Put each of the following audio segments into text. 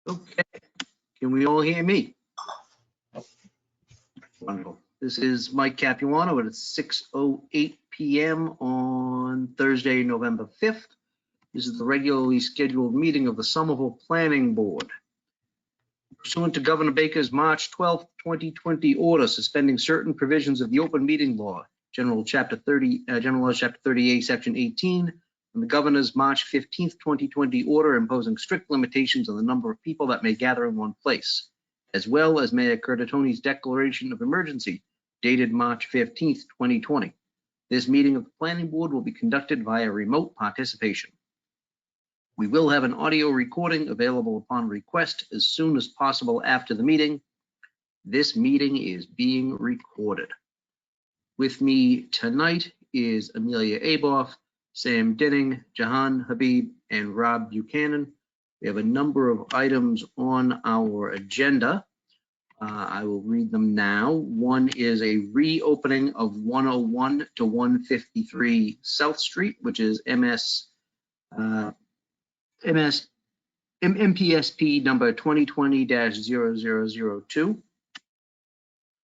Okay, can we all hear me? Wonderful. This is Mike Capuano, and it's 6:08 p.m. on Thursday, November 5th. This is the regularly scheduled meeting of the Somerville Planning Board. Pursuant to Governor Baker's March 12th, 2020 order suspending certain provisions of the open meeting law, General Law Chapter 38, Section 18, and the Governor's March 15th, 2020 order imposing strict limitations on the number of people that may gather in one place, as well as Mayor Curtatoni's declaration of emergency dated March 15th, 2020. This meeting of the Planning Board will be conducted via remote participation. We will have an audio recording available upon request as soon as possible after the meeting. This meeting is being recorded. With me tonight is Amelia Aboff, Sam Denning, Jahan Habib, and Rob Buchanan. We have a number of items on our agenda. I will read them now. One is a reopening of 101 to 153 South Street, which is MPSP number 2020-0002.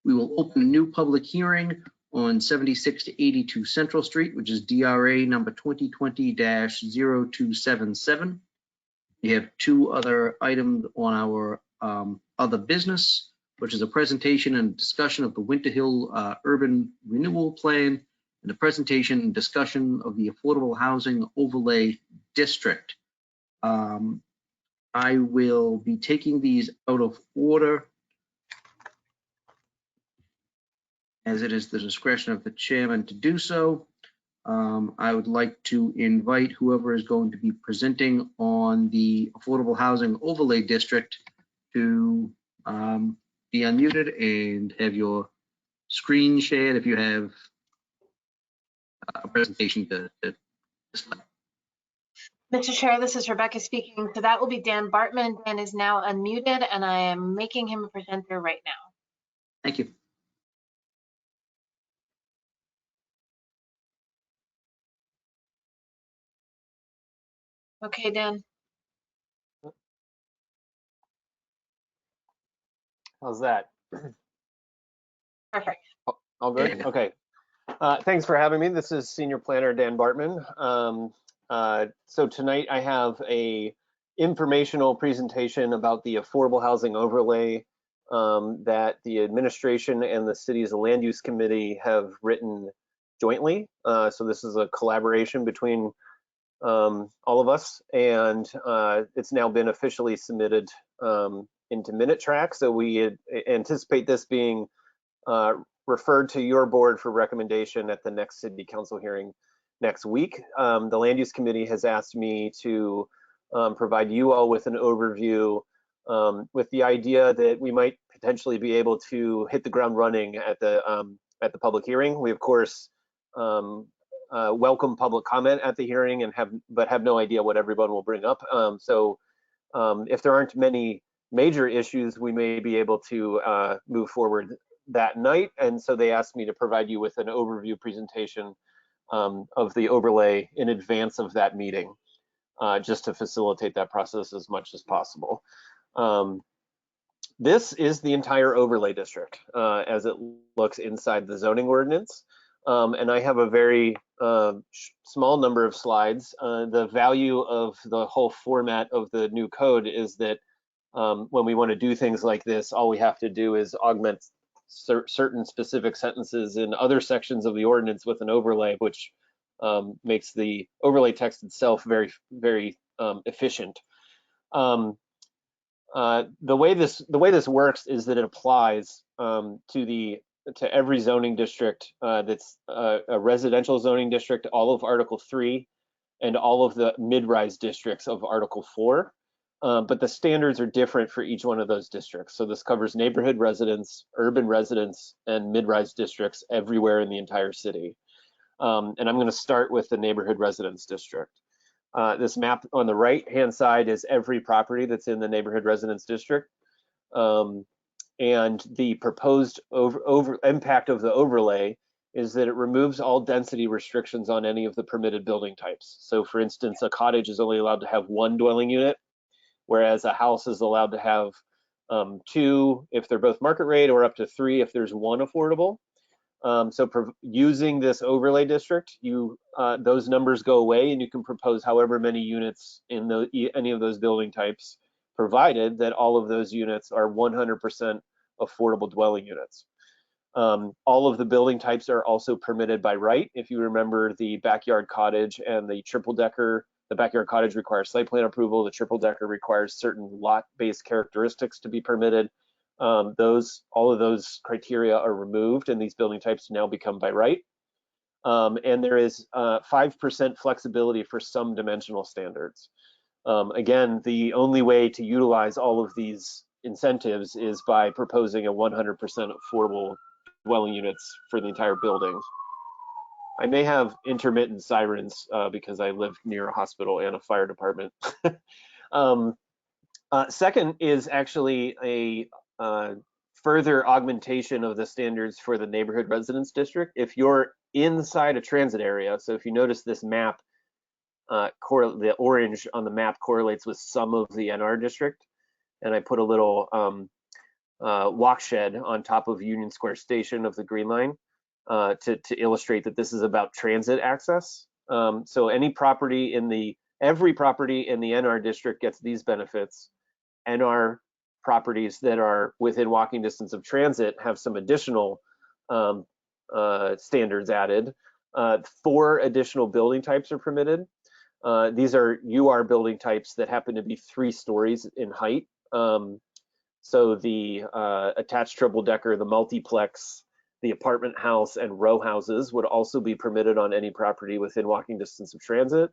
We will open a new public hearing on 76 to 82 Central Street, which is DRA number 2020-0277. We have two other items on our other business, which is a presentation and discussion of the Winter Hill Urban Renewal Plan and a presentation and discussion of the Affordable Housing Overlay District. I will be taking these out of order as it is the discretion of the chairman to do so. I would like to invite whoever is going to be presenting on the Affordable Housing Overlay District to be unmuted and have your screen shared if you have a presentation to display. Mr. Chair, this is Rebecca speaking. So that will be Dan Bartman. Dan is now unmuted, and I am making him a presenter right now. Thank you. Okay, Dan. How's that? Perfect. All good? Okay. Thanks for having me. This is Senior Planner Dan Bartman. So tonight I have a informational presentation about the affordable housing overlay that the administration and the city's land use committee have written jointly. So this is a collaboration between all of us, and it's now been officially submitted into MinuteTrack. So we anticipate this being referred to your board for recommendation at the next city council hearing next week. The land use committee has asked me to provide you all with an overview with the idea that we might potentially be able to hit the ground running at the public hearing. We of course welcome public comment at the hearing and have no idea what everyone will bring up. So if there aren't many major issues, we may be able to move forward that night. And so they asked me to provide you with an overview presentation of the overlay in advance of that meeting, just to facilitate that process as much as possible. This is the entire overlay district as it looks inside the zoning ordinance. And I have a very small number of slides. The value of the whole format of the new code is that when we want to do things like this, all we have to do is augment certain specific sentences in other sections of the ordinance with an overlay, which makes the overlay text itself very, very efficient. The way this works is that it applies to every zoning district that's a residential zoning district, all of Article 3, and all of the mid-rise districts of Article 4. But the standards are different for each one of those districts. So this covers neighborhood residents, urban residents, and mid-rise districts everywhere in the entire city. And I'm going to start with the neighborhood residence district. This map on the right-hand side is every property that's in the neighborhood residence district. And the proposed impact of the overlay is that it removes all density restrictions on any of the permitted building types. So for instance, a cottage is only allowed to have one dwelling unit. whereas a house is allowed to have 2 if they're both market rate, or up to 3 if there's 1 affordable. So using this overlay district, those numbers go away, and you can propose however many units in any of those building types, provided that all of those units are 100% affordable dwelling units. All of the building types are also permitted by right. If you remember, the backyard cottage and the triple decker, the backyard cottage requires site plan approval. The triple decker requires certain lot-based characteristics to be permitted. All of those criteria are removed, and these building types now become by right. And there is 5% flexibility for some dimensional standards. Again, the only way to utilize all of these incentives is by proposing a 100% affordable dwelling units for the entire building. I may have intermittent sirens because I live near a hospital and a fire department. Second is actually a further augmentation of the standards for the neighborhood residence district. If you're inside a transit area, so if you notice this map, the orange on the map correlates with some of the NR district, and I put a little walk shed on top of Union Square Station of the Green Line to illustrate that this is about transit access. So every property in the NR district gets these benefits. NR properties that are within walking distance of transit have some additional standards added. 4 additional building types are permitted. These are UR building types that happen to be 3 stories in height. So the attached triple decker, the multiplex, the apartment house, and row houses would also be permitted on any property within walking distance of transit.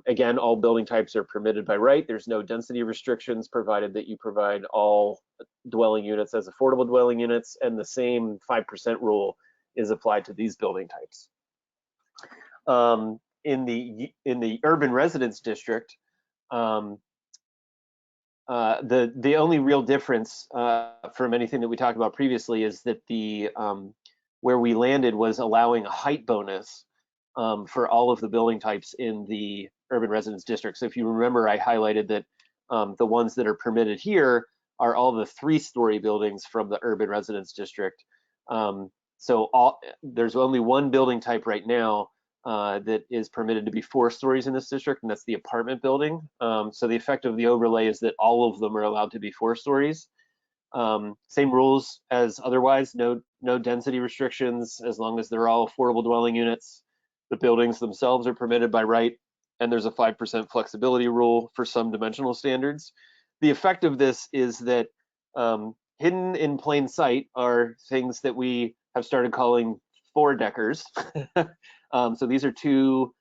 Again, all building types are permitted by right. There's no density restrictions, provided that you provide all dwelling units as affordable dwelling units, and the same 5% rule is applied to these building types. In the urban residence district, the only real difference from anything that we talked about previously is that where we landed was allowing a height bonus for all of the building types in the urban residence district. So if you remember, I highlighted that the ones that are permitted here are all the 3-story buildings from the urban residence district. There's only one building type right now that is permitted to be 4 stories in this district, and that's the apartment building. So the effect of the overlay is that all of them are allowed to be 4 stories. Same rules as otherwise, no density restrictions, as long as they're all affordable dwelling units. The buildings themselves are permitted by right, and there's a 5% flexibility rule for some dimensional standards. The effect of this is that hidden in plain sight are things that we have started calling 4-deckers. So these are 2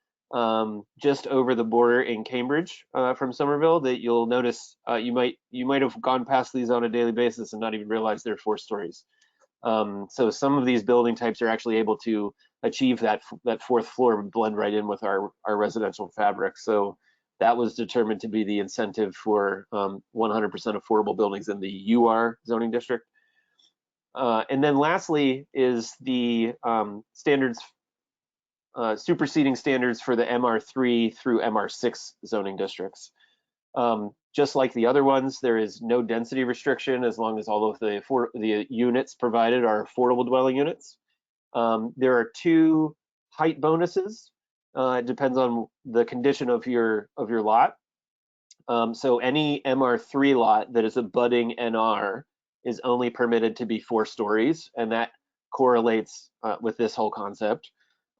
just over the border in Cambridge from Somerville that you'll notice. You might have gone past these on a daily basis and not even realize they're 4 stories. So some of these building types are actually able to achieve that 4th floor and blend right in with our residential fabric. So that was determined to be the incentive for 100% affordable buildings in the UR zoning district. And then lastly is the standards, superseding standards for the MR3 through MR6 zoning districts. Just like the other ones, there is no density restriction as long as all of the units provided are affordable dwelling units. There are 2 height bonuses. It depends on the condition of your lot. So any MR3 lot that is abutting NR is only permitted to be 4 stories, and that correlates with this whole concept.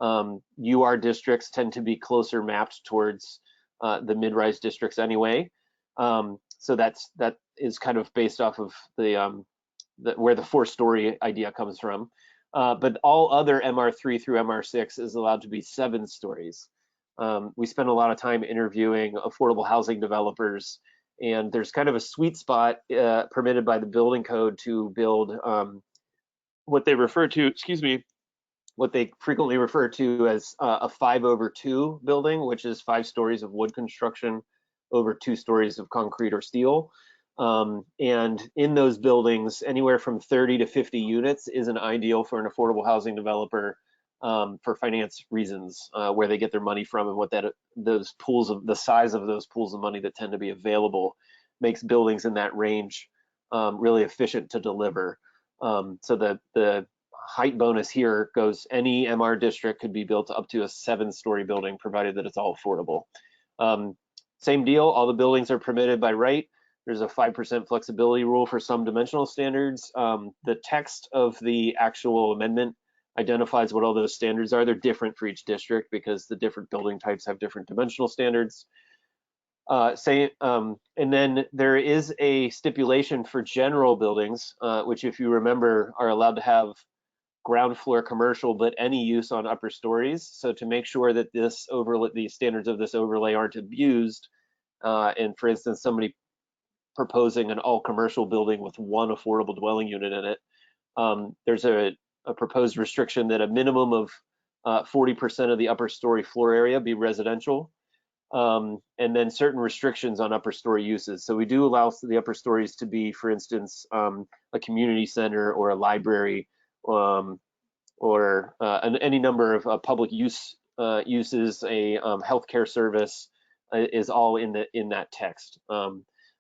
UR districts tend to be closer mapped towards the mid-rise districts anyway. So that is kind of based off of where the 4-story idea comes from. But all other MR3 through MR6 is allowed to be 7 stories. We spend a lot of time interviewing affordable housing developers, and there's kind of a sweet spot permitted by the building code to build what they frequently refer to as a 5/2 building, which is 5 stories of wood construction over 2 stories of concrete or steel. And in those buildings, anywhere from 30 to 50 units is an ideal for an affordable housing developer for finance reasons, where they get their money from and what those pools of the size of those pools of money that tend to be available makes buildings in that range really efficient to deliver. So the height bonus here goes, any MR district could be built up to a 7-story building, provided that it's all affordable. Same deal, all the buildings are permitted by right. There's a 5% flexibility rule for some dimensional standards. The text of the actual amendment identifies what all those standards are. They're different for each district because the different building types have different dimensional standards. And then there is a stipulation for general buildings, which, if you remember, are allowed to have ground floor commercial, but any use on upper stories. So to make sure that the standards of this overlay aren't abused, and for instance, somebody proposing an all commercial building with one affordable dwelling unit in it, there's a proposed restriction that a minimum of 40% of the upper story floor area be residential, and then certain restrictions on upper story uses. So we do allow the upper stories to be, for instance, a community center or a library, or any number of public uses, a healthcare service is all in that text.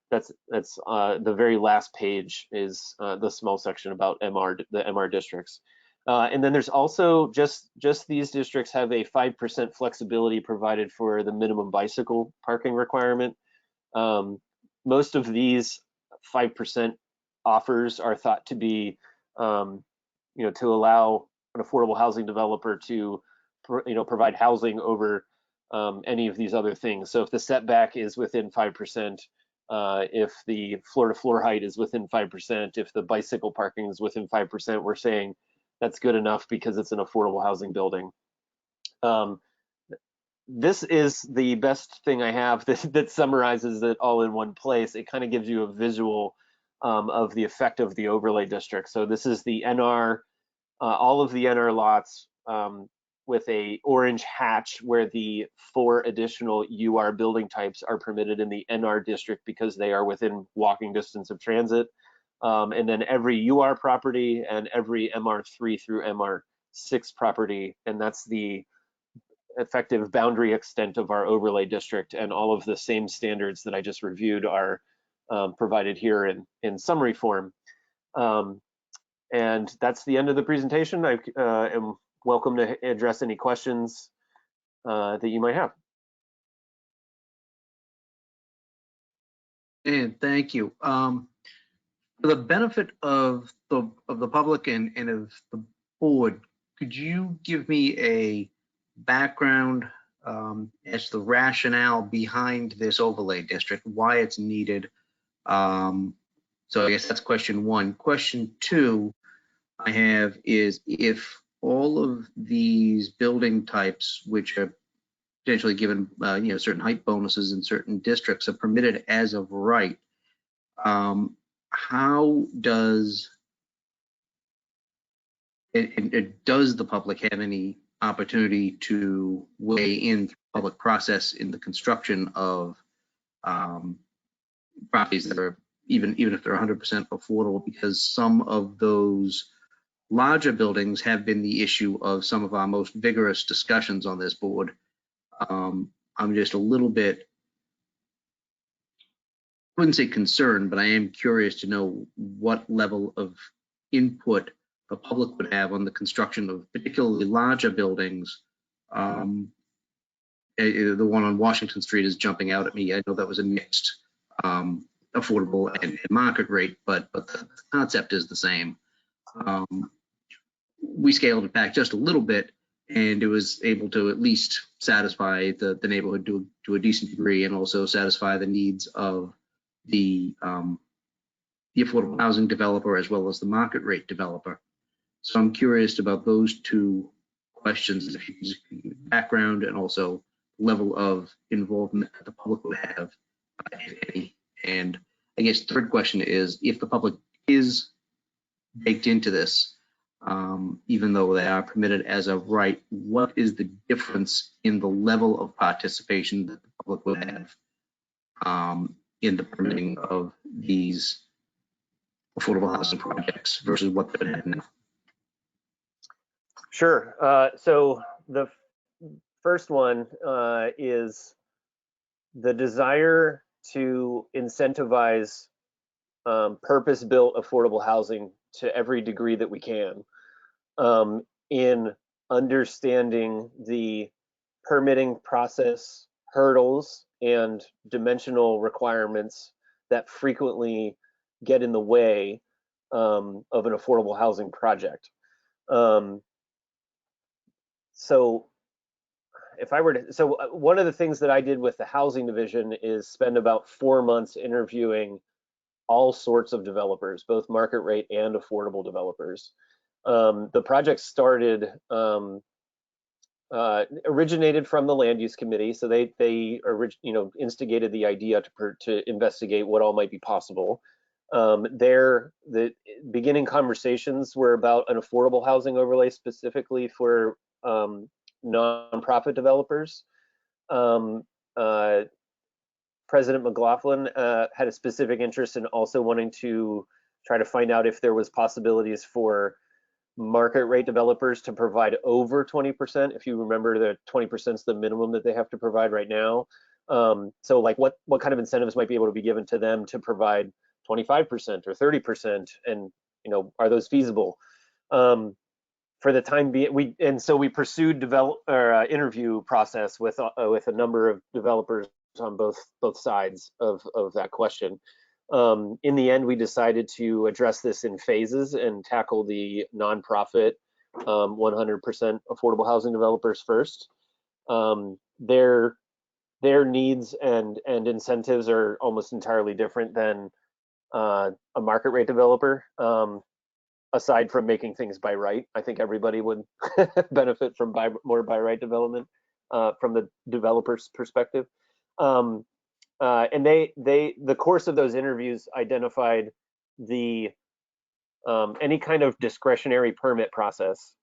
That's the very last page is the small section about the MR districts. And then there's also just these districts have a 5% flexibility provided for the minimum bicycle parking requirement. Most of these 5% offers are thought to be, to allow an affordable housing developer to, provide housing over any of these other things. So if the setback is within 5%, if the floor-to-floor height is within 5%, if the bicycle parking is within 5%, we're saying that's good enough because it's an affordable housing building. This is the best thing I have that summarizes it all in one place. It kind of gives you a visual of the effect of the overlay district. So this is the NR, all of the NR lots with a orange hatch where the 4 additional UR building types are permitted in the NR district because they are within walking distance of transit. And then every UR property and every MR3 through MR6 property, and that's the effective boundary extent of our overlay district, and all of the same standards that I just reviewed are provided here in summary form. And that's the end of the presentation. I am welcome to address any questions that you might have. And thank you. For the benefit of the public and of the board, could you give me a background as to the rationale behind this overlay district, why it's needed? So I guess that's question 1. Question 2 I have is, if all of these building types, which are potentially given certain height bonuses in certain districts, are permitted as of right, how does the public have any opportunity to weigh in through public process in the construction of properties that are, even if they're 100% affordable? Because some of those larger buildings have been the issue of some of our most vigorous discussions on this board. I'm just a little bit, I wouldn't say concerned, but I am curious to know what level of input the public would have on the construction of particularly larger buildings. The one on Washington Street is jumping out at me. I know that was a mixed affordable and market rate, but the concept is the same. We scaled it back just a little bit, and it was able to at least satisfy the neighborhood to a decent degree, and also satisfy the needs of the affordable housing developer as well as the market rate developer. So I'm curious about those 2 questions, if you can just give background and also level of involvement that the public would have, if any. And I guess the 3rd question is, if the public is baked into this, even though they are permitted as of right, what is the difference in the level of participation that the public would have in the permitting of these affordable housing projects versus what they would have now? Sure. So the first one is the desire to incentivize purpose-built affordable housing to every degree that we can, in understanding the permitting process hurdles and dimensional requirements that frequently get in the way of an affordable housing project. So if I were to, so one of the things that I did with the housing division is spend about 4 months interviewing all sorts of developers, both market rate and affordable developers. The project started, originated from the land use committee, so they instigated the idea to investigate what all might be possible. The beginning conversations were about an affordable housing overlay specifically for nonprofit developers. President McLaughlin had a specific interest in also wanting to try to find out if there was possibilities for market rate developers to provide over 20%. If you remember, the 20% is the minimum that they have to provide right now. So like what kind of incentives might be able to be given to them to provide 25% or 30%, and are those feasible? For the time being, we pursued interview process with a number of developers on both sides of that question. In the end, we decided to address this in phases and tackle the nonprofit 100% affordable housing developers first. Their needs and incentives are almost entirely different than a market rate developer. Aside from making things by right, I think everybody would benefit from more by right development from the developer's perspective. And the course of those interviews identified the any kind of discretionary permit process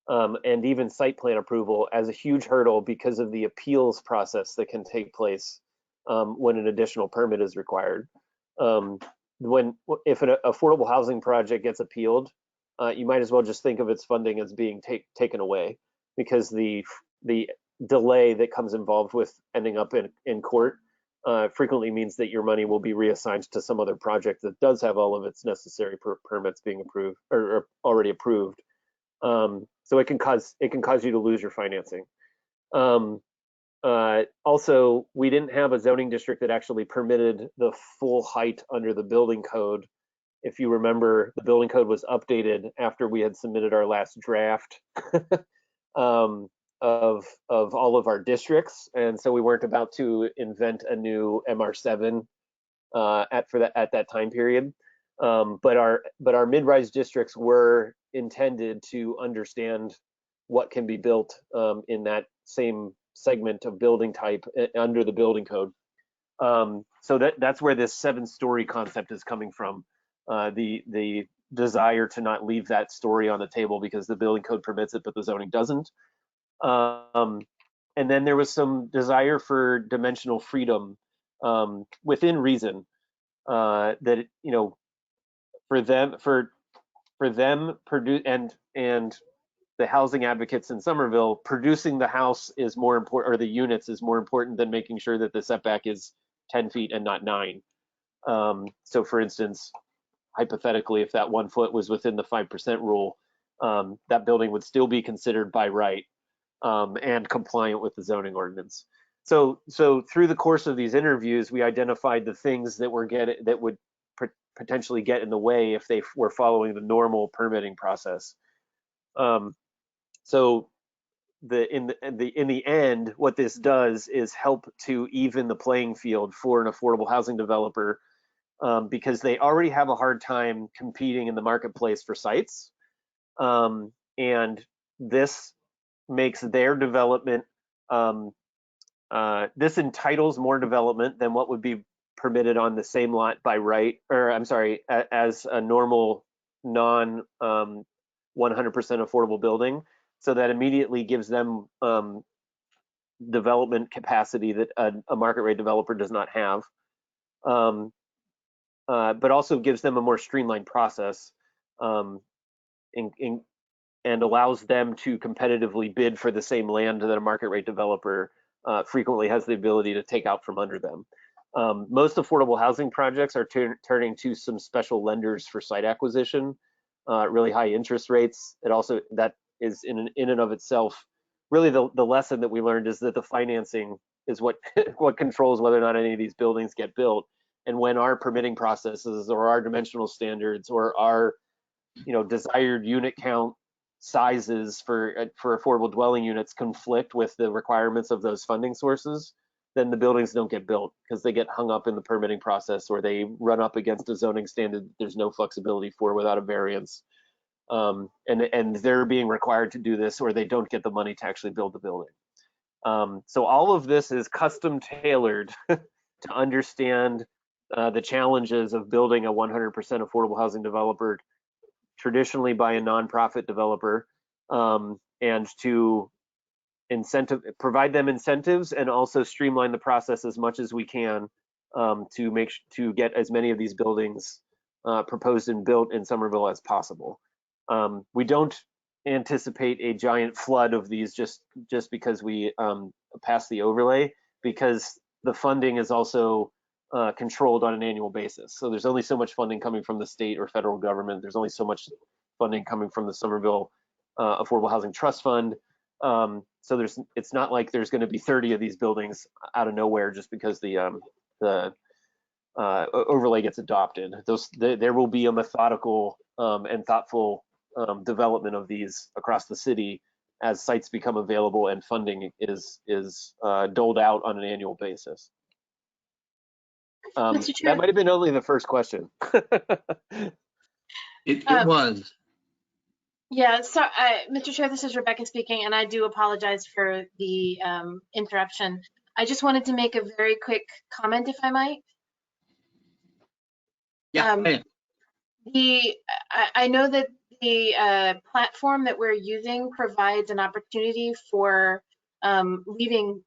and even site plan approval as a huge hurdle because of the appeals process that can take place when an additional permit is required. If an affordable housing project gets appealed, you might as well just think of its funding as being taken away, because the delay that comes involved with ending up in court frequently means that your money will be reassigned to some other project that does have all of its necessary permits being approved or already approved. So it can cause you to lose your financing. Also, we didn't have a zoning district that actually permitted the full height under the building code. If you remember, the building code was updated after we had submitted our last draft of all of our districts, and so we weren't about to invent a new MR7 at that time period. But our mid-rise districts were intended to understand what can be built in that same segment of building type under the building code. So that's where this 7-story concept is coming from. The desire to not leave that story on the table because the building code permits it, but the zoning doesn't. And then there was some desire for dimensional freedom within reason, that for them and the housing advocates in Somerville, producing the house is more important, or the units is more important than making sure that the setback is 10 feet and not 9. So for instance, hypothetically, if that 1 foot was within the 5% rule, that building would still be considered by right and compliant with the zoning ordinance. So through the course of these interviews, we identified the things that would potentially get in the way if they were following the normal permitting process. So in the end, what this does is help to even the playing field for an affordable housing developer, because they already have a hard time competing in the marketplace for sites, and this makes their development, this entitles more development than what would be permitted on the same lot by right, or I'm sorry, as a normal non 100% affordable building. So that immediately gives them development capacity that a market rate developer does not have, but also gives them a more streamlined process, and allows them to competitively bid for the same land that a market rate developer frequently has the ability to take out from under them. Most affordable housing projects are turning to some special lenders for site acquisition, really high interest rates. It also, that is in and of itself, really the lesson that we learned is that the financing is what what controls whether or not any of these buildings get built. And when our permitting processes or our dimensional standards or our desired unit count sizes for affordable dwelling units conflict with the requirements of those funding sources, then the buildings don't get built because they get hung up in the permitting process, or they run up against a zoning standard that there's no flexibility for without a variance. And they're being required to do this, or they don't get the money to actually build the building. So all of this is custom tailored to understand the challenges of building a 100% affordable housing developer traditionally by a nonprofit developer, and to provide them incentives and also streamline the process as much as we can to get as many of these buildings proposed and built in Somerville as possible. We don't anticipate a giant flood of these just because we pass the overlay, because the funding is also controlled on an annual basis. So there's only so much funding coming from the state or federal government. There's only so much funding coming from the Somerville Affordable Housing Trust Fund. So it's not like there's going to be 30 of these buildings out of nowhere just because the overlay gets adopted. There will be a methodical and thoughtful development of these across the city as sites become available and funding is doled out on an annual basis. That might have been only the first question. It was. Yeah, so Mr. Chair, this is Rebecca speaking, and I do apologize for the interruption. I just wanted to make a very quick comment, if I might. Yeah. I know that the platform that we're using provides an opportunity for leaving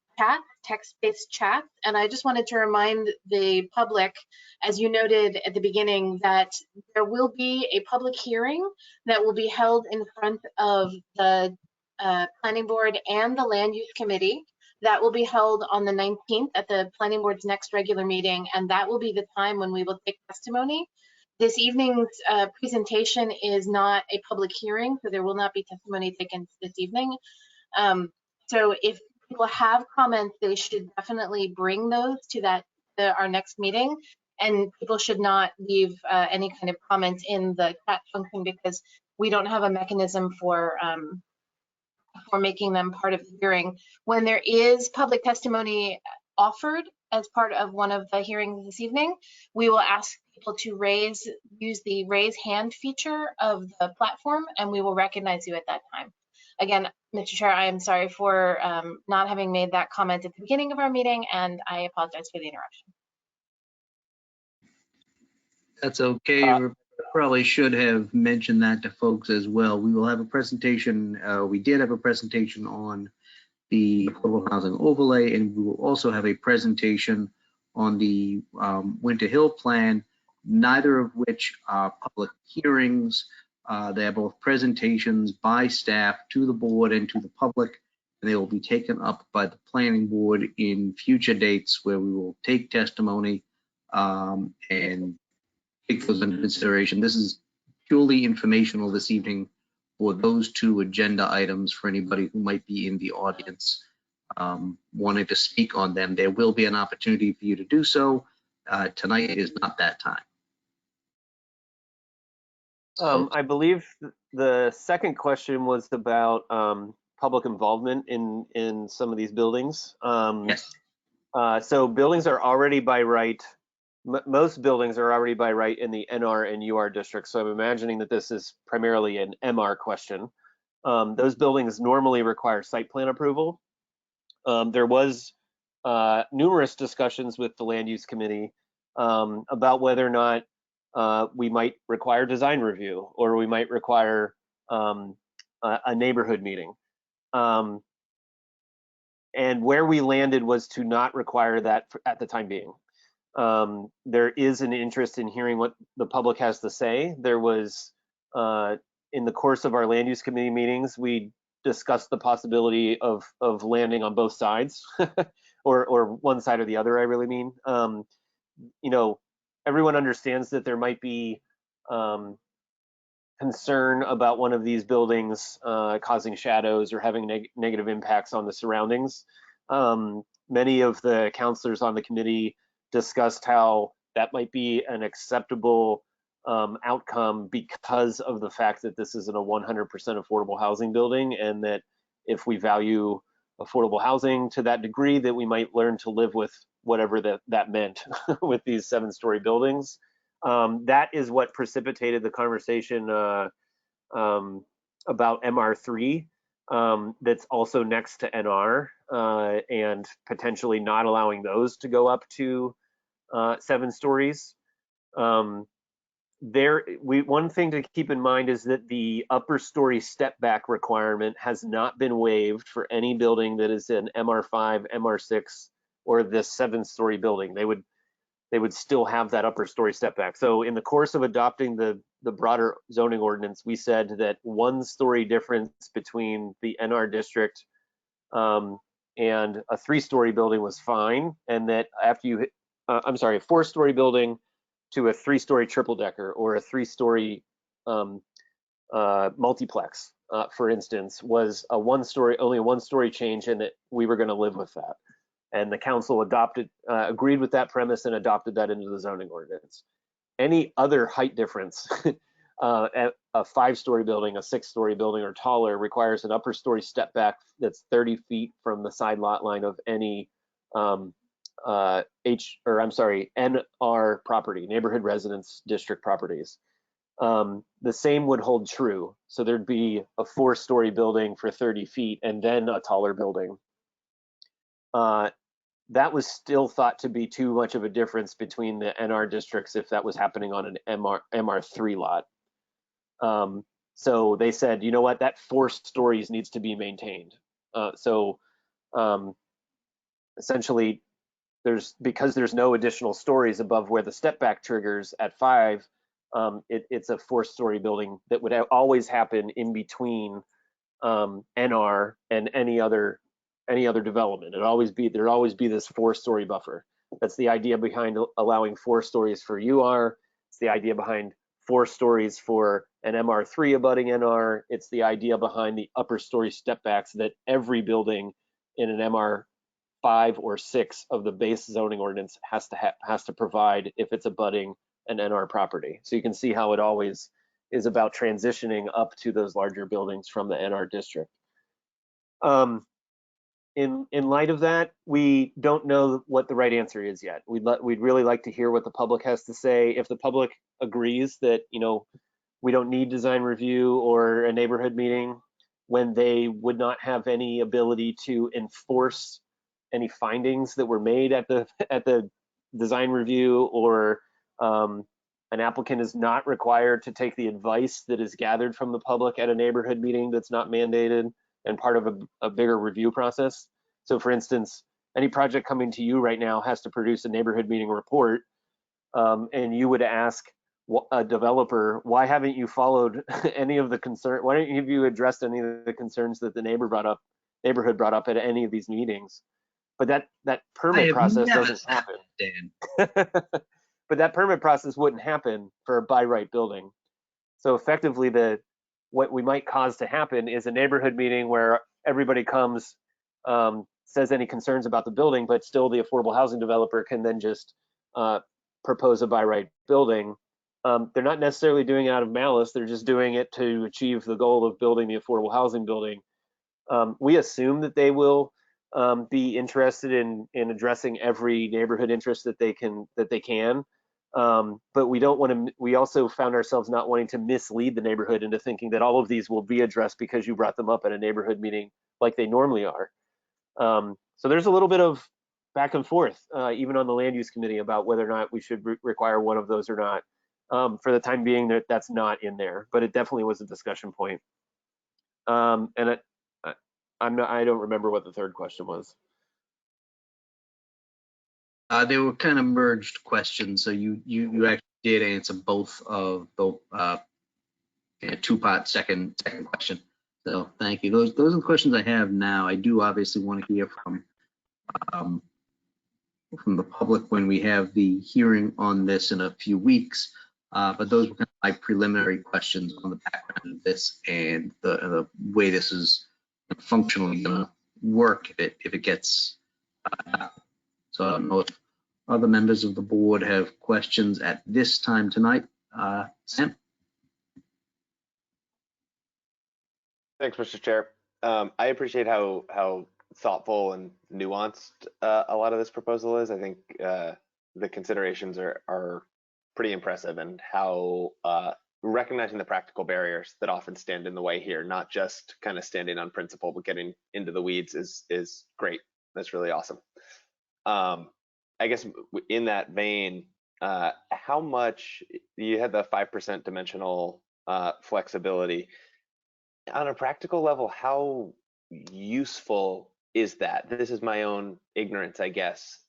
text-based chat, and I just wanted to remind the public, as you noted at the beginning, that there will be a public hearing that will be held in front of the Planning Board and the Land Use Committee. That will be held on the 19th at the Planning Board's next regular meeting, and that will be the time when we will take testimony. This evening's presentation is not a public hearing, so there will not be testimony taken this evening. So if people have comments, they should definitely bring those to our next meeting, and people should not leave any kind of comments in the chat function, because we don't have a mechanism for making them part of the hearing. When there is public testimony offered as part of one of the hearings this evening, we will ask people to use the raise hand feature of the platform, and we will recognize you at that time. Again, Mr. Chair, I am sorry for not having made that comment at the beginning of our meeting, and I apologize for the interruption. That's okay. Probably should have mentioned that to folks as well. We will have a presentation. We did have a presentation on the affordable housing overlay, and we will also have a presentation on the Winter Hill plan, neither of which are public hearings. They are both presentations by staff to the board and to the public, and they will be taken up by the planning board in future dates where we will take testimony and take those into consideration. This is purely informational this evening for those two agenda items for anybody who might be in the audience wanting to speak on them. There will be an opportunity for you to do so. Tonight is not that time. I believe the second question was about public involvement in some of these buildings. Yes. So buildings are already by right, most buildings are already by right in the NR and UR districts. So I'm imagining that this is primarily an MR question. Those buildings normally require site plan approval. There was numerous discussions with the Land Use Committee about whether or not we might require design review, or we might require a neighborhood meeting. And where we landed was to not require that at the time being. There is an interest in hearing what the public has to say. There was in the course of our land use committee meetings, we discussed the possibility of landing on both sides, or one side or the other, I really mean. You know, everyone understands that there might be concern about one of these buildings causing shadows or having negative impacts on the surroundings. Many of the counselors on the committee discussed how that might be an acceptable outcome because of the fact that this isn't a 100% affordable housing building, and that if we value affordable housing to that degree, that we might learn to live with whatever that meant with these 7-story buildings. That is what precipitated the conversation about MR3, that's also next to NR, and potentially not allowing those to go up to 7 stories. One thing to keep in mind is that the upper story step back requirement has not been waived for any building that is in MR5, MR6, or this 7-story building. They would still have that upper story step back. So in the course of adopting the broader zoning ordinance, we said that 1-story difference between the NR district and a 3-story building was fine, and that after you, a 4-story building to a 3-story triple decker or a 3-story multiplex, for instance, was only a 1-story change, and that we were going to live with that. And the council agreed with that premise and adopted that into the zoning ordinance. Any other height difference, at a 5-story building, a 6-story building or taller, requires an upper story step back that's 30 feet from the side lot line of any NR property, neighborhood residence district properties. The same would hold true. So there'd be a 4-story building for 30 feet and then a taller building. That was still thought to be too much of a difference between the NR districts if that was happening on an MR3 lot. So they said, you know what, that 4 stories needs to be maintained. Essentially, because there's no additional stories above where the step back triggers at 5, it's a 4-story building that would always happen in between NR and any other development. There'd always be this 4-story buffer. That's the idea behind allowing 4 stories for UR. It's the idea behind 4 stories for an MR3 abutting NR. It's the idea behind the upper story step backs that every building in an MR5 or 6 of the base zoning ordinance has to provide if it's abutting an NR property. So you can see how it always is about transitioning up to those larger buildings from the NR district. In light of that, we don't know what the right answer is yet. We'd really like to hear what the public has to say. If the public agrees that, you know, we don't need design review or a neighborhood meeting, when they would not have any ability to enforce any findings that were made at the design review, or an applicant is not required to take the advice that is gathered from the public at a neighborhood meeting that's not mandated and part of a bigger review process. So for instance, any project coming to you right now has to produce a neighborhood meeting report, and you would ask a developer, why haven't you followed any of the concern? Why don't you addressed any of the concerns that the neighborhood brought up at any of these meetings? But that permit process doesn't happen. Dan. But that permit process wouldn't happen for a by right building. So effectively, what we might cause to happen is a neighborhood meeting where everybody comes, says any concerns about the building, but still the affordable housing developer can then just propose a by right building. They're not necessarily doing it out of malice. They're just doing it to achieve the goal of building the affordable housing building. We assume that they will be interested in addressing every neighborhood interest that they can. But we don't want to. We also found ourselves not wanting to mislead the neighborhood into thinking that all of these will be addressed because you brought them up at a neighborhood meeting like they normally are. So there's a little bit of back and forth, even on the land use committee, about whether or not we should require one of those or not. For the time being, that's not in there, but it definitely was a discussion point. And I don't remember what the third question was. They were kind of merged questions, so you actually did answer both of the Yeah, two-part second question. So thank you. Those are the questions I have now. I do obviously want to hear um, from the public when we have the hearing on this in a few weeks. But those were kind of my preliminary questions on the background of this and the way this is functionally going to work if it gets. So I don't know if other members of the board have questions at this time tonight. Sam? Thanks, Mr. Chair. I appreciate how thoughtful and nuanced a lot of this proposal is. I think the considerations are pretty impressive, and how recognizing the practical barriers that often stand in the way here, not just kind of standing on principle, but getting into the weeds is great. That's really awesome. I guess in that vein, how much you had the 5% dimensional flexibility. On a practical level, how useful is that? This is my own ignorance, I guess.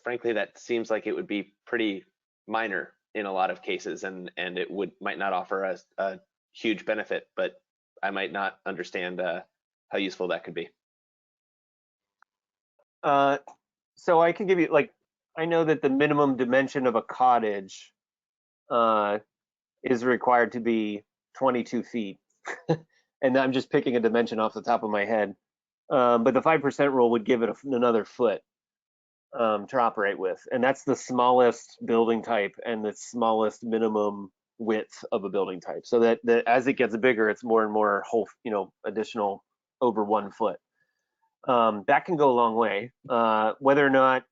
Frankly, that seems like it would be pretty minor in a lot of cases, and it might not offer a huge benefit, but I might not understand how useful that could be. So I can give you, like, I know that the minimum dimension of a cottage is required to be 22 feet. And I'm just picking a dimension off the top of my head. But the 5% rule would give it another foot to operate with. And that's the smallest building type and the smallest minimum width of a building type. So that as it gets bigger, it's more and more additional over 1 foot. That can go a long way. Whether or not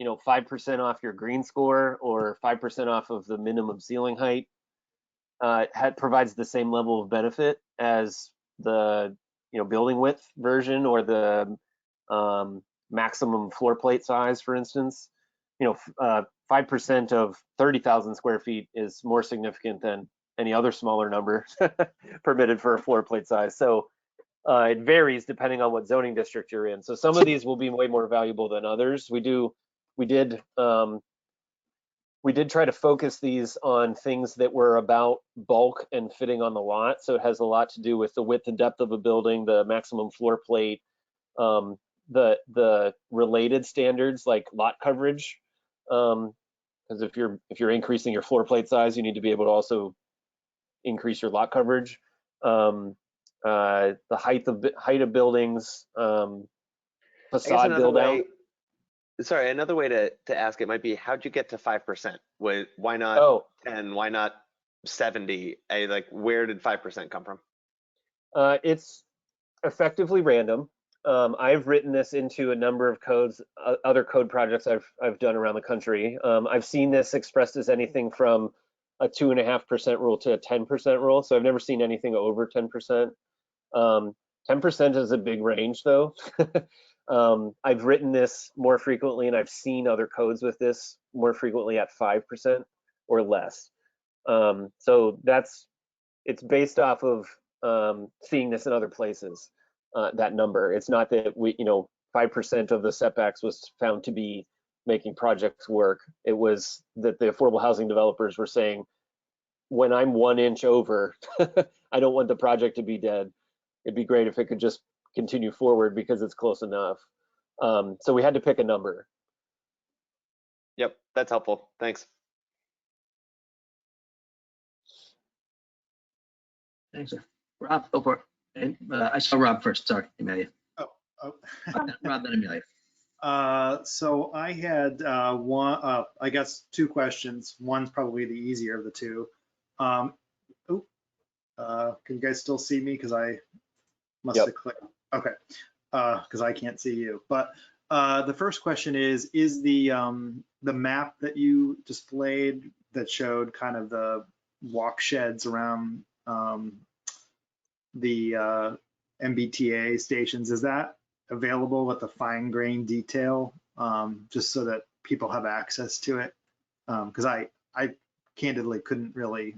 5% off your green score or 5% off of the minimum ceiling height provides the same level of benefit as the building width version or the maximum floor plate size, for instance. 5% of 30,000 square feet is more significant than any other smaller number permitted for a floor plate size. So it varies depending on what zoning district you're in. So some of these will be way more valuable than others. We did try to focus these on things that were about bulk and fitting on the lot. So it has a lot to do with the width and depth of a building, the maximum floor plate, the related standards like lot coverage. Because if you're increasing your floor plate size, you need to be able to also increase your lot coverage. The height of buildings, facade build out. Sorry, another way to ask it might be, how'd you get to 5%? Why not 10? Why not 70? Like, where did 5% come from? It's effectively random. I've written this into a number of codes, other code projects I've done around the country. I've seen this expressed as anything from a 2.5% rule to a 10% rule. So I've never seen anything over 10%. 10% is a big range, though. I've written this more frequently, and I've seen other codes with this more frequently at 5% or less. So it's based off of seeing this in other places, that number. It's not that 5% of the setbacks was found to be making projects work. It was that the affordable housing developers were saying, when I'm 1 inch over, I don't want the project to be dead. It'd be great if it could just continue forward because it's close enough. So we had to pick a number. Yep, that's helpful. Thanks. Thanks, sir. Rob, go for it. I saw Rob first. Sorry, Amelia. Oh. Rob, then Amelia. So I had I guess 2 questions. One's probably the easier of the two. Can you guys still see me? Because I must have clicked. Okay, because I can't see you. But the first question is the map that you displayed that showed kind of the walk sheds around the MBTA stations, is that available with the fine grain detail, just so that people have access to it? Because I candidly couldn't really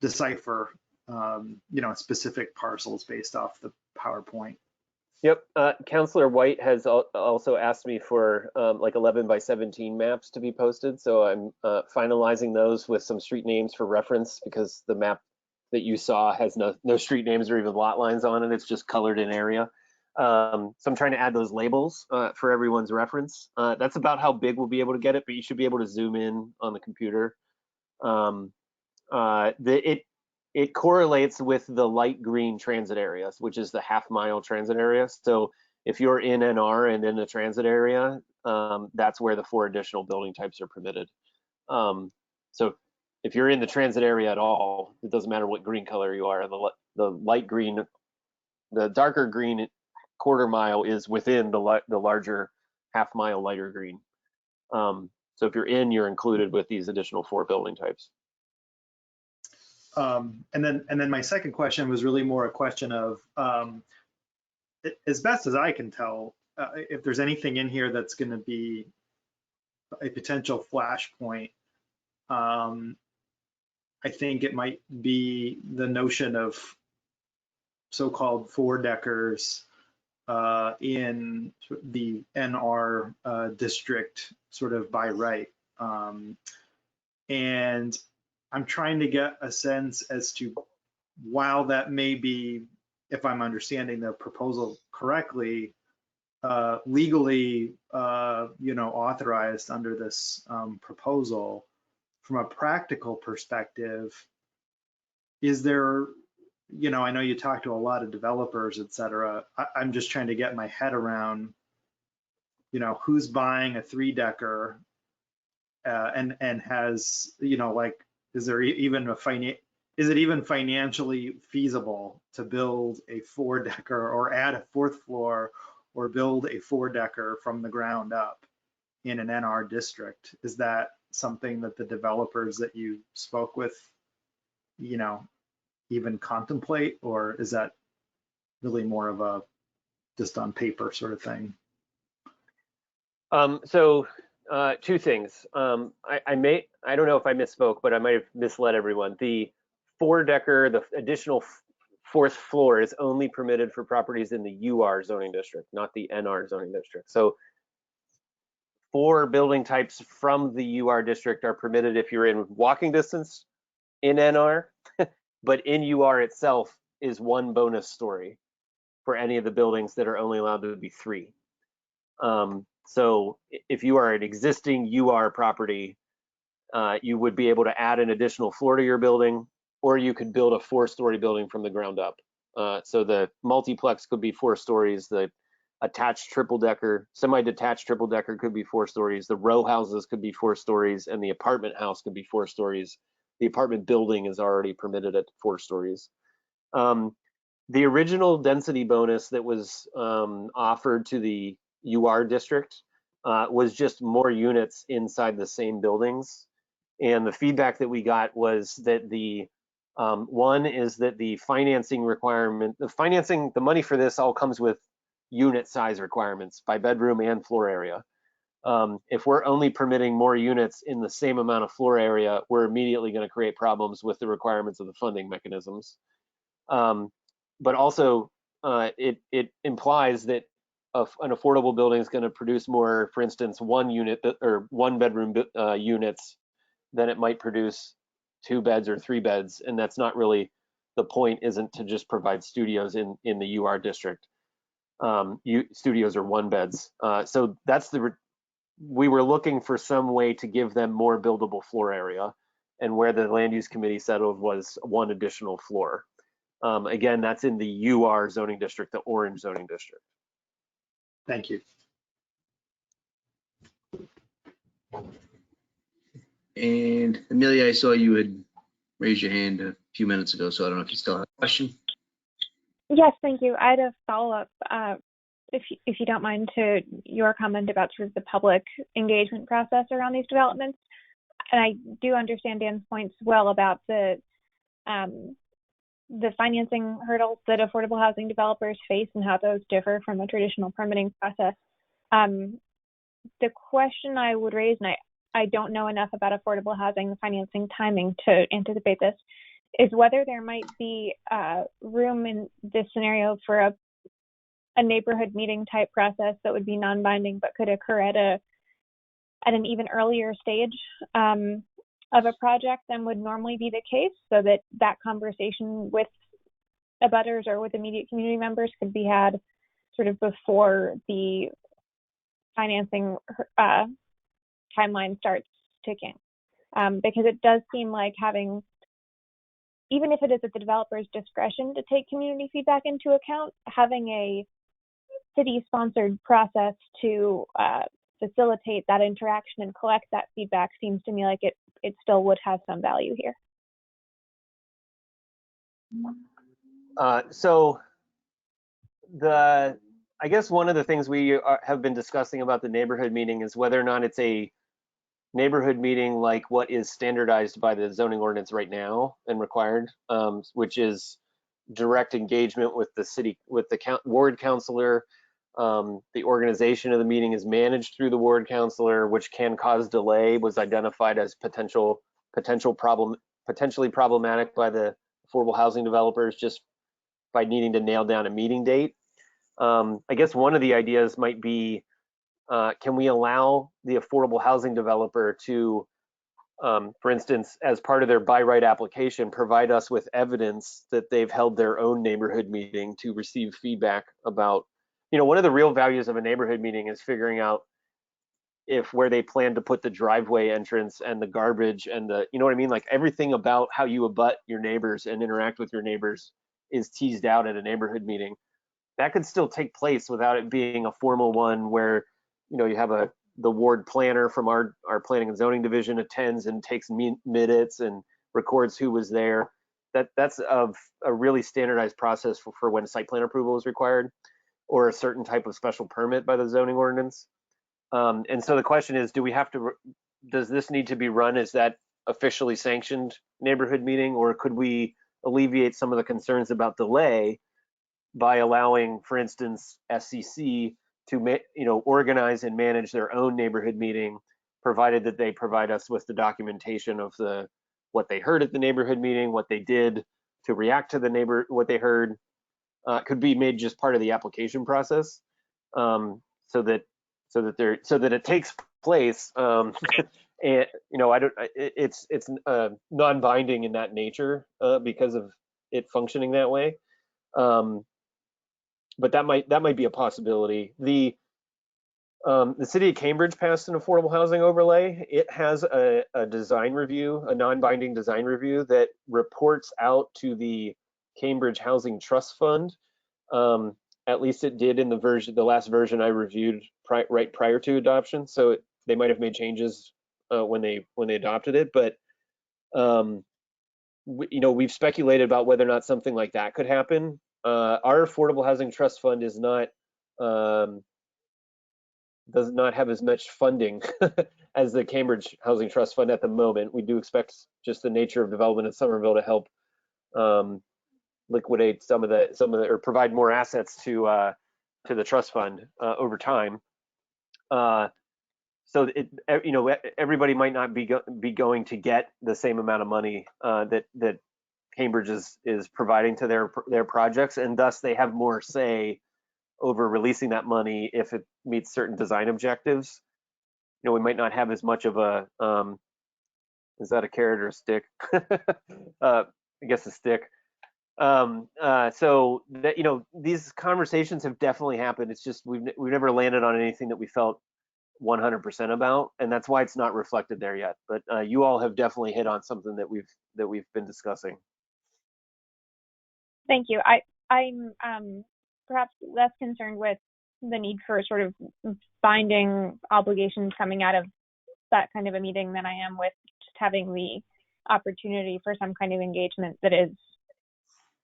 decipher specific parcels based off the PowerPoint. Yep. Councillor White has also asked me for like 11 by 17 maps to be posted. So I'm finalizing those with some street names for reference, because the map that you saw has no street names or even lot lines on it. It's just colored in area. So I'm trying to add those labels for everyone's reference. That's about how big we'll be able to get it, but you should be able to zoom in on the computer. It correlates with the light green transit areas, which is the half-mile transit area. So if you're in NR and in the transit area, that's where the 4 additional building types are permitted. So if you're in the transit area at all, it doesn't matter what green color you are. The light green, the darker green quarter mile is within the larger half-mile lighter green. So if you're in, you're included with these additional 4 building types. And then my second question was really more a question of, as best as I can tell, if there's anything in here that's going to be a potential flashpoint, I think it might be the notion of so-called 4-deckers in the NR district, sort of by right. And I'm trying to get a sense as to, while that may be, if I'm understanding the proposal correctly, legally, authorized under this proposal, from a practical perspective, is there, I know you talk to a lot of developers, et cetera. I'm just trying to get my head around, who's buying a 3-decker and has, is there even is it even financially feasible to build a 4-decker or add a 4th floor or build a 4-decker from the ground up in an NR district? Is that something that the developers that you spoke with, even contemplate, or is that really more of a just on paper sort of thing? So 2 things. I don't know if I misspoke, but I might have misled everyone. The 4-decker, the additional 4th floor, is only permitted for properties in the UR zoning district, not the NR zoning district. So 4 building types from the UR district are permitted if you're in walking distance in NR, but in UR itself is 1 bonus story for any of the buildings that are only allowed to be 3. So if you are an existing UR property, you would be able to add an additional floor to your building, or you could build a 4-story building from the ground up. So the multiplex could be 4 stories, the attached triple-decker, semi-detached triple-decker could be 4 stories, the row houses could be 4 stories, and the apartment house could be 4 stories. The apartment building is already permitted at 4 stories. The original density bonus that was offered to the UR district was just more units inside the same buildings. And the feedback that we got was that the one is that the financing requirement, the money for this all comes with unit size requirements by bedroom and floor area. If we're only permitting more units in the same amount of floor area, we're immediately going to create problems with the requirements of the funding mechanisms. But also, it implies that an affordable building is going to produce more, for instance, 1 unit or 1 bedroom units than it might produce 2 beds or 3 beds, and that's not really the point. Isn't to just provide studios in the UR district. Studios are 1 beds, so that's we were looking for some way to give them more buildable floor area, and where the land use committee settled was 1 additional floor. Again, that's in the UR zoning district, the orange zoning district. Thank you. And Amelia, I saw you had raised your hand a few minutes ago, so I don't know if you still have a question. Yes, thank you. I had a follow-up, if you don't mind, to your comment about sort of the public engagement process around these developments. And I do understand Dan's points well about the financing hurdles that affordable housing developers face and how those differ from a traditional permitting process. The question I would raise, and I don't know enough about affordable housing financing timing to anticipate this, is whether there might be room in this scenario for a neighborhood meeting type process that would be non-binding but could occur at an even earlier stage of a project than would normally be the case, so that that conversation with abutters or with immediate community members could be had sort of before the financing timeline starts ticking. Because it does seem like having, even if it is at the developer's discretion to take community feedback into account, having a city-sponsored process to facilitate that interaction and collect that feedback seems to me like it still would have some value here. So I guess one of the things we have been discussing about the neighborhood meeting is whether or not it's a neighborhood meeting like what is standardized by the zoning ordinance right now and required, which is direct engagement with the city, with the ward councilor. The organization of the meeting is managed through the ward councilor, which can cause delay, was identified as potentially problematic by the affordable housing developers just by needing to nail down a meeting date. I guess one of the ideas might be, can we allow the affordable housing developer to, for instance, as part of their by right application, provide us with evidence that they've held their own neighborhood meeting to receive feedback about, one of the real values of a neighborhood meeting is figuring out if where they plan to put the driveway entrance and the garbage and the, you know what I mean? Like everything about how you abut your neighbors and interact with your neighbors is teased out at a neighborhood meeting. That could still take place without it being a formal one where, you have the ward planner from our planning and zoning division attends and takes minutes and records who was there. That's a really standardized process for when site plan approval is required or a certain type of special permit by the zoning ordinance. And so the question is, does this need to be run as that officially sanctioned neighborhood meeting, or could we alleviate some of the concerns about delay by allowing, for instance, SCC to organize and manage their own neighborhood meeting, provided that they provide us with the documentation of what they heard at the neighborhood meeting, what they did to react to what they heard, could be made just part of the application process, so that it takes place. And it's non-binding in that nature because of it functioning that way. But that might be a possibility. The city of Cambridge passed an affordable housing overlay. It has a design review, a non-binding design review that reports out to the Cambridge Housing Trust Fund. At least it did in the last version I reviewed right prior to adoption. So they might have made changes when they adopted it, but we've speculated about whether or not something like that could happen. Our Affordable Housing Trust Fund does not have as much funding as the Cambridge Housing Trust Fund at the moment. We do expect just the nature of development in Somerville to help liquidate some of the or provide more assets to the trust fund over time. So everybody might not be going to get the same amount of money that Cambridge is providing to their projects, and thus they have more say over releasing that money if it meets certain design objectives. We might not have as much of a is that a carrot or a stick? I guess a stick. So that these conversations have definitely happened. It's just we've never landed on anything that we felt 100% about, and that's why it's not reflected there yet. But you all have definitely hit on something that we've been discussing. Thank you. I'm perhaps less concerned with the need for sort of binding obligations coming out of that kind of a meeting than I am with just having the opportunity for some kind of engagement that is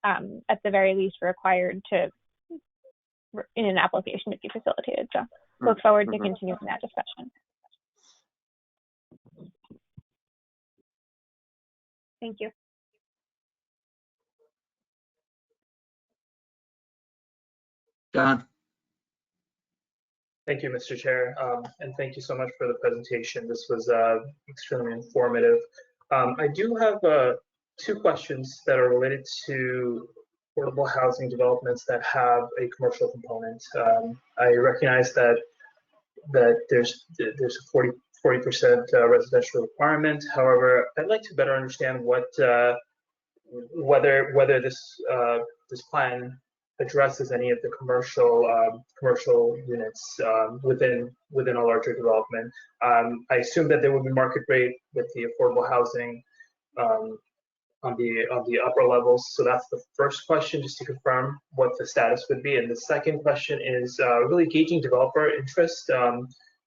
at the very least required in an application to be facilitated. So look forward to continuing that discussion. Thank you. John? Thank you, Mr. Chair, and thank you so much for the presentation. This was extremely informative. I do have two questions that are related to affordable housing developments that have a commercial component. I recognize that there's a 40% residential requirement. However, I'd like to better understand whether this plan addresses any of the commercial units within a larger development. I assume that there will be market rate with the affordable housing on the upper levels. So that's the first question, just to confirm what the status would be. And the second question is really gauging developer interest.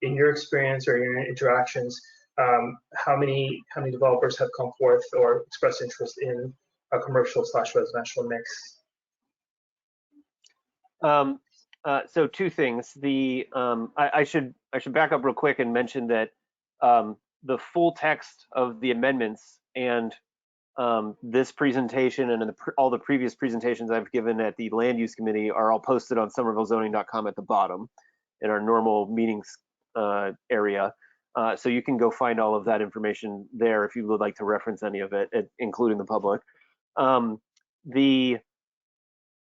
In your experience or your interactions, how many developers have come forth or expressed interest in a commercial/residential mix? So two things. I should back up real quick and mention that the full text of the amendments and this presentation and all the previous presentations I've given at the Land Use Committee are all posted on somervillezoning.com at the bottom in our normal meetings area. So you can go find all of that information there if you would like to reference any of it, including the public.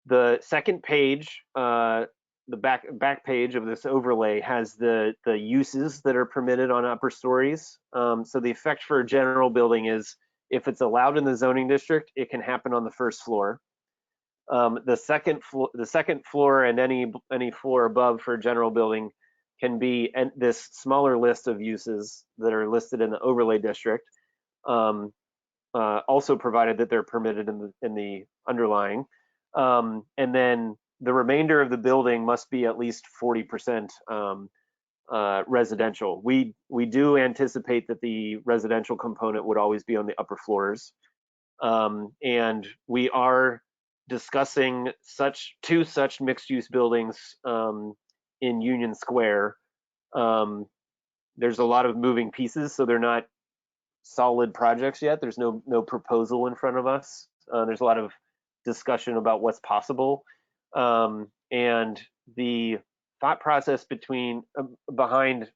The second page, the back page of this overlay has the uses that are permitted on upper stories. So the effect for a general building is if it's allowed in the zoning district, it can happen on the first floor. The second floor and any floor above for a general building can be this smaller list of uses that are listed in the overlay district, also provided that they're permitted in the underlying. And then the remainder of the building must be at least 40% residential. We do anticipate that the residential component would always be on the upper floors. And we are discussing two such mixed-use buildings in Union Square. There's a lot of moving pieces, so they're not solid projects yet. There's no proposal in front of us. There's a lot of discussion about what's possible, and the thought process behind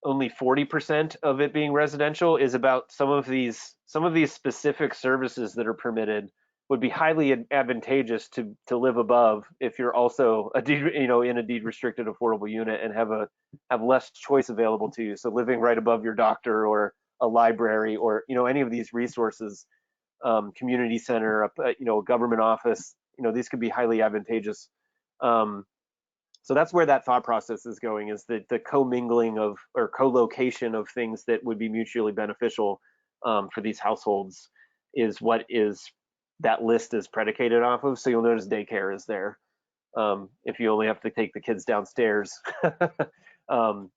only 40% of it being residential is about some of these specific services that are permitted would be highly advantageous to live above if you're also in a deed restricted affordable unit and have less choice available to you. So living right above your doctor or a library or any of these resources, community center, a government office, these could be highly advantageous. So that's where that thought process is going, is the commingling of or co-location of things that would be mutually beneficial for these households is what that list is predicated off of. So you'll notice daycare is there. If you only have to take the kids downstairs,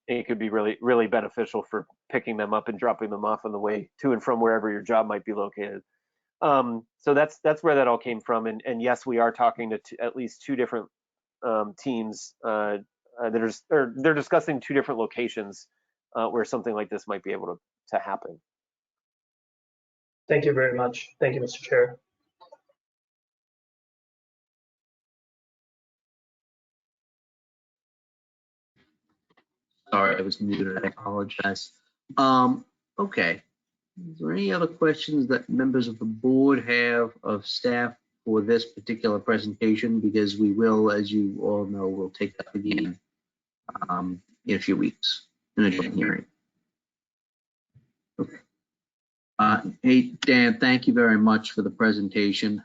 it could be really, really beneficial for picking them up and dropping them off on the way to and from wherever your job might be located. So that's where that all came from. And yes, we are talking to at least two different teams they're discussing two different locations where something like this might be able to happen. Thank you very much. Thank you, Mr. Chair. Sorry, I was muted. I apologize. Okay. Is there any other questions that members of the board have of staff for this particular presentation? Because we will, as you all know, we'll take that again in a few weeks in a joint hearing. Okay. Hey, Dan, thank you very much for the presentation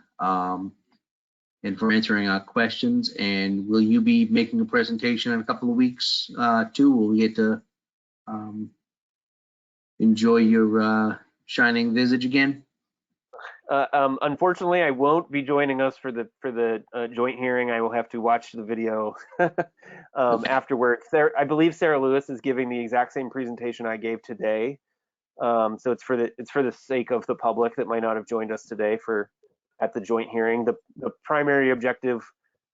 and for answering our questions. And will you be making a presentation in a couple of weeks too? Will we get to enjoy your shining visage again? Unfortunately, I won't be joining us for the joint hearing. I will have to watch the video afterwards. I believe Sarah Lewis is giving the exact same presentation I gave today. So it's for the sake of the public that might not have joined us today at the joint hearing. The primary objective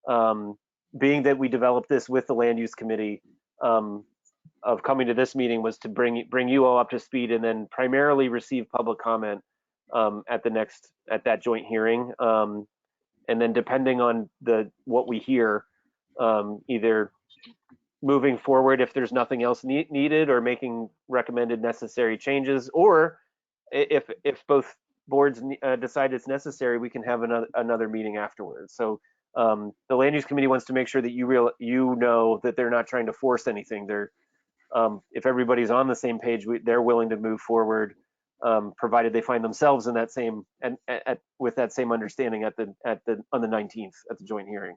being that we developed this with the Land Use Committee of coming to this meeting was to bring you all up to speed and then primarily receive public comment at that joint hearing, and then depending on what we hear, either moving forward if there's nothing else needed or making recommended necessary changes, or if both boards decide it's necessary, we can have another meeting afterwards. So the land use committee wants to make sure that you know that they're not trying to force anything. They're if everybody's on the same page, they're willing to move forward, provided they find themselves in that same with that same understanding on the 19th at the joint hearing.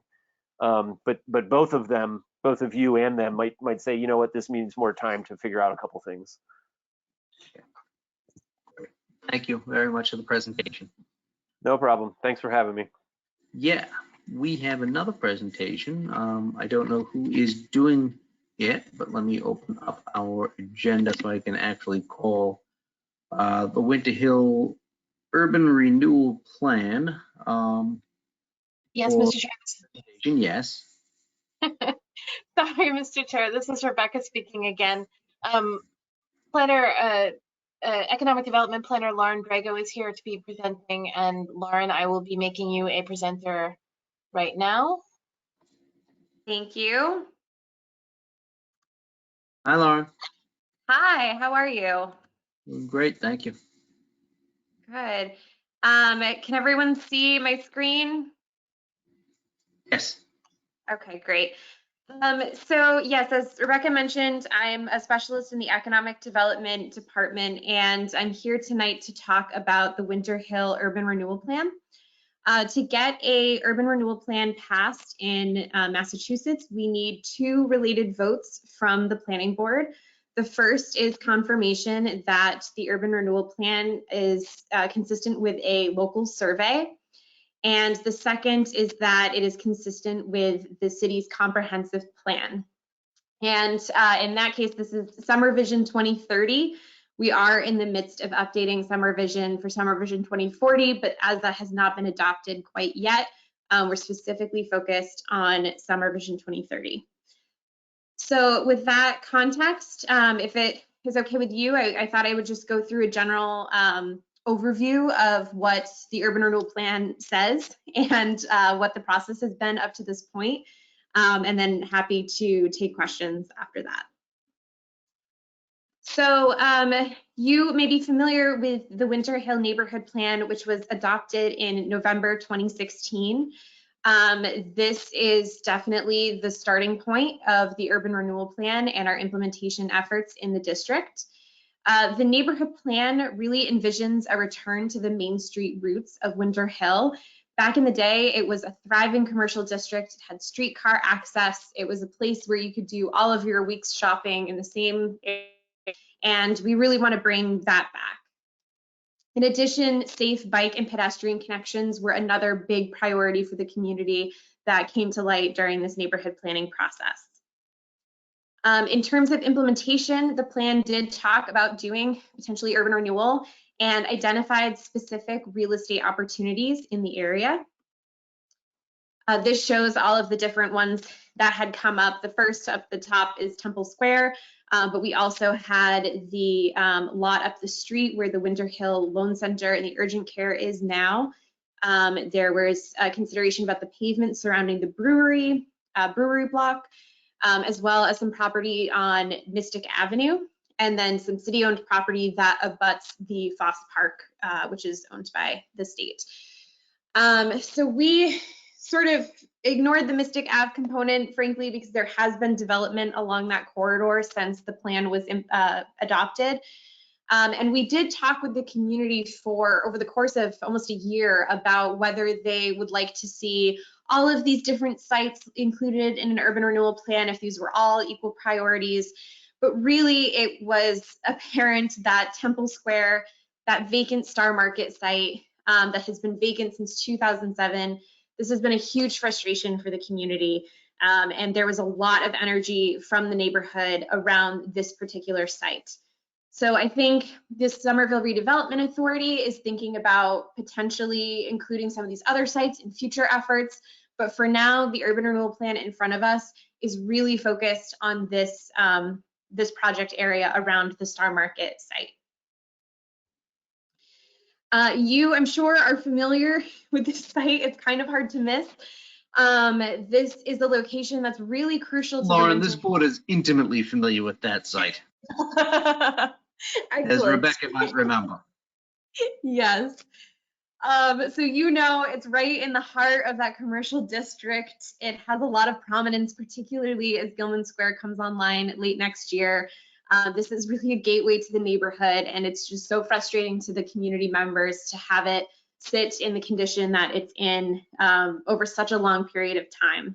But both of you and them might say, you know what, this needs more time to figure out a couple things. Thank you very much for the presentation. No problem. Thanks for having me. Yeah, we have another presentation. I don't know who is doing it, but let me open up our agenda so I can actually call the Winter Hill Urban Renewal Plan. Yes, for Mr. Chair. presentation. Yes. Sorry, Mr. Chair. This is Rebecca speaking again. Economic Development Planner Lauren Grego is here to be presenting, and Lauren, I will be making you a presenter right now. Thank you. Hi, Lauren. Hi, how are you? Great, thank you. Good. Can everyone see my screen? Yes. Okay, great. So yes, as Rebecca mentioned, I'm a specialist in the Economic Development Department, and I'm here tonight to talk about the Winter Hill Urban Renewal Plan. To get a urban renewal plan passed in Massachusetts, we need 2 related votes from the planning board. The first is confirmation that the urban renewal plan is consistent with a local survey. And the second is that it is consistent with the city's comprehensive plan. And in that case, this is Summer Vision 2030. We are in the midst of updating Summer Vision for Summer Vision 2040, but as that has not been adopted quite yet, we're specifically focused on Summer Vision 2030. So with that context, if it is okay with you, I thought I would just go through a general overview of what the Urban Renewal Plan says and what the process has been up to this point, and then happy to take questions after that. So you may be familiar with the Winter Hill Neighborhood Plan, which was adopted in November 2016. This is definitely the starting point of the Urban Renewal Plan and our implementation efforts in the district. The neighborhood plan really envisions a return to the Main Street roots of Winter Hill. Back in the day, it was a thriving commercial district. It had streetcar access. It was a place where you could do all of your week's shopping in the same area, and we really want to bring that back. In addition, safe bike and pedestrian connections were another big priority for the community that came to light during this neighborhood planning process. In terms of implementation, the plan did talk about doing potentially urban renewal and identified specific real estate opportunities in the area. This shows all of the different ones that had come up. The first up the top is Temple Square, but we also had the lot up the street where the Winter Hill Loan Center and the urgent care is now. There was consideration about the pavement surrounding the brewery block, as well as some property on Mystic Avenue, and then some city-owned property that abuts the Foss Park, which is owned by the state. So we sort of ignored the Mystic Ave component, frankly, because there has been development along that corridor since the plan was adopted. And we did talk with the community for over the course of almost a year about whether they would like to see all of these different sites included in an urban renewal plan, if these were all equal priorities. But really, it was apparent that Temple Square, that vacant Star Market site that has been vacant since 2007, this has been a huge frustration for the community. And there was a lot of energy from the neighborhood around this particular site. So I think this Somerville Redevelopment Authority is thinking about potentially including some of these other sites in future efforts. But for now, the urban renewal plan in front of us is really focused on this, this project area around the Star Market site. You, I'm sure, are familiar with this site. It's kind of hard to miss. This is a location that's really crucial to Lauren, this board is intimately familiar with that site, as Rebecca might remember. Yes. So it's right in the heart of that commercial district. It has a lot of prominence, particularly as Gilman Square comes online late next year. This is really a gateway to the neighborhood, and it's just so frustrating to the community members to have it sit in the condition that it's in over such a long period of time.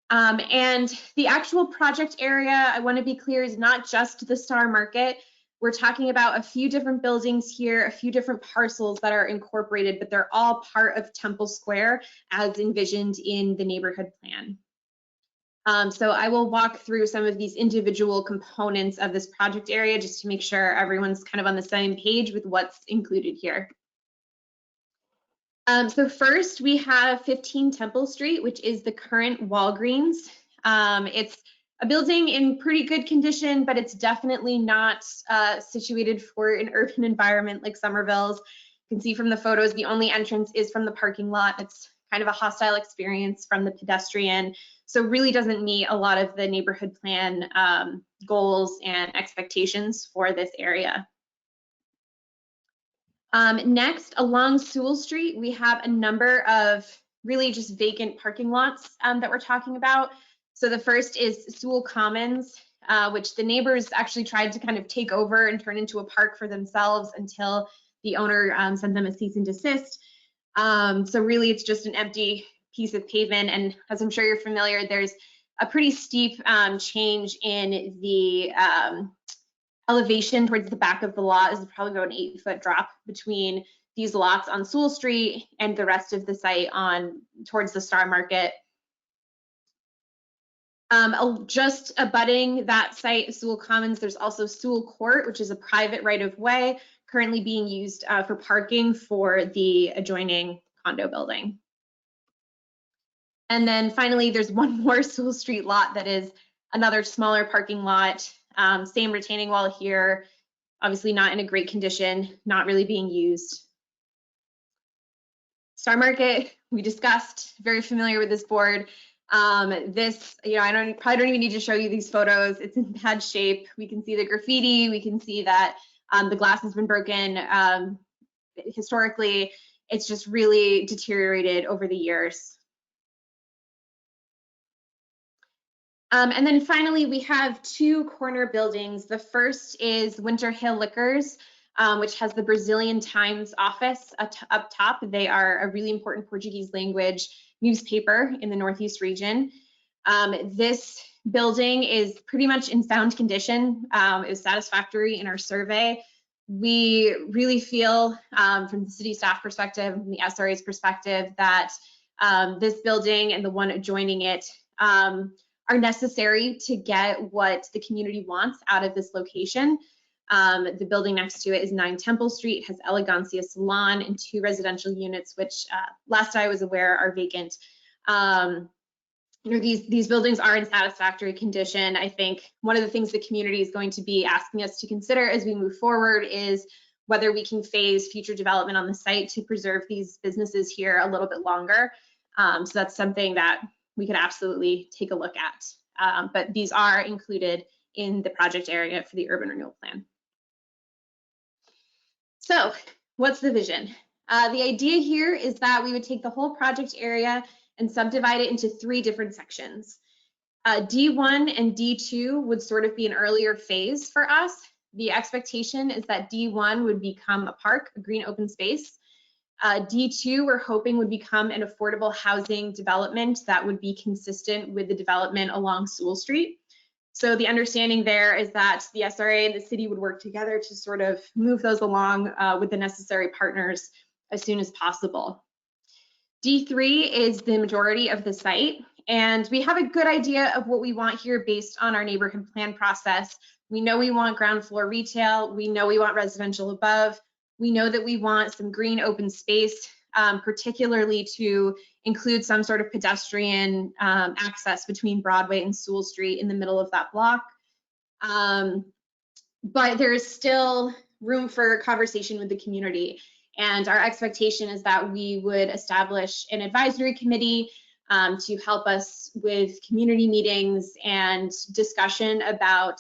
And the actual project area, I want to be clear, is not just the Star Market. We're talking about a few different buildings here, a few different parcels that are incorporated, but they're all part of Temple Square as envisioned in the neighborhood plan. So I will walk through some of these individual components of this project area just to make sure everyone's kind of on the same page with what's included here. So first we have 15 Temple Street, which is the current Walgreens. It's a building in pretty good condition, but it's definitely not situated for an urban environment like Somerville's. You can see from the photos, the only entrance is from the parking lot. It's kind of a hostile experience from the pedestrian. So really doesn't meet a lot of the neighborhood plan goals and expectations for this area. Next, along Sewell Street, we have a number of really just vacant parking lots that we're talking about. So the first is Sewell Commons, which the neighbors actually tried to kind of take over and turn into a park for themselves until the owner sent them a cease and desist. So really it's just an empty piece of pavement. And as I'm sure you're familiar, there's a pretty steep change in the elevation towards the back of the lot. Is probably about an 8-foot drop between these lots on Sewell Street and the rest of the site on towards the Star Market. Just abutting that site, Sewell Commons, there's also Sewell Court, which is a private right-of-way currently being used for parking for the adjoining condo building. And then finally, there's one more Sewell Street lot that is another smaller parking lot. Same retaining wall here, obviously not in a great condition, not really being used. Star Market, we discussed, very familiar with this board. This, I probably don't even need to show you these photos. It's in bad shape. We can see the graffiti. We can see that the glass has been broken. Historically, it's just really deteriorated over the years. And then finally, we have two corner buildings. The first is Winter Hill Liquors, which has the Brazilian Times office up top. They are a really important Portuguese language newspaper in the Northeast region. This building is pretty much in sound condition. It was satisfactory in our survey. We really feel from the city staff perspective, from the SRA's perspective, that this building and the one adjoining it are necessary to get what the community wants out of this location. The building next to it is 9 Temple Street, has Elegancia Salon and 2 residential units, which last I was aware are vacant. These buildings are in satisfactory condition. I think one of the things the community is going to be asking us to consider as we move forward is whether we can phase future development on the site to preserve these businesses here a little bit longer. So that's something that we could absolutely take a look at. But these are included in the project area for the urban renewal plan. So what's the vision? The idea here is that we would take the whole project area and subdivide it into 3 different sections. D1 and D2 would sort of be an earlier phase for us. The expectation is that D1 would become a park, a green open space. D2, we're hoping, would become an affordable housing development that would be consistent with the development along Sewell Street. So the understanding there is that the SRA and the city would work together to sort of move those along with the necessary partners as soon as possible. D3 is the majority of the site, and we have a good idea of what we want here based on our neighborhood plan process. We know we want ground floor retail. We know we want residential above. We know that we want some green open space, particularly to include some sort of pedestrian access between Broadway and Sewell Street in the middle of that block. But there is still room for conversation with the community. And our expectation is that we would establish an advisory committee to help us with community meetings and discussion about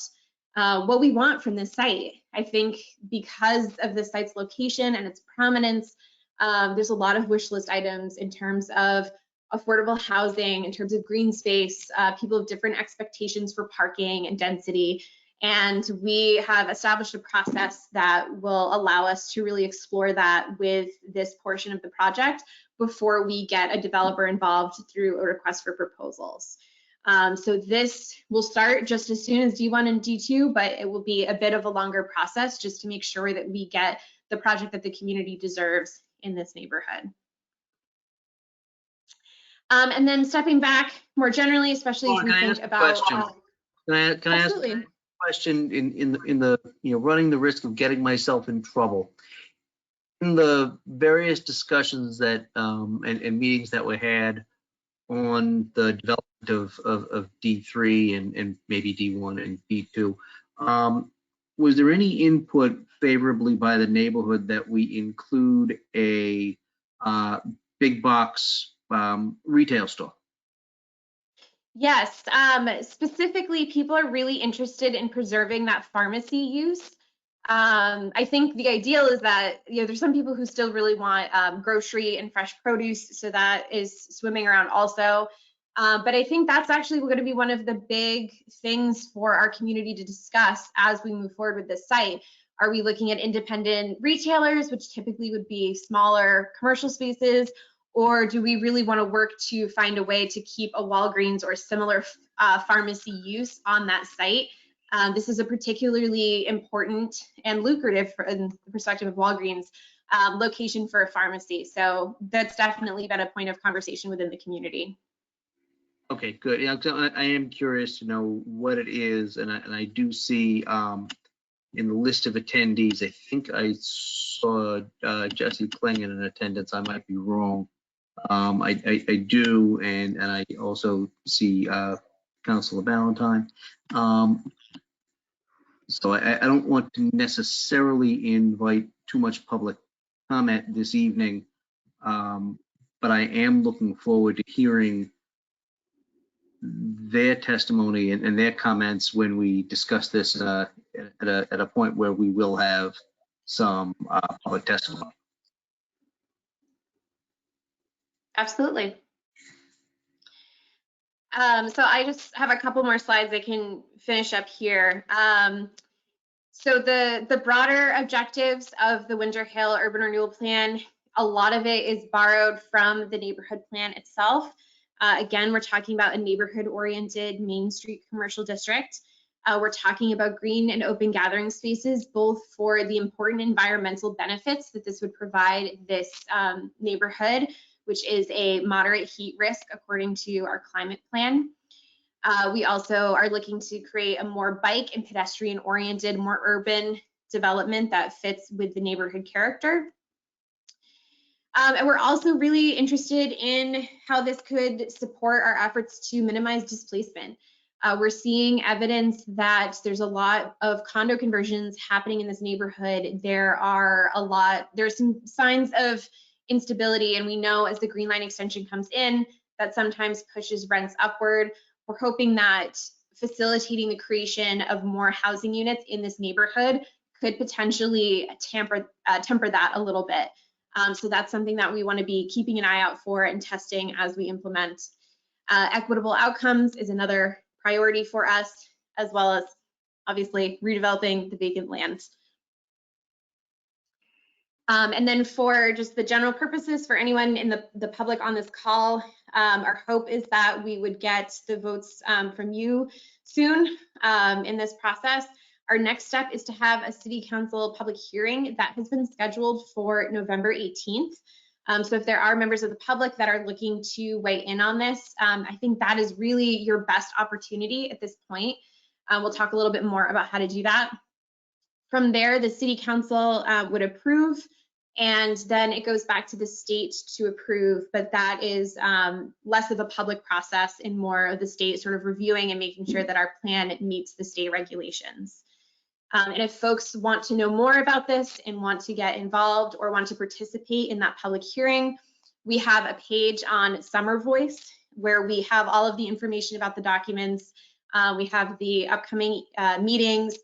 what we want from this site. I think because of the site's location and its prominence, there's a lot of wish list items in terms of affordable housing, in terms of green space. People have different expectations for parking and density. And we have established a process that will allow us to really explore that with this portion of the project before we get a developer involved through a request for proposals. So this will start just as soon as D1 and D2, but it will be a bit of a longer process just to make sure that we get the project that the community deserves in this neighborhood. And then stepping back more generally, especially as we think about. Can I ask Absolutely. a question in the running the risk of getting myself in trouble? In the various discussions that and meetings that were had on the development of D3 and maybe D1 and D2, was there any input favorably by the neighborhood that we include a big box retail store? Yes, specifically, people are really interested in preserving that pharmacy use. I think the ideal is that, there's some people who still really want grocery and fresh produce, so that is swimming around also. But I think that's actually going to be one of the big things for our community to discuss as we move forward with this site. Are we looking at independent retailers, which typically would be smaller commercial spaces, or do we really want to work to find a way to keep a Walgreens or similar pharmacy use on that site? This is a particularly important and lucrative, in the perspective of Walgreens, location for a pharmacy. So that's definitely been a point of conversation within the community. Okay, good. Yeah, I am curious to know what it is, and I do see in the list of attendees, I think I saw Jesse Klingon in attendance. I might be wrong. I do, and I also see Councilor Ballantyne. So I don't want to necessarily invite too much public comment this evening, but I am looking forward to hearing their testimony and their comments when we discuss this at a point where we will have some public testimony. Absolutely. So I just have a couple more slides I can finish up here. So the broader objectives of the Winter Hill Urban Renewal Plan, a lot of it is borrowed from the neighborhood plan itself. Again, we're talking about a neighborhood-oriented Main Street commercial district. We're talking about green and open gathering spaces, both for the important environmental benefits that this would provide this neighborhood, which is a moderate heat risk according to our climate plan. We also are looking to create a more bike and pedestrian oriented, more urban development that fits with the neighborhood character. And we're also really interested in how this could support our efforts to minimize displacement. We're seeing evidence that there's a lot of condo conversions happening in this neighborhood. There's some signs of instability, and we know as the Green Line extension comes in, that sometimes pushes rents upward. We're hoping that facilitating the creation of more housing units in this neighborhood could potentially temper that a little bit. So that's something that we want to be keeping an eye out for and testing as we implement. Equitable outcomes is another priority for us, as well as obviously redeveloping the vacant lands. And then for just the general purposes for anyone in the public on this call, our hope is that we would get the votes from you soon in this process. Our next step is to have a city council public hearing that has been scheduled for November 18th. So if there are members of the public that are looking to weigh in on this, I think that is really your best opportunity at this point. We'll talk a little bit more about how to do that. From there, the city council would approve, and then it goes back to the state to approve, but that is less of a public process and more of the state sort of reviewing and making sure that our plan meets the state regulations. And if folks want to know more about this and want to get involved or want to participate in that public hearing, we have a page on Summer Voice where we have all of the information about the documents, We have the upcoming meetings.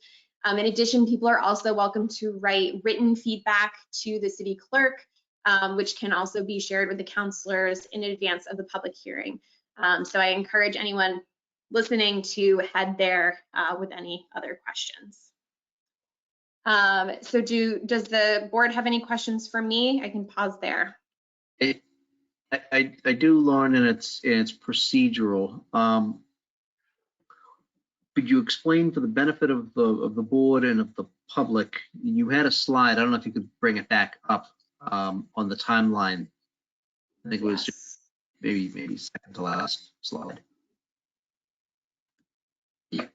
In addition, people are also welcome to write written feedback to the city clerk, which can also be shared with the councilors in advance of the public hearing. So I encourage anyone listening to head there with any other questions. So does the board have any questions for me? I can pause there. I do, Lauren, and it's procedural. Could you explain for the benefit of the board and of the public, you had a slide, I don't know if you could bring it back up on the timeline. I think it was just maybe second to last slide. Yeah.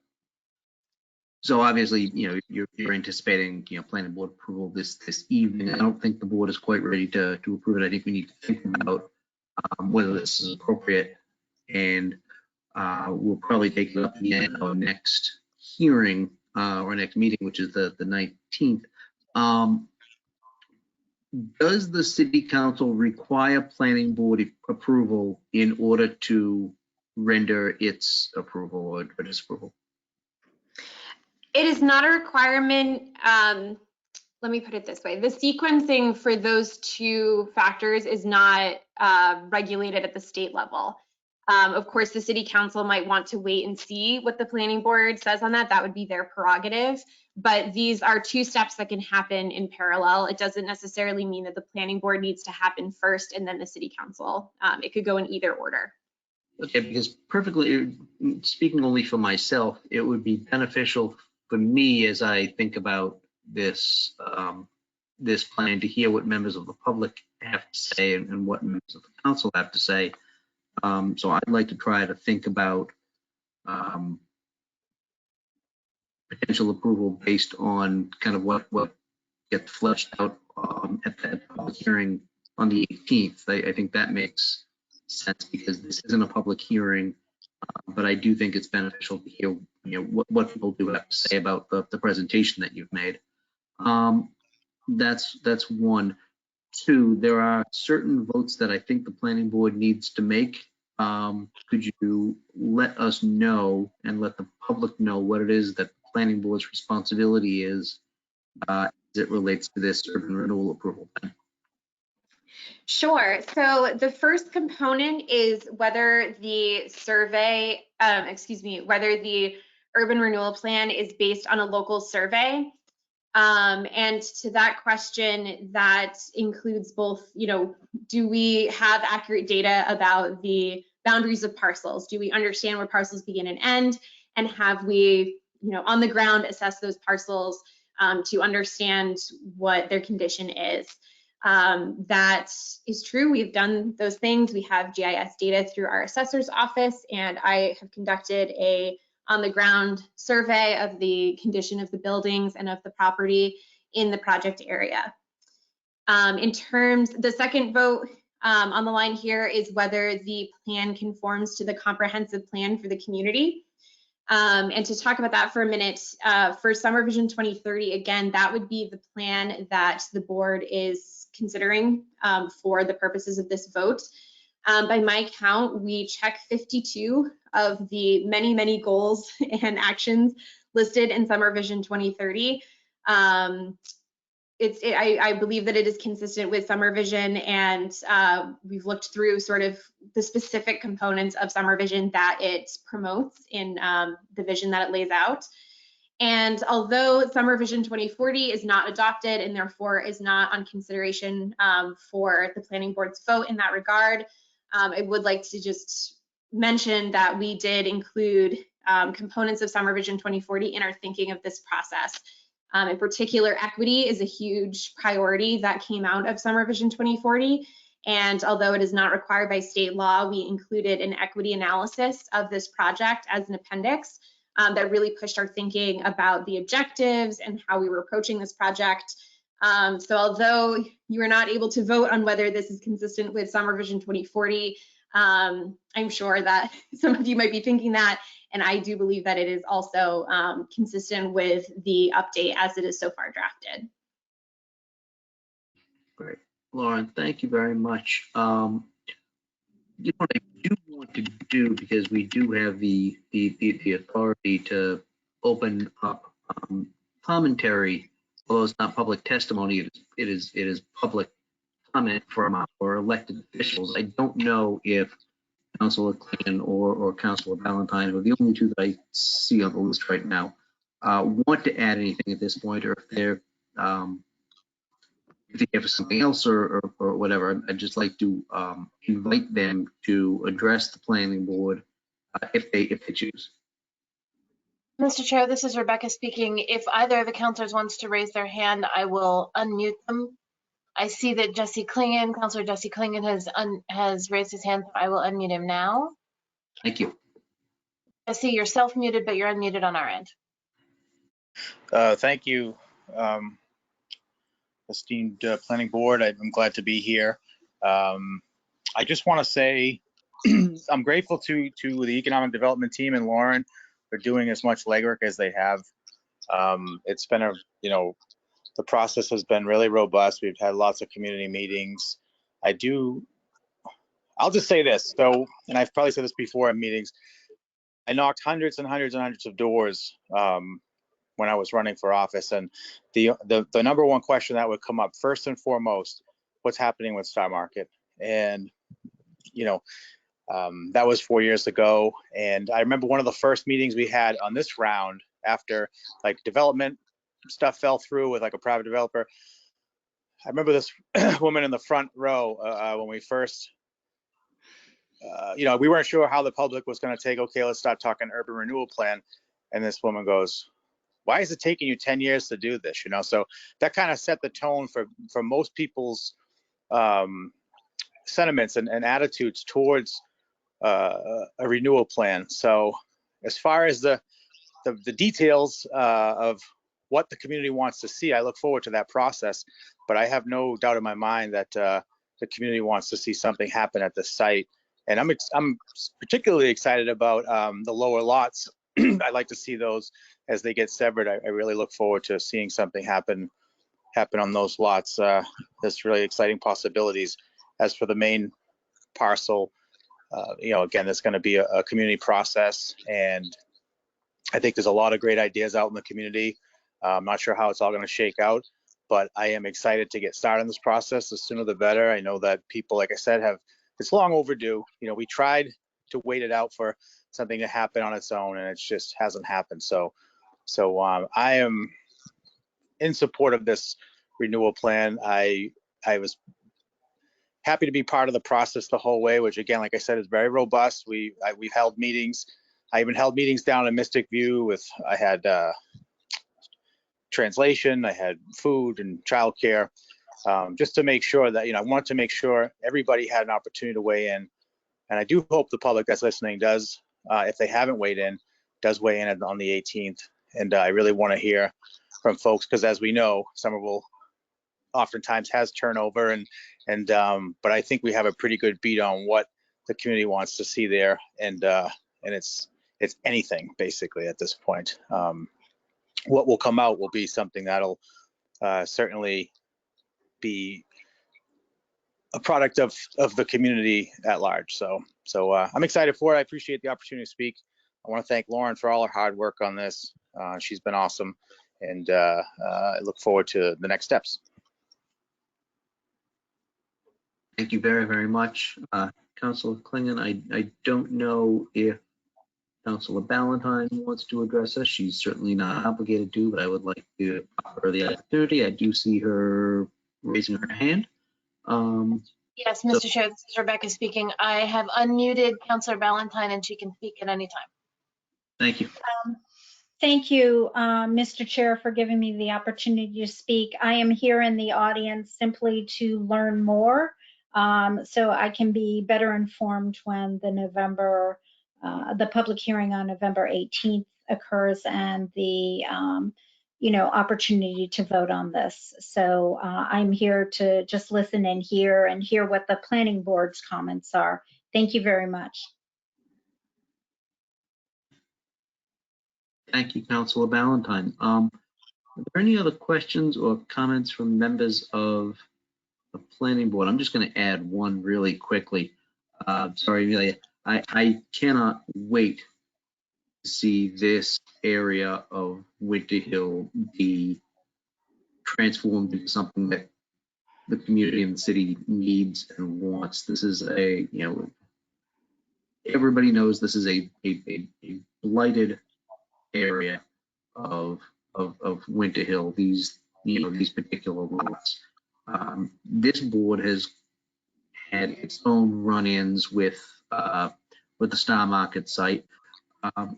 So obviously, you're anticipating, planning board approval this evening. I don't think the board is quite ready to approve it. I think we need to think about whether this is appropriate, and we'll probably take it up in our next hearing or next meeting, which is the 19th. Does the city council require planning board approval in order to render its approval or disapproval? It is not a requirement. Let me put it this way. The sequencing for those two factors is not regulated at the state level. Of course, the city council might want to wait and see what the planning board says on that. That would be their prerogative. But these are two steps that can happen in parallel. It doesn't necessarily mean that the planning board needs to happen first and then the city council. It could go in either order. Okay, because perfectly, speaking only for myself, it would be beneficial for me as I think about this this plan to hear what members of the public have to say and what members of the council have to say. So I'd like to try to think about potential approval based on kind of what gets fleshed out at that public hearing on the 18th. I think that makes sense because this isn't a public hearing, but I do think it's beneficial to hear what people do have to say about the presentation that you've made. That's one. Two, there are certain votes that I think the planning board needs to make. Could you let us know and let the public know what it is that the planning board's responsibility is as it relates to this urban renewal approval plan? Sure. So the first component is whether the survey, whether the urban renewal plan is based on a local survey. And to that question, that includes both, do we have accurate data about the boundaries of parcels? Do we understand where parcels begin and end? And have we, on the ground assessed those parcels to understand what their condition is? That is true. We've done those things. We have GIS data through our assessor's office, and I have conducted a on-the-ground survey of the condition of the buildings and of the property in the project area. The second vote on the line here is whether the plan conforms to the comprehensive plan for the community. And to talk about that for a minute, for Summer Vision 2030, again, that would be the plan that the board is considering for the purposes of this vote. By my count, we check 52 of the many, many goals and actions listed in Summer Vision 2030. I believe that it is consistent with Summer Vision, and we've looked through sort of the specific components of Summer Vision that it promotes in the vision that it lays out. And although Summer Vision 2040 is not adopted and therefore is not on consideration for the planning board's vote in that regard, I would like to just mention that we did include components of Summer Vision 2040 in our thinking of this process. In particular, equity is a huge priority that came out of Summer Vision 2040. And although it is not required by state law, we included an equity analysis of this project as an appendix that really pushed our thinking about the objectives and how we were approaching this project. So although you are not able to vote on whether this is consistent with Summer Vision 2040, I'm sure that some of you might be thinking that, and I do believe that it is also consistent with the update as it is so far drafted. Great. Lauren, thank you very much. You know what I do want to do, because we do have the authority to open up commentary, although it's not public testimony, it is public comment from our elected officials. I don't know if Councilor Clinton or Councilor Valentine, who are the only two that I see on the list right now, want to add anything at this point, or if they have something else or whatever. I'd just like to invite them to address the planning board if they choose. Mr. Chair, this is Rebecca speaking. If either of the councilors wants to raise their hand, I will unmute them. I see that Jesse Klingon, Councilor Jesse Klingon has raised his hand, so I will unmute him now. Thank you. Jesse, you're self-muted, but you're unmuted on our end. Thank you, esteemed planning board. I'm glad to be here. I just want to say I'm grateful to the economic development team and Lauren for doing as much legwork as they have. It's been the process has been really robust. We've had lots of community meetings. I'll just say this, though, and I've probably said this before in meetings, I knocked hundreds and hundreds and hundreds of doors when I was running for office, and the number one question that would come up first and foremost, what's happening with Star Market? And that was 4 years ago, and I remember one of the first meetings we had on this round after like development stuff fell through with like a private developer. I remember this woman in the front row when we first we weren't sure how the public was going to take, okay, let's start talking urban renewal plan, and this woman goes, why is it taking you 10 years to do this? So that kind of set the tone for most people's sentiments and attitudes towards a renewal plan. So as far as the details of what the community wants to see, I look forward to that process, but I have no doubt in my mind that the community wants to see something happen at the site. And I'm particularly excited about the lower lots. I'd like to see those as they get severed. I really look forward to seeing something happen on those lots. There's really exciting possibilities. As for the main parcel, again, there's going to be a community process, and I think there's a lot of great ideas out in the community. I'm not sure how it's all going to shake out, but I am excited to get started in this process. The sooner the better. I know that people, like I said, it's long overdue. We tried to wait it out for something to happen on its own, and it just hasn't happened. So I am in support of this renewal plan. I was happy to be part of the process the whole way, which again, like I said, is very robust. We've held meetings. I even held meetings down in Mystic View I had translation, I had food and childcare, just to make sure that, I want to make sure everybody had an opportunity to weigh in. And I do hope the public that's listening does, if they haven't weighed in, does weigh in on the 18th. And I really want to hear from folks, because as we know, Somerville oftentimes has turnover, but I think we have a pretty good beat on what the community wants to see there, and it's anything basically at this point. What will come out will be something that'll certainly be a product of the community at large. So I'm excited for it. I appreciate the opportunity to speak. I want to thank Lauren for all her hard work on this. She's been awesome, and I look forward to the next steps. Thank you very, very much, Councilor Klingon. I don't know if Councilor Ballantyne wants to address us. She's certainly not obligated to, but I would like to offer her the opportunity. I do see her raising her hand. Yes, Mr. Chair, this is Rebecca speaking. I have unmuted Councilor Ballantyne, and she can speak at any time. Thank you. Thank you, Mr. Chair, for giving me the opportunity to speak. I am here in the audience simply to learn more, so I can be better informed when the public hearing on November 18th occurs and the opportunity to vote on this. So I'm here to just listen and hear what the planning board's comments are. Thank you very much. Thank you, Councilor Ballantyne. Are there any other questions or comments from members of the planning board? I'm just going to add one really quickly. Sorry, Amelia. I cannot wait to see this area of Winter Hill be transformed into something that the community and the city needs and wants. This is everybody knows this is a blighted area of Winter Hill. These particular lots. This board has had its own run-ins with the Star Market site.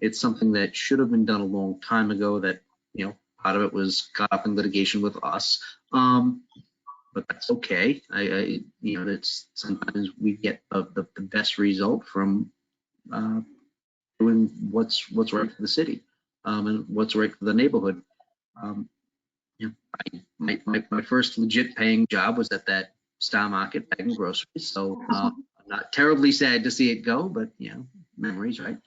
It's something that should have been done a long time ago. That part of it was caught up in litigation with us. But that's okay. It's sometimes we get the best result from doing what's right for the city and what's right for the neighborhood. My first legit paying job was at that Star Market bagging groceries, so I'm not terribly sad to see it go, but memories, right?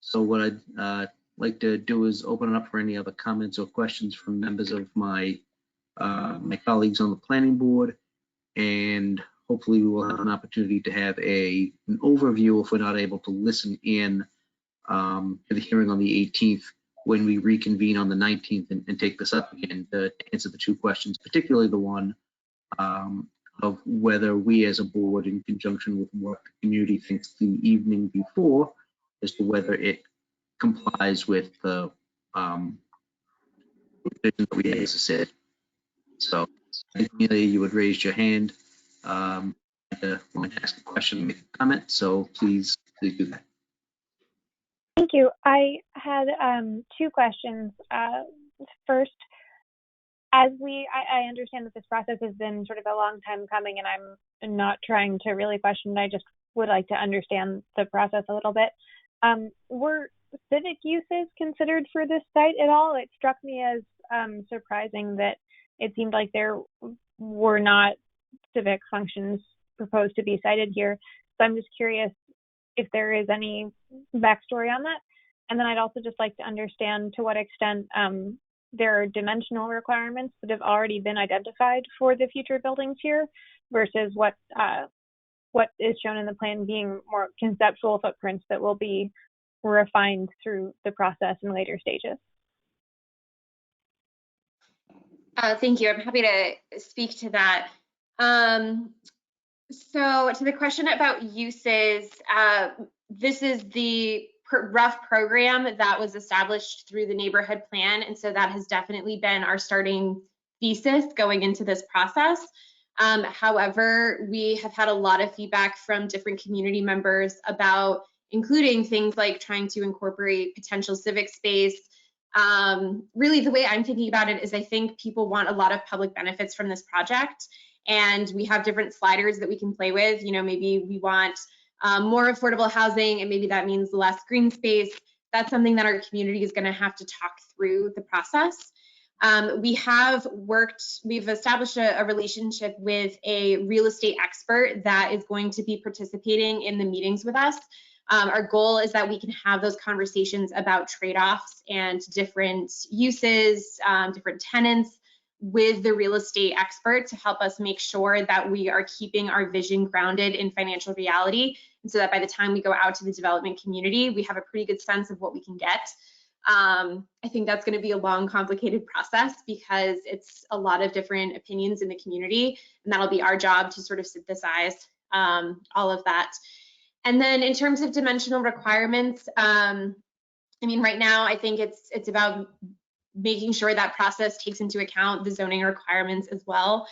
So what I'd like to do is open it up for any other comments or questions from members of my colleagues on the planning board, and hopefully we will have an opportunity to have an overview if we're not able to listen in to the hearing on the 18th when we reconvene on the 19th and take this up again to answer the two questions, particularly the one of whether we as a board, in conjunction with what the community thinks the evening before, as to whether it complies with the provision that we have as a city. So, Amelia, you had raised your hand. Want to ask a question, make a comment, so please do that. Thank you. I had two questions. First, as I understand that this process has been sort of a long time coming, and I'm not trying to really question it. I just would like to understand the process a little bit. Were civic uses considered for this site at all? It struck me as surprising that it seemed like there were not civic functions proposed to be cited here. So I'm just curious if there is any backstory on that. And then I'd also just like to understand to what extent there are dimensional requirements that have already been identified for the future buildings here versus what is shown in the plan being more conceptual footprints that will be refined through the process in later stages. Thank you. I'm happy to speak to that. So to the question about uses, this is the rough program that was established through the neighborhood plan. And so that has definitely been our starting thesis going into this process. However, we have had a lot of feedback from different community members about including things like trying to incorporate potential civic space. Really, the way I'm thinking about it is I think people want a lot of public benefits from this project. And we have different sliders that we can play with. Maybe we want more affordable housing, and maybe that means less green space. That's something that our community is going to have to talk through the process. We've established a relationship with a real estate expert that is going to be participating in the meetings with us. Our goal is that we can have those conversations about trade-offs and different uses, different tenants with the real estate expert to help us make sure that we are keeping our vision grounded in financial reality. And so that by the time we go out to the development community, we have a pretty good sense of what we can get. I think that's going to be a long, complicated process because it's a lot of different opinions in the community, and that'll be our job to sort of synthesize all of that. And then in terms of dimensional requirements, right now I think it's about making sure that process takes into account the zoning requirements as well.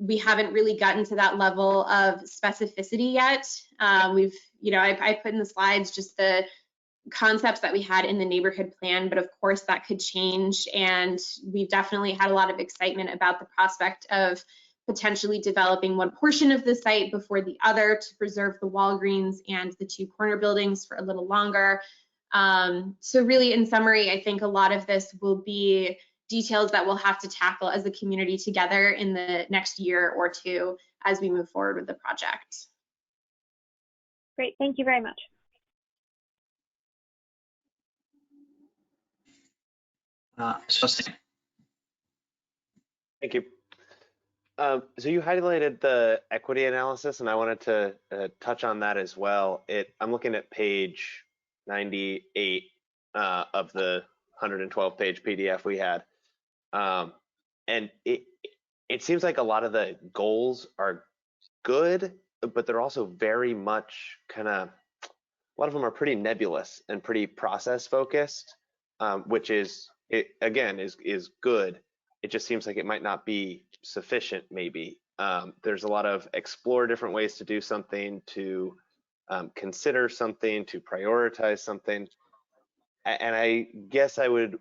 We haven't really gotten to that level of specificity yet. I put in the slides just the concepts that we had in the neighborhood plan, but of course that could change. And we've definitely had a lot of excitement about the prospect of potentially developing one portion of the site before the other to preserve the Walgreens and the two corner buildings for a little longer. So really, in summary, I think a lot of this will be details that we'll have to tackle as a community together in the next year or two as we move forward with the project. Great, thank you very much. Justin. Thank you. So you highlighted the equity analysis, and I wanted to touch on that as well. I'm looking at page 98 of the 112-page PDF we had, and it seems like a lot of the goals are good, but they're also very much a lot of them are pretty nebulous and pretty process focused, which is good. It just seems like it might not be sufficient, maybe. There's a lot of explore different ways to do something, to consider something, to prioritize something. And I guess I would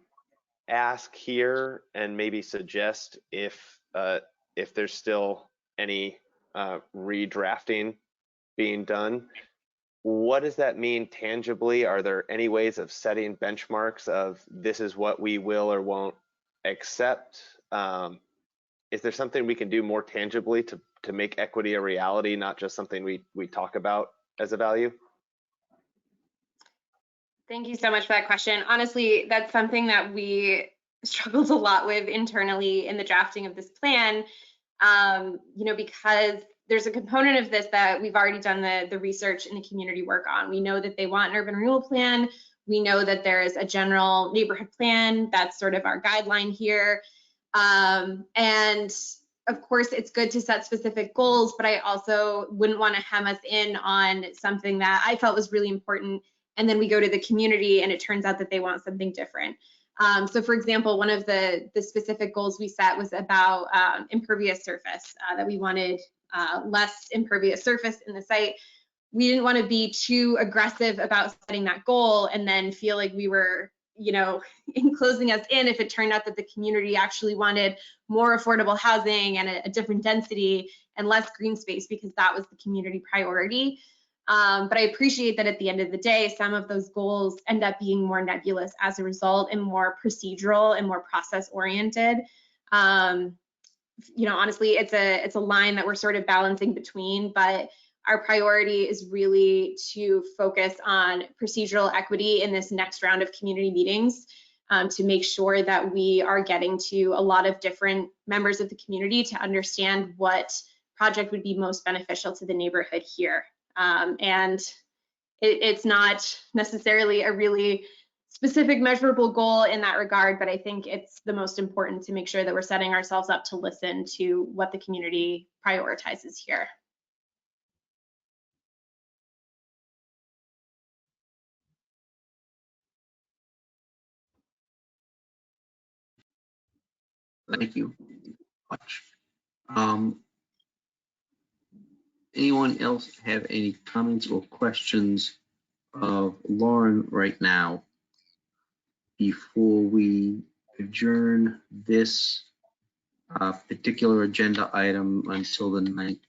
ask here and maybe suggest if there's still any redrafting being done. What does that mean tangibly? Are there any ways of setting benchmarks of this is what we will or won't accept? Is there something we can do more tangibly to make equity a reality, not just something we talk about as a value? Thank you so much for that question. Honestly, that's something that we struggled a lot with internally in the drafting of this plan, because there's a component of this that we've already done the research and the community work on. We know that they want an urban renewal plan. We know that there is a general neighborhood plan. That's sort of our guideline here. And of course, it's good to set specific goals, but I also wouldn't want to hem us in on something that I felt was really important. And then we go to the community and it turns out that they want something different. So for example, one of the specific goals we set was about impervious surface, that we wanted less impervious surface in the site. We didn't want to be too aggressive about setting that goal and then feel like we were, enclosing us in if it turned out that the community actually wanted more affordable housing and a different density and less green space, because that was the community priority. But I appreciate that at the end of the day, some of those goals end up being more nebulous as a result and more procedural and more process oriented. Honestly, it's a line that we're sort of balancing between, but our priority is really to focus on procedural equity in this next round of community meetings, to make sure that we are getting to a lot of different members of the community to understand what project would be most beneficial to the neighborhood here. And it's not necessarily a really specific measurable goal in that regard, but I think it's the most important to make sure that we're setting ourselves up to listen to what the community prioritizes here. Thank you much. Anyone else have any comments or questions of Lauren right now before we adjourn this particular agenda item until the 19th?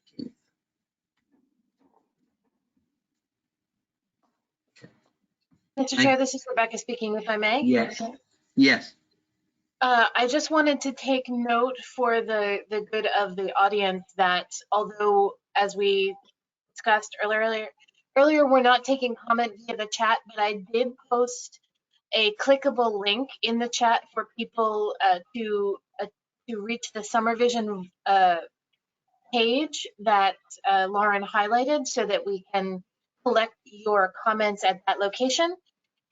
Mr. Chair, this is Rebecca speaking, if I may. Yes. Yes. I just wanted to take note for the good of the audience that although, as we discussed earlier, we're not taking comment via the chat, but I did post a clickable link in the chat for people to reach the Summer Vision page that Lauren highlighted, so that we can collect your comments at that location.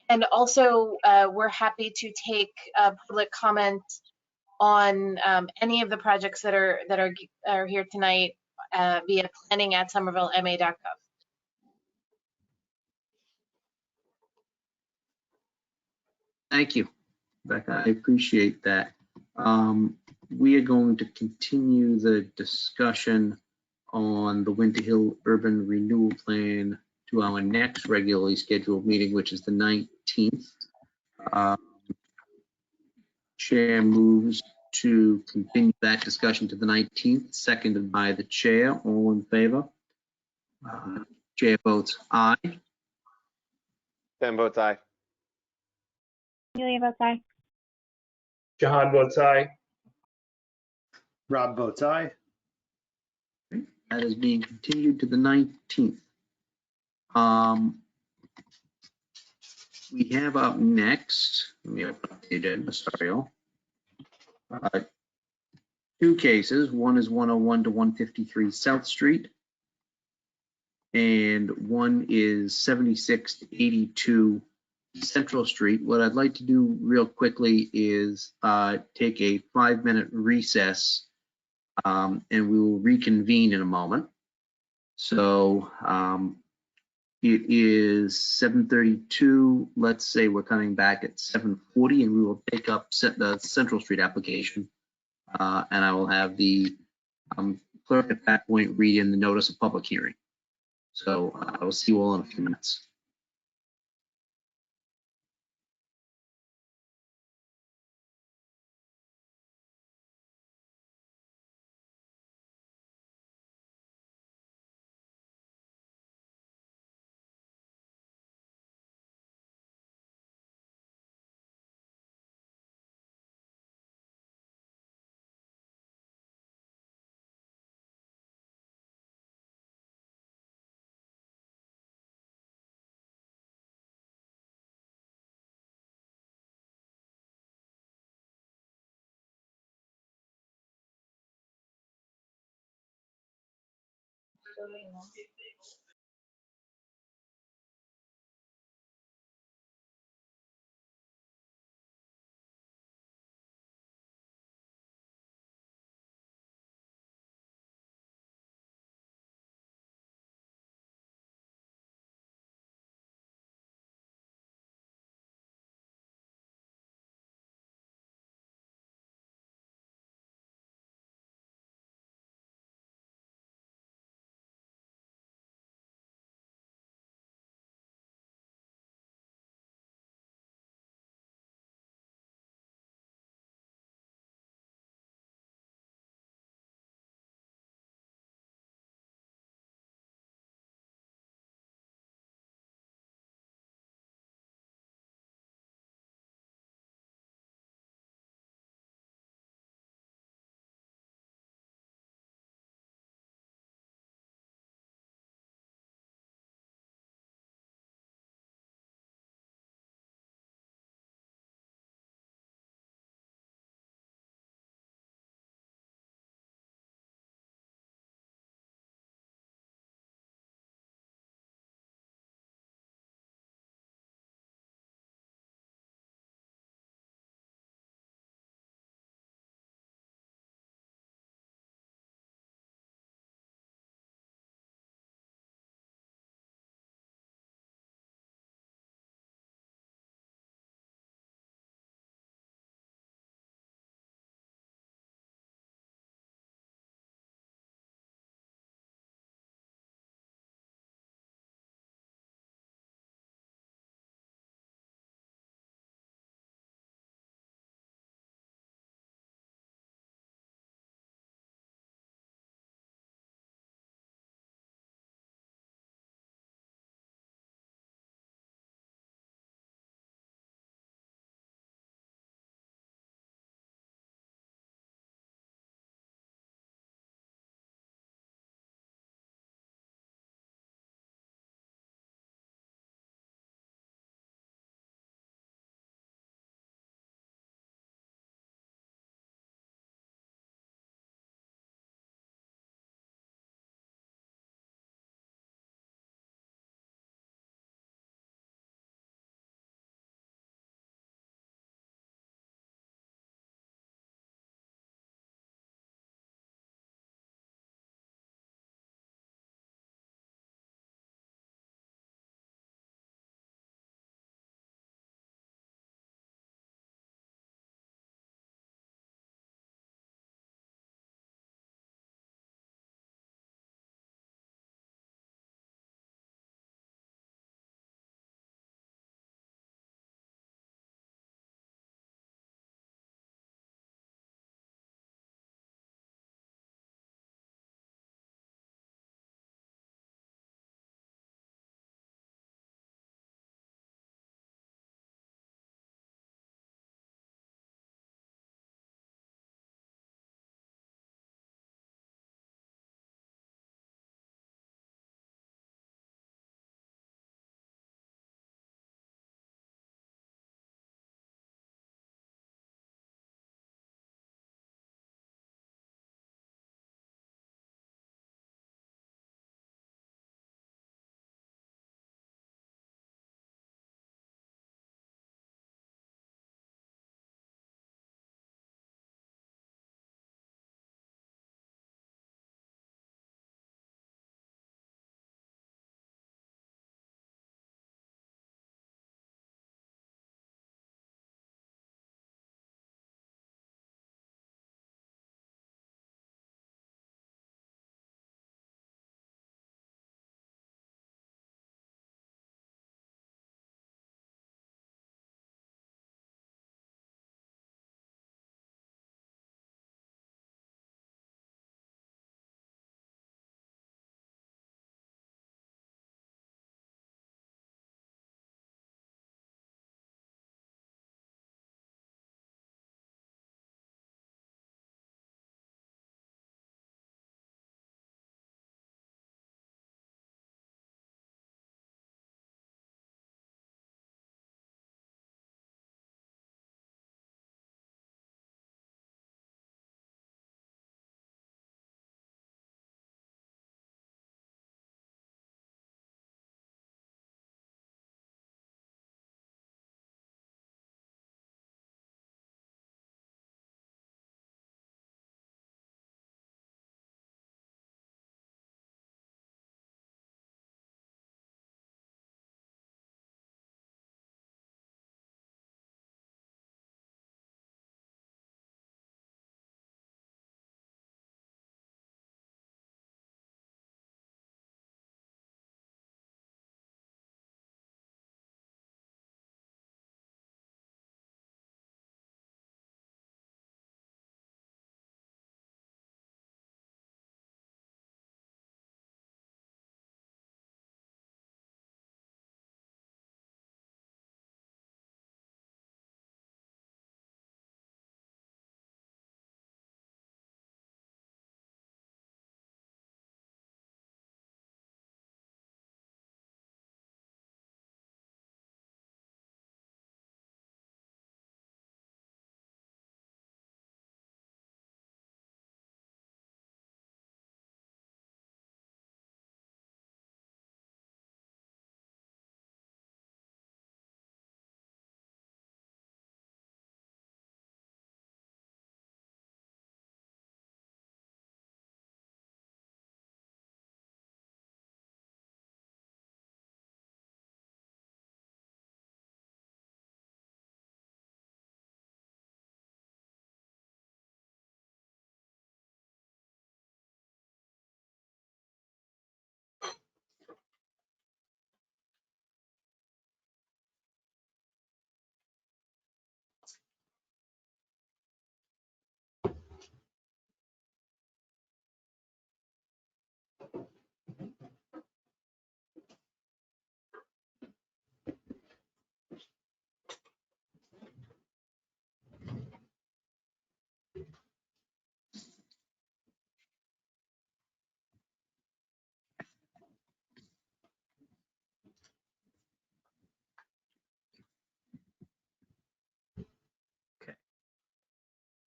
And also, we're happy to take public comments on any of the projects that are here tonight via planning@somervillema.gov. Thank you, Rebecca. I appreciate that. We are going to continue the discussion on the Winter Hill Urban Renewal Plan to our next regularly scheduled meeting, which is the 19th. Chair moves to continue that discussion to the 19th, seconded by the chair. All in favor? Chair votes aye. Ben votes aye. Amelia votes aye. Jahan votes aye. Rob votes aye. That is being continued to the 19th. We have up next, let me open up the agenda, sorry all. two cases. One is 101 to 153 South Street, and one is 76 to 82 Central Street. What I'd like to do real quickly is take a 5-minute recess, and we will reconvene in a moment. So it is 7:32. Let's say we're coming back at 7:40, and we will take up the Central Street application. And I will have the clerk at that point read in the notice of public hearing. So I will see you all in a few minutes.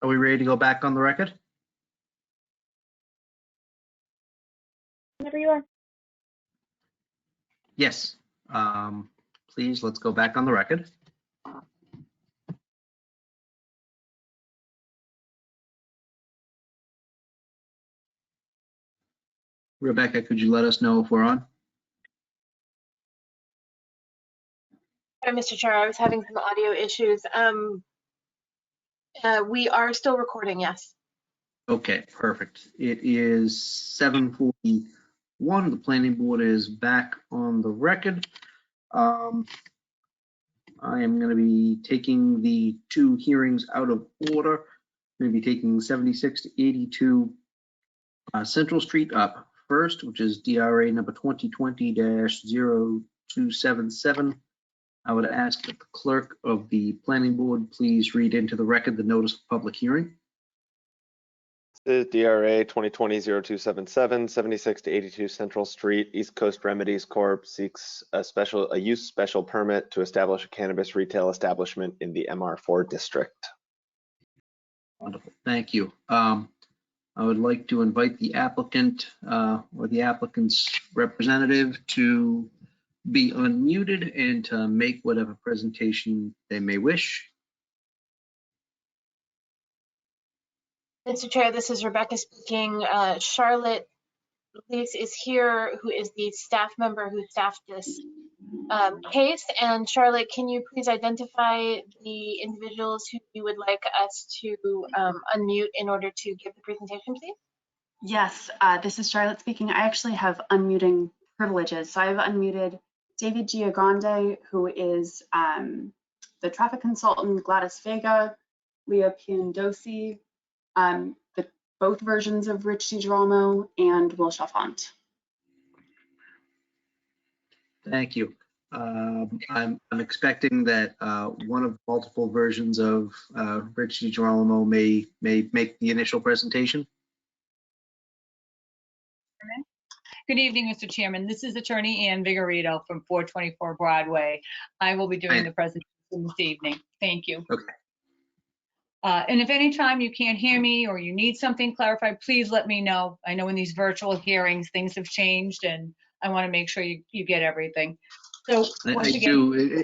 Are we ready to go back on the record? Whenever you are. Yes. Please, let's go back on the record. Rebecca, could you let us know if we're on? Mr. Chair, I was having some audio issues. We are still recording, yes. Okay, perfect. It is 7:41. The planning board is back on the record. I am going to be taking the two hearings out of order. I'm going to be taking 76 to 82 Central Street up first, which is DRA number 2020-0277. I would ask that the clerk of the planning board please read into the record the notice of public hearing. This is DRA 2020-0277, 76 to 82 Central Street, East Coast Remedies Corp. Seeks a use special permit to establish a cannabis retail establishment in the MR4 district. Wonderful, thank you. I would like to invite the applicant or the applicant's representative to be unmuted and to make whatever presentation they may wish. Mr. Chair, this is Rebecca speaking. Charlotte Lees is here, who is the staff member who staffed this case. And Charlotte, can you please identify the individuals who you would like us to unmute in order to give the presentation, please? Yes, this is Charlotte speaking. I actually have unmuting privileges. So I've unmuted David Giagrande, who is the traffic consultant, Gladys Vega, Leah Piandosi, both versions of Rich DiGirolamo, and Will Chalfant. Thank you. I'm expecting that one of multiple versions of Rich DiGirolamo may make the initial presentation. Good evening, Mr. Chairman. This is Attorney Ann Vigorito from 424 Broadway. I will be doing the presentation this evening. Thank you. Okay. And if any time you can't hear me or you need something clarified, please let me know. I know in these virtual hearings, things have changed and I want to make sure you get everything. So I do.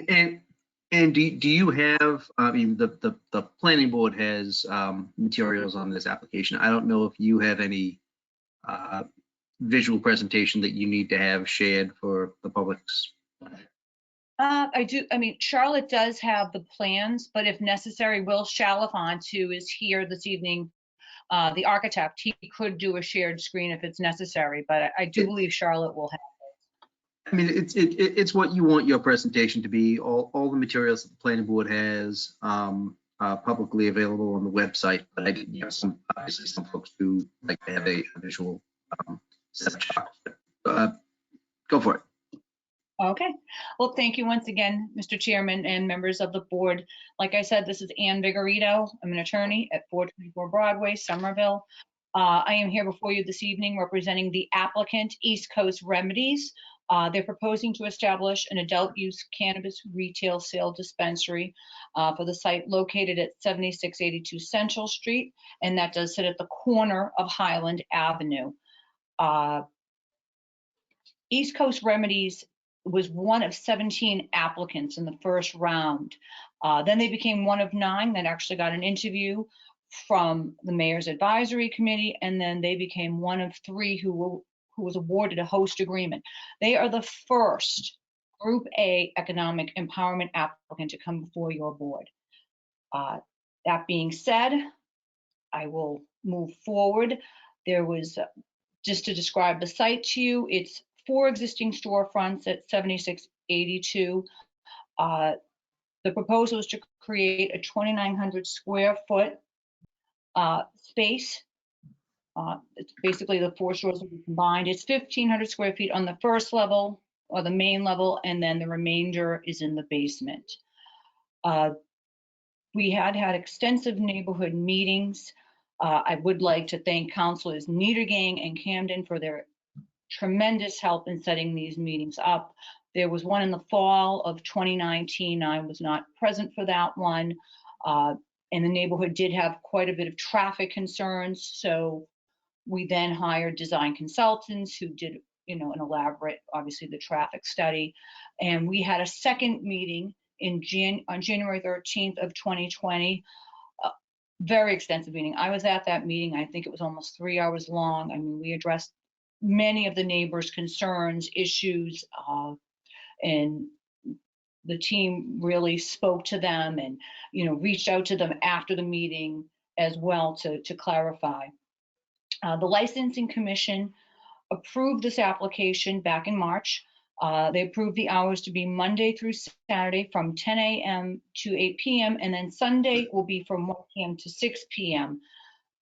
And do you have, I mean, the planning board has materials on this application. I don't know if you have any visual presentation that you need to have shared for the public's. I do. I mean, Charlotte does have the plans, but if necessary, Will Chalfant, who is here this evening, the architect, he could do a shared screen if it's necessary, but I do believe Charlotte will have it. I mean, it's what you want your presentation to be. All the materials that the planning board has publicly available on the website, but I did, you know, obviously some folks do like to have a visual set of charts. Go for it. Okay. Well, thank you once again, Mr. Chairman and members of the board. Like I said, this is Ann Vigorito. I'm an attorney at 424 Broadway, Somerville. I am here before you this evening representing the applicant, East Coast Remedies. They're proposing to establish an adult use cannabis retail sale dispensary for the site located at 7682 Central Street, and that does sit at the corner of Highland Avenue. East Coast Remedies was one of 17 applicants in the first round. Then they became one of 9 that actually got an interview from the Mayor's Advisory Committee, and then they became one of 3 who was awarded a host agreement. They are the first Group A economic empowerment applicant to come before your board. That being said, I will move forward. There was, just to describe the site to you, it's 4 existing storefronts at 7682. The proposal is to create a 2,900 square foot space. It's basically the 4 stores will be combined. It's 1,500 square feet on the first level or the main level, and then the remainder is in the basement. We had extensive neighborhood meetings. I would like to thank Councilors Niedergang and Camden for their tremendous help in setting these meetings up. There was one in the fall of 2019. I was not present for that one. And the neighborhood did have quite a bit of traffic concerns. So we then hired design consultants who did, an elaborate, obviously, the traffic study. And we had a second meeting on January 13th of 2020. Very extensive meeting. I was at that meeting. I think it was almost 3 hours long. I mean, we addressed many of the neighbors' concerns, issues, and the team really spoke to them and, reached out to them after the meeting as well to clarify. The Licensing Commission approved this application back in March. They approved the hours to be Monday through Saturday from 10 a.m. to 8 p.m. and then Sunday will be from 1 p.m. to 6 p.m.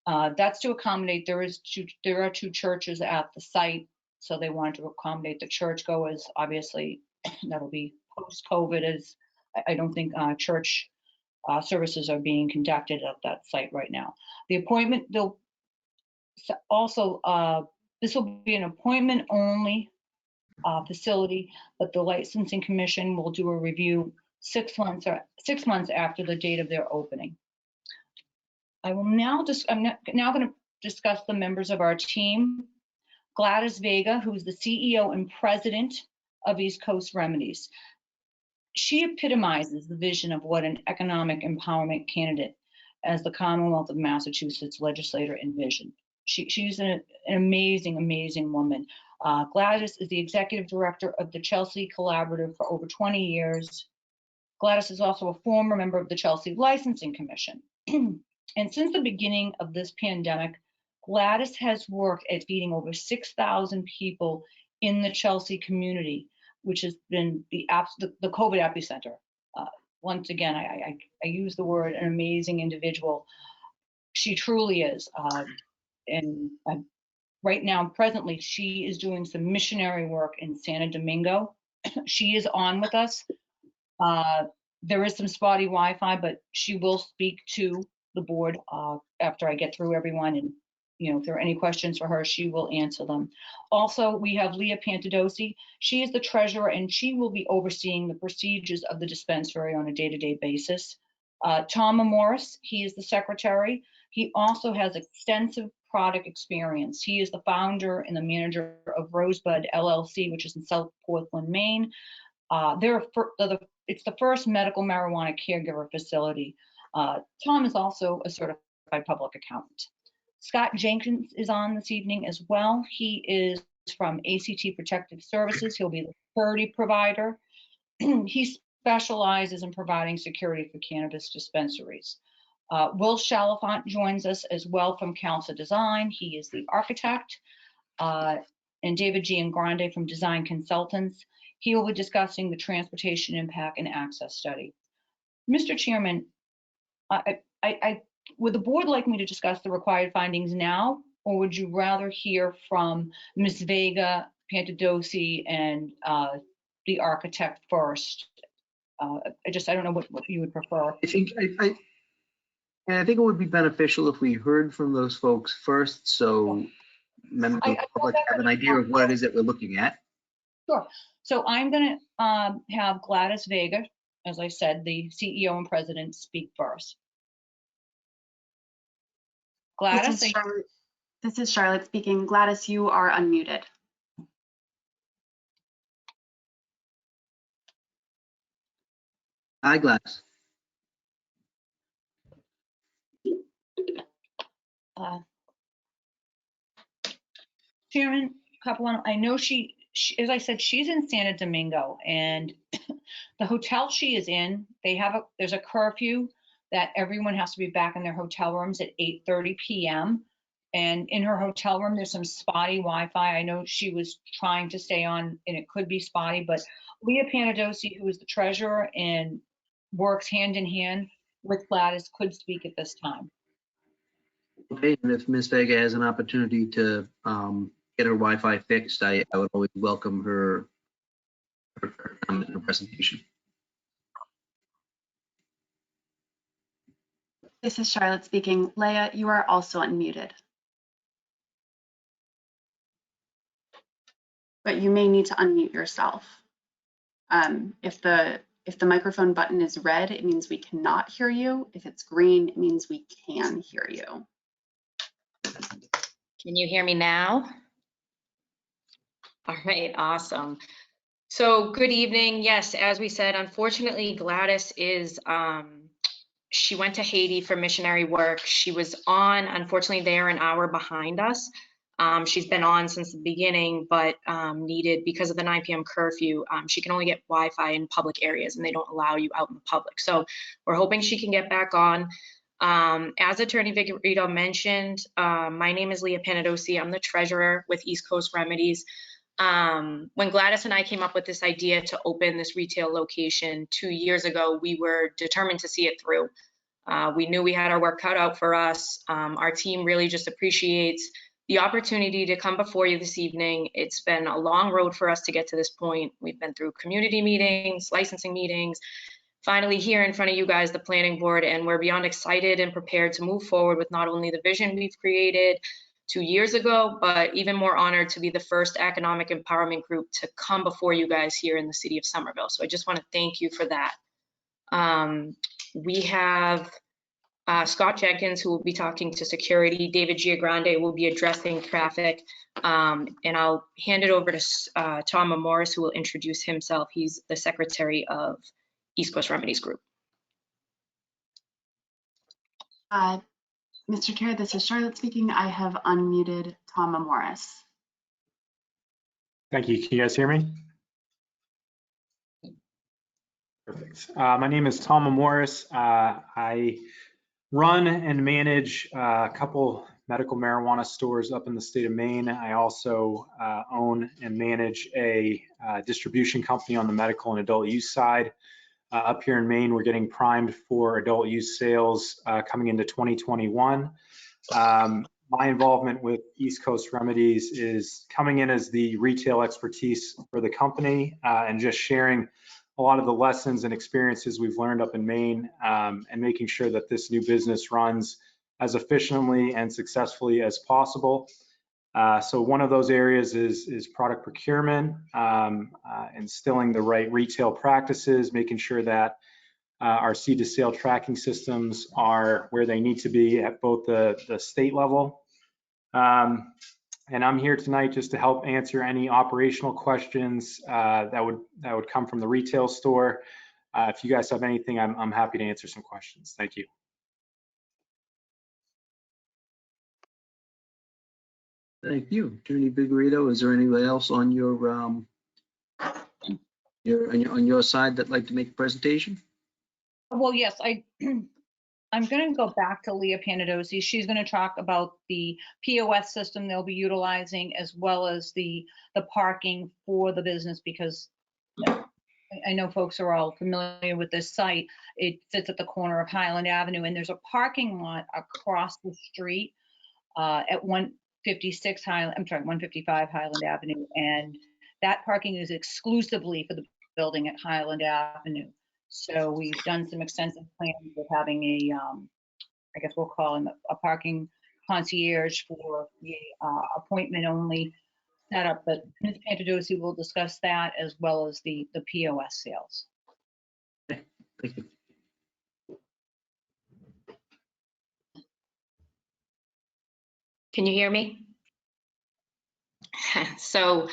That's to accommodate, there are two churches at the site, so they wanted to accommodate the churchgoers. Obviously, that'll be post-COVID, as I don't think church services are being conducted at that site right now. The appointment, they'll also, this will be an appointment-only facility, but the Licensing Commission will do a review 6 months after the date of their opening. I'm now going to discuss the members of our team. Gladys Vega, who's the CEO and president of East Coast Remedies. She epitomizes the vision of what an economic empowerment candidate as the Commonwealth of Massachusetts legislator envisioned. She's an amazing, amazing woman. Gladys is the executive director of the Chelsea Collaborative for over 20 years. Gladys is also a former member of the Chelsea Licensing Commission. And since the beginning of this pandemic, Gladys has worked at feeding over 6,000 people in the Chelsea community, which has been the COVID epicenter. Once again, I use the word an amazing individual. She truly is. And right now, presently, she is doing some missionary work in Santo Domingo. She is on with us. There is some spotty Wi-Fi, but she will speak to the board after I get through everyone. And, if there are any questions for her, she will answer them. Also, we have Leah Pantadosi. She is the treasurer, and she will be overseeing the procedures of the dispensary on a day-to-day basis. Tom Morris, he is the secretary. He also has extensive product experience. He is the founder and the manager of Rosebud LLC, which is in South Portland, Maine. It's the first medical marijuana caregiver facility. Tom is also a certified public accountant. Scott Jenkins is on this evening as well. He is from ACT Protective Services. He'll be the security provider. He specializes in providing security for cannabis dispensaries. Will Chalifant joins us as well from Council Design. He is the architect. And David Giangrande from Design Consultants. He will be discussing the transportation impact and access study. Mr. Chairman, would the board like me to discuss the required findings now, or would you rather hear from Ms. Vega, Pantadosi, and the architect first? I don't know what you would prefer. I think it would be beneficial if we heard from those folks first, so members of the public have an idea of what it is that we're looking at. Sure. So I'm going to have Gladys Vega, as I said, the CEO and president, speak first. Gladys? This is Charlotte speaking. Gladys, you are unmuted. Hi, Gladys. Chairman Capuano, I know she, as I said, she's in Santo Domingo, and the hotel she is in, there's a curfew that everyone has to be back in their hotel rooms at 8:30 p.m. And in her hotel room, there's some spotty Wi-Fi. I know she was trying to stay on, and it could be spotty, but Leah Pantadosi, who is the treasurer and works hand in hand with Gladys, could speak at this time. Okay, and if Ms. Vega has an opportunity to get her Wi-Fi fixed, I would always welcome her comment in her presentation. This is Charlotte speaking. Leah, you are also unmuted. But you may need to unmute yourself. If the If the microphone button is red, it means we cannot hear you. If it's green, it means we can hear you. Can you hear me now? All right, awesome. So good evening. Yes, as we said, unfortunately, Gladys is, she went to Haiti for missionary work. She was on, unfortunately, they're an hour behind us. She's been on since the beginning, but needed, because of the 9 p.m. curfew, she can only get Wi-Fi in public areas and they don't allow you out in the public. So we're hoping she can get back on. As Attorney Vigorito mentioned, my name is Leah Panadosi. I'm the treasurer with East Coast Remedies. When Gladys and I came up with this idea to open this retail location 2 years ago, we were determined to see it through. We knew we had our work cut out for us. Our team really just appreciates the opportunity to come before you this evening. It's been a long road for us to get to this point. We've been through community meetings, licensing meetings, finally here in front of you guys, the planning board, and we're beyond excited and prepared to move forward with not only the vision we've created 2 years ago, but even more honored to be the first economic empowerment group to come before you guys here in the city of Somerville. So I just want to thank you for that. We have Scott Jenkins, who will be talking to security. David Giagrande will be addressing traffic. And I'll hand it over to Tom Morris, who will introduce himself. He's the secretary of East Coast Remedies Group. Mr. Chair, this is Charlotte speaking. I have unmuted Tom Morris. Thank you. Can you guys hear me? Perfect. My name is Tom Morris. I run and manage a couple medical marijuana stores up in the state of Maine. I also own and manage a distribution company on the medical and adult use side. Up here in Maine, we're getting primed for adult use sales coming into 2021. My involvement with East Coast Remedies is coming in as the retail expertise for the company and just sharing a lot of the lessons and experiences we've learned up in Maine and making sure that this new business runs as efficiently and successfully as possible. So one of those areas is product procurement, instilling the right retail practices, making sure that our seed to sale tracking systems are where they need to be at both the state level. And I'm here tonight just to help answer any operational questions that would come from the retail store. If you guys have anything, I'm happy to answer some questions. Thank you. Thank you, Attorney Vigorito. Is there anybody else on your side that'd like to make a presentation? Well, yes, I'm going to go back to Leah Panadosi. She's going to talk about the POS system they'll be utilizing, as well as the parking for the business, because I know folks are all familiar with this site. It sits at the corner of Highland Avenue, and there's a parking lot across the street at 155 Highland Avenue, and that parking is exclusively for the building at Highland Avenue. So we've done some extensive plans with having a, I guess we'll call him a parking concierge for the appointment only setup, but Ms. Panadosi will discuss that as well as the POS sales. Okay, thank you. Can you hear me? So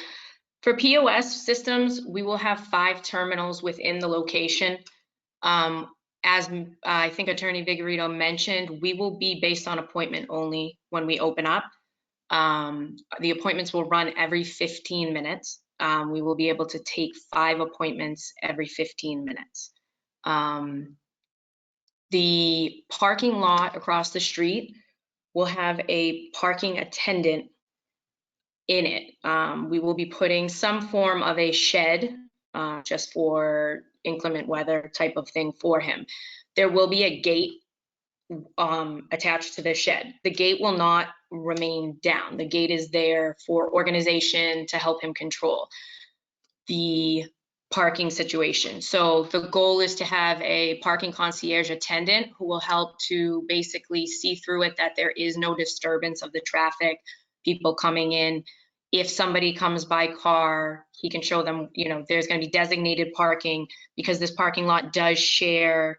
for POS systems, we will have 5 terminals within the location. As I think Attorney Vigorito mentioned, we will be based on appointment only when we open up. The appointments will run every 15 minutes. We will be able to take 5 appointments every 15 minutes. The parking lot across the street will have a parking attendant in it. We will be putting some form of a shed just for inclement weather type of thing for him. There will be a gate attached to the shed. The gate will not remain down. The gate is there for organization to help him control the parking situation. So the goal is to have a parking concierge attendant who will help to basically see through it that there is no disturbance of the traffic, people coming in. if somebody comes by car, he can show them, you know, there's going to be designated parking because this parking lot does share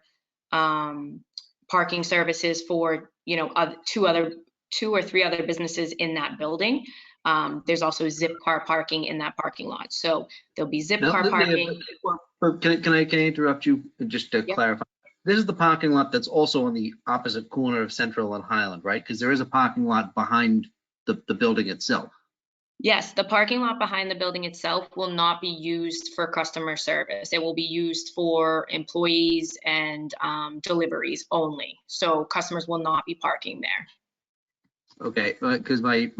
parking services for, you know, two or three other businesses in that building. There's also zip car parking in that parking lot. So there'll be zip car parking. Can I interrupt you just to Yep. clarify? This is the parking lot that's also on the opposite corner of Central and Highland, right? Because there is a parking lot behind the building itself. Yes, the parking lot behind the building itself will not be used for customer service. It will be used for employees and deliveries only. So customers will not be parking there. Okay, because my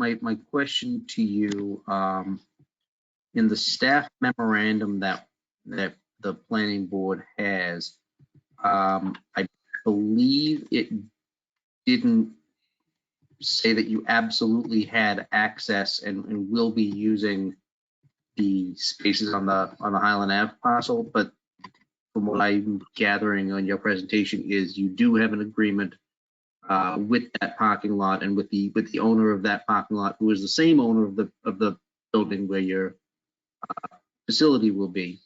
question to you, in the staff memorandum that the planning board has, I believe it didn't say that you absolutely had access and will be using the spaces on the Highland Ave parcel, but from what I'm gathering on your presentation is you do have an agreement with that parking lot and with the owner of that parking lot, who is the same owner of the building where your facility will be,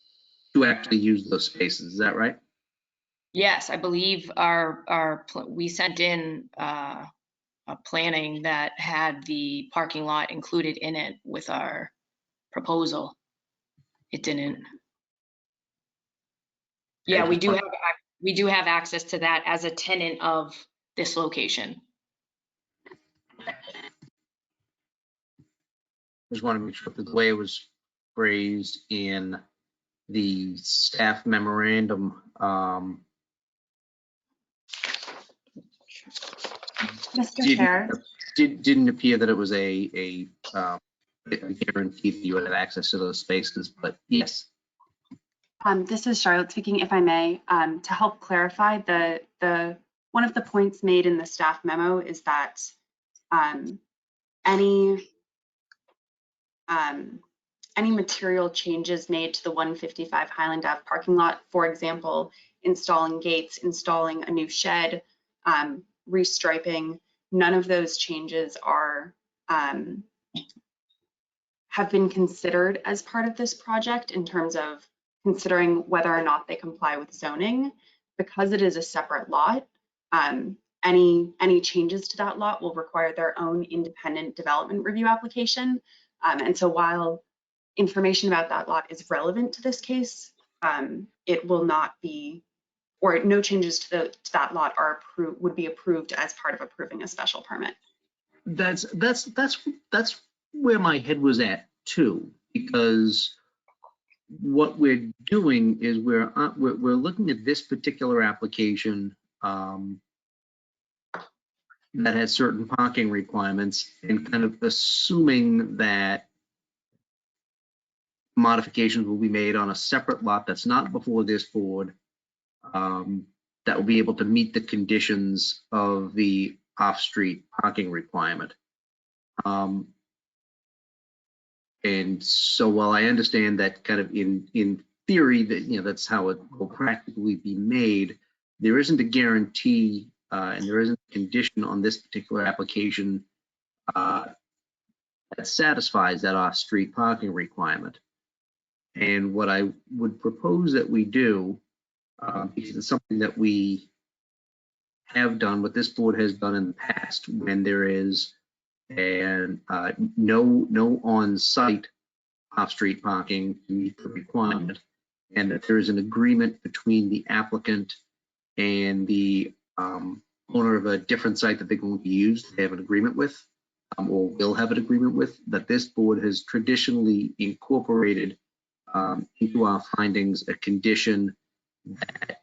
to actually use those spaces. Is that right? Yes, I believe we sent in a planning that had the parking lot included in it with our proposal. It didn't. Yeah, we do have access to that as a tenant of this location. Just want to make sure that the way it was phrased in the staff memorandum, Mr. Chair. didn't appear that it was a guarantee that you would have access to those spaces, but yes. This is Charlotte speaking, if I may. To help clarify, one of the points made in the staff memo is that any material changes made to the 155 Highland Ave parking lot, for example, installing gates, installing a new shed, restriping, none of those changes have been considered as part of this project in terms of considering whether or not they comply with zoning. Because it is a separate lot, any changes to that lot will require their own independent development review application. And so while information about that lot is relevant to this case, it will not be, or no changes to that lot would be approved as part of approving a special permit. That's where my head was at too, because what we're doing is we're looking at this particular application that has certain parking requirements and kind of assuming that modifications will be made on a separate lot that's not before this board, that will be able to meet the conditions of the off-street parking requirement. And so while I understand that kind of in theory that, you know, that's how it will practically be made, there isn't a guarantee and there isn't a condition on this particular application that satisfies that off-street parking requirement. And what I would propose that we do, because it's something that we have done, what this board has done in the past, when there is no on-site off-street parking to meet the requirement, and that there is an agreement between the applicant and the owner of a different site that they're going to use, they have an agreement with, or will have an agreement with, that this board has traditionally incorporated into our findings a condition that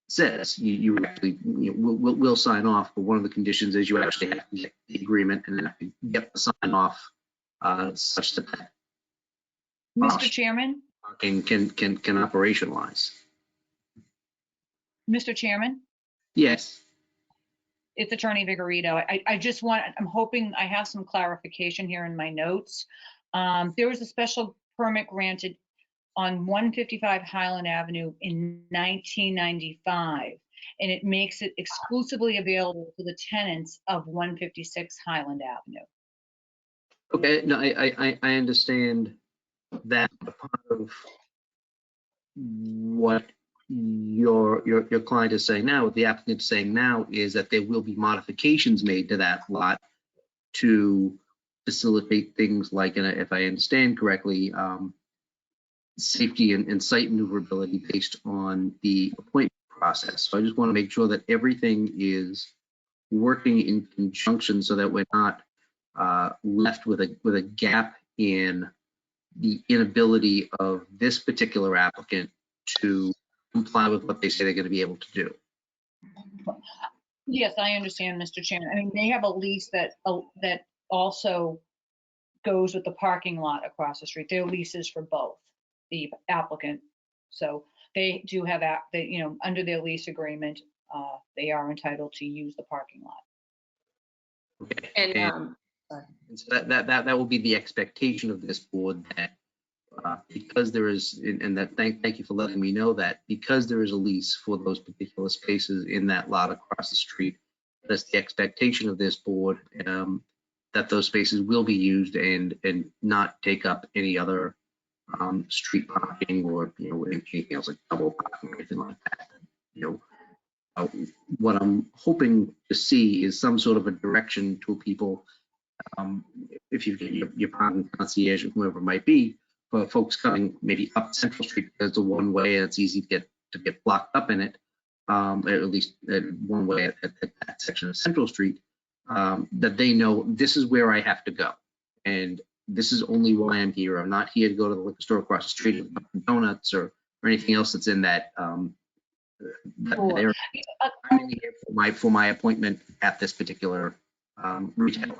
says you actually we'll sign off, but one of the conditions is you actually have to get the agreement and then have to get the sign off such that Mr. Chairman? can operationalize. Mr. Chairman? Yes. It's Attorney Vigorito. I'm hoping I have some clarification here in my notes. There was a special permit granted on 155 Highland Avenue in 1995, and it makes it exclusively available to the tenants of 156 Highland Avenue. Okay, no, I understand that. Part of what your client is saying now, what the applicant is saying now, is that there will be modifications made to that lot to facilitate things like, and if I understand correctly, safety and site maneuverability based on the appointment process. So I just want to make sure that everything is working in conjunction so that we're not left with a gap in the inability of this particular applicant to comply with what they say they're going to be able to do. Yes, I understand, Mr. Chairman. I mean, they have a lease that also goes with the parking lot across the street. Their lease is for both the applicant. So they do have, under their lease agreement, they are entitled to use the parking lot. Okay. And And so that will be the expectation of this board, that because there is, and that thank you for letting me know that, because there is a lease for those particular spaces in that lot across the street, that's the expectation of this board, that those spaces will be used and not take up any other street parking or anything else like double parking or anything like that. What I'm hoping to see is some sort of a direction to people, if you get your parking concierge or whoever it might be, for folks coming maybe up Central Street, because it's a one way and it's easy to get blocked up in it, at least one way at that section of Central Street, that they know this is where I have to go, and this is only why I'm here. I'm not here to go to the liquor store across the street or donuts or anything else that's in that. Area. I'm here for my appointment at this particular retailer.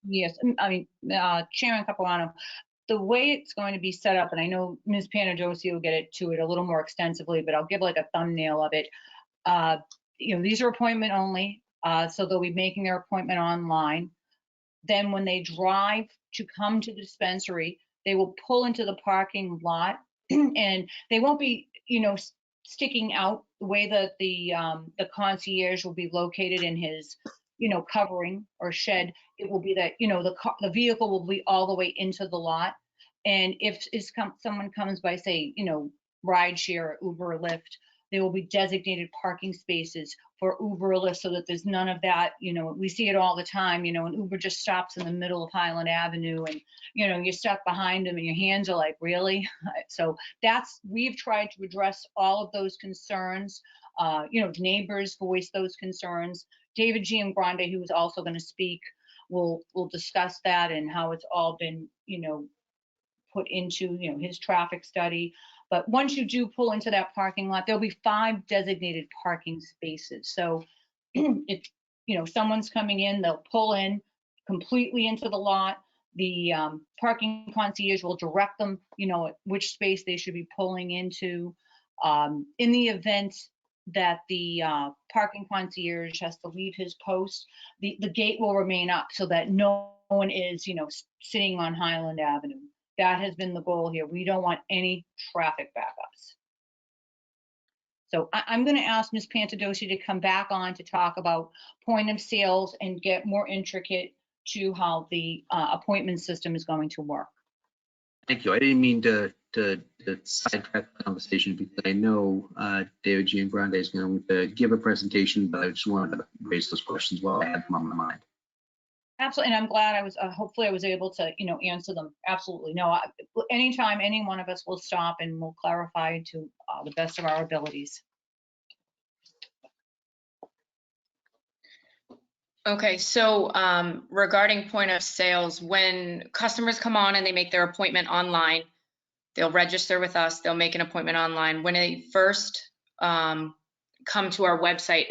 Yes, I mean, Chairman Capuano, the way it's going to be set up, and I know Ms. Panadosi will get to it a little more extensively, but I'll give like a thumbnail of it. These are appointment only, so they'll be making their appointment online. Then when they drive to come to the dispensary, they will pull into the parking lot and they won't be, sticking out the way that the concierge will be located in his, covering or shed. It will be that, the vehicle will be all the way into the lot. And if someone comes by, say, rideshare, Uber or Lyft, there will be designated parking spaces for Uber or Lyft, so that there's none of that. We see it all the time, and Uber just stops in the middle of Highland Avenue and, you're stuck behind them and your hands are like, really? So we've tried to address all of those concerns. Neighbors voice those concerns. David Giangrande, who is also going to speak, will discuss that and how it's all been, put into, his traffic study. But once you do pull into that parking lot, there'll be 5 designated parking spaces. So if, someone's coming in, they'll pull in completely into the lot. The parking concierge will direct them, which space they should be pulling into. In the event that the parking concierge has to leave his post, the gate will remain up so that no one is, sitting on Highland Avenue. That has been the goal here. We don't want any traffic backups. So I'm going to ask Ms. Pantadosi to come back on to talk about point of sales and get more intricate to how the appointment system is going to work. Thank you. I didn't mean to sidetrack the conversation, because I know David Giangrande is going to give a presentation, but I just wanted to raise those questions while I had them on my mind. Absolutely, and I'm glad I was, hopefully I was able to, answer them. Absolutely. No, anytime any one of us will stop and we'll clarify to the best of our abilities. Okay, so regarding point of sales, when customers come on and they make their appointment online, they'll register with us, they'll make an appointment online. When they first come to our website,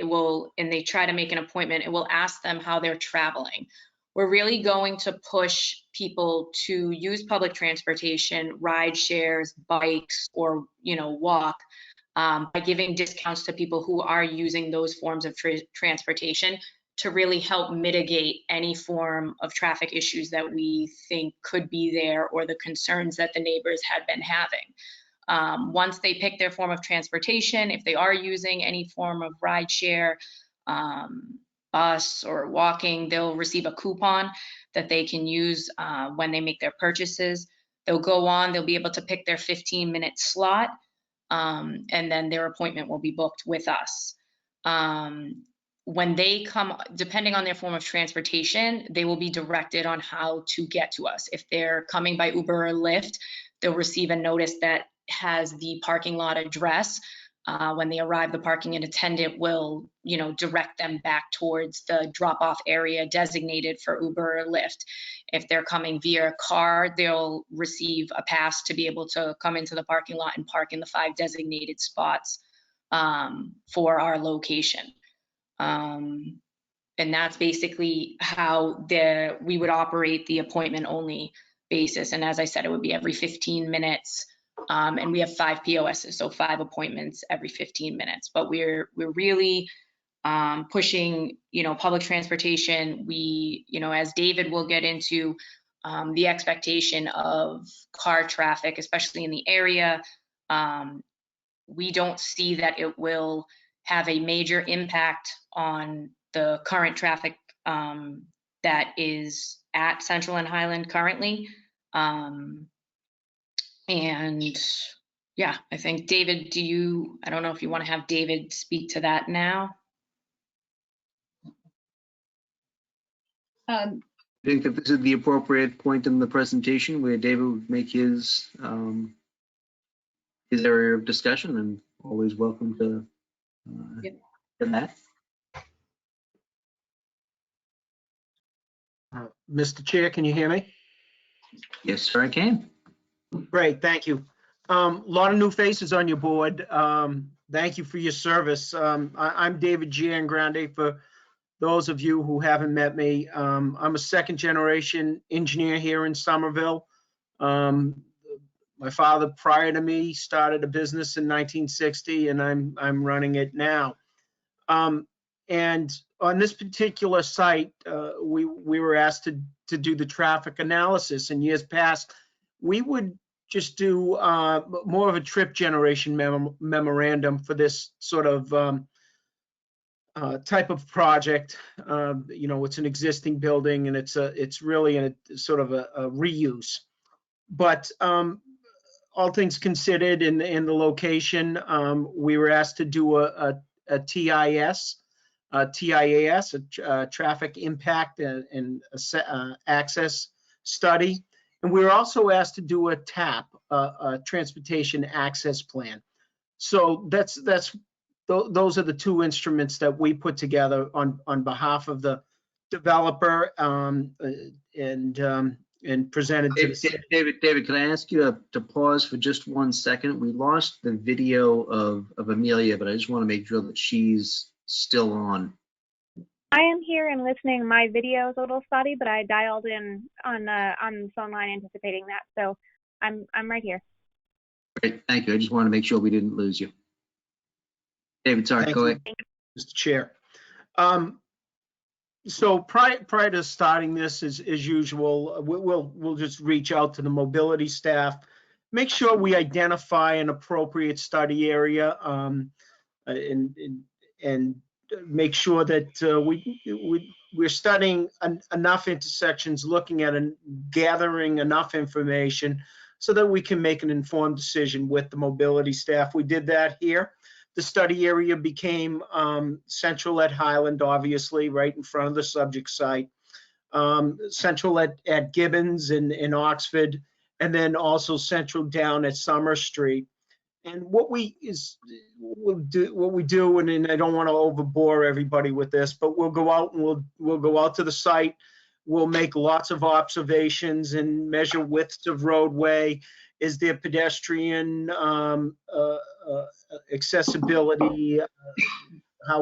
and they try to make an appointment, it will ask them how they're traveling. We're really going to push people to use public transportation, ride shares, bikes, or walk, by giving discounts to people who are using those forms of transportation, to really help mitigate any form of traffic issues that we think could be there, or the concerns that the neighbors had been having. Once they pick their form of transportation, if they are using any form of ride share, bus or walking, they'll receive a coupon that they can use when they make their purchases. They'll go on, they'll be able to pick their 15-minute slot, and then their appointment will be booked with us. When they come, depending on their form of transportation, they will be directed on how to get to us. If they're coming by Uber or Lyft, they'll receive a notice that has the parking lot address. When they arrive, the parking attendant will, direct them back towards the drop-off area designated for Uber or Lyft. If they're coming via car, they'll receive a pass to be able to come into the parking lot and park in the 5 designated spots for our location. And that's basically how we would operate the appointment-only basis. And as I said, it would be every 15 minutes. And we have 5 POSs, so 5 appointments every 15 minutes. But we're really pushing, public transportation. We, as David will get into, the expectation of car traffic, especially in the area, we don't see that it will have a major impact on the current traffic that is at Central and Highland currently. And yeah, I think David, I don't know if you want to have David speak to that now. I think that this is the appropriate point in the presentation where David would make his area of discussion, and always welcome to that. Mr. Chair, can you hear me? Yes, sir, I can. Great, thank you. A lot of new faces on your board. Thank you for your service. I'm David Giangrande, for those of you who haven't met me. I'm a 2nd generation engineer here in Somerville. My father, prior to me, started a business in 1960, and I'm running it now. And on this particular site, we were asked to do the traffic analysis. In years past, we would just do more of a trip generation memorandum for this sort of type of project. It's an existing building, and it's really a sort of a reuse. But all things considered, in the location, we were asked to do a TIAS, a traffic impact and access study. And we were also asked to do a TAP, a transportation access plan. So those are the 2 instruments that we put together on behalf of the developer and presented to the city. David, can I ask you to pause for just 1 second? We lost the video of Amelia, but I just want to make sure that she's still on. I am here and listening. My video is a little spotty, but I dialed in on the phone line anticipating that, so I'm right here. Great, thank you. I just want to make sure we didn't lose you. David, sorry, go ahead. Mr. Chair. So prior to starting this, as usual, we'll just reach out to the mobility staff, make sure we identify an appropriate study area, and make sure that we're studying enough intersections, looking at and gathering enough information so that we can make an informed decision with the mobility staff. We did that here. The study area became Central at Highland, obviously, right in front of the subject site. Central at Gibbons in Oxford, and then also Central down at Summer Street. And what we do, and I don't want to overbore everybody with this, but we'll go out and we'll go out to the site. We'll make lots of observations and measure widths of roadway. Is there pedestrian accessibility?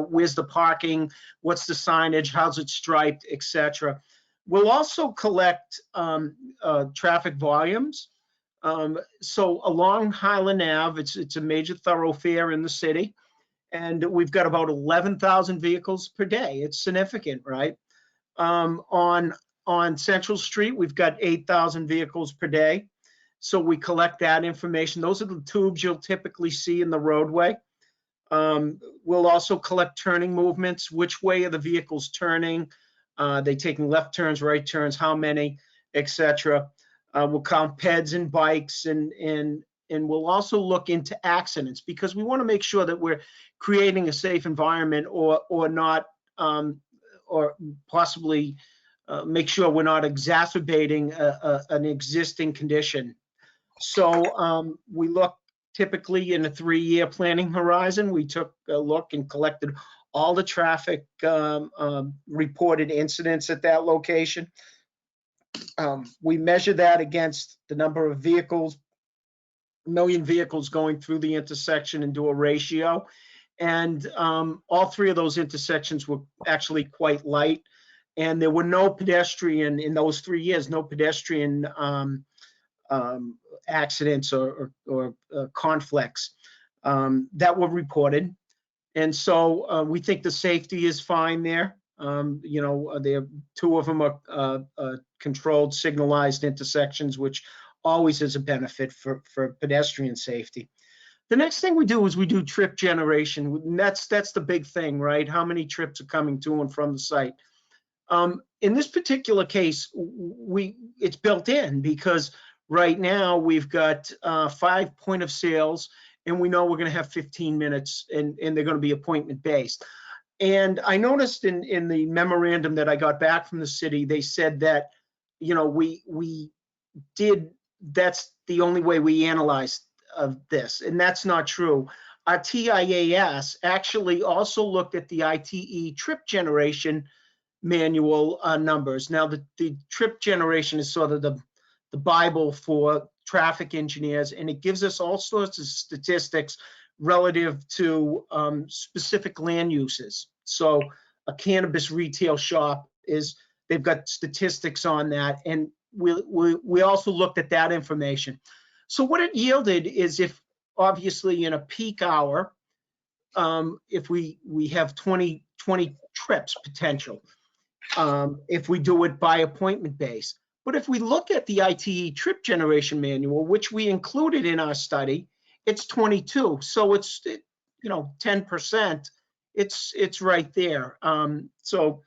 Where's the parking? What's the signage? How's it striped, etc. We'll also collect traffic volumes. So along Highland Ave, it's a major thoroughfare in the city, and we've got about 11,000 vehicles per day. It's significant, right? On Central Street, we've got 8,000 vehicles per day. So we collect that information. Those are the tubes you'll typically see in the roadway. We'll also collect turning movements. Which way are the vehicles turning? They taking left turns, right turns, how many, etc. We'll count peds and bikes, and we'll also look into accidents, because we want to make sure that we're creating a safe environment, or not, or possibly make sure we're not exacerbating an existing condition. So we look typically in a 3-year planning horizon. We took a look and collected all the traffic reported incidents at that location. We measure that against the number of vehicles, million vehicles going through the intersection, and do a ratio. And all 3 of those intersections were actually quite light. And there were no pedestrian, in those 3 years, no pedestrian accidents or conflicts that were reported. And so we think the safety is fine there. You know, there 2 of them are controlled signalized intersections, which always is a benefit for pedestrian safety. The next thing we do is we do trip generation. And that's the big thing, right? How many trips are coming to and from the site? In this particular case, it's built in, because right now we've got 5 point of sales, and we know we're going to have 15 minutes, and they're going to be appointment based. And I noticed in the memorandum that I got back from the city, they said that, you know, that's the only way we analyzed of this, and that's not true. Our TIAS actually also looked at the ITE trip generation manual numbers. Now, the trip generation is sort of the Bible for traffic engineers, and it gives us all sorts of statistics relative to specific land uses. So a cannabis retail shop they've got statistics on that, and we also looked at that information. So what it yielded is, if obviously in a peak hour, if we have 20 trips potential, if we do it by appointment base. But if we look at the ITE trip generation manual, which we included in our study, it's 22. So it's, you know, 10%. It's right there. So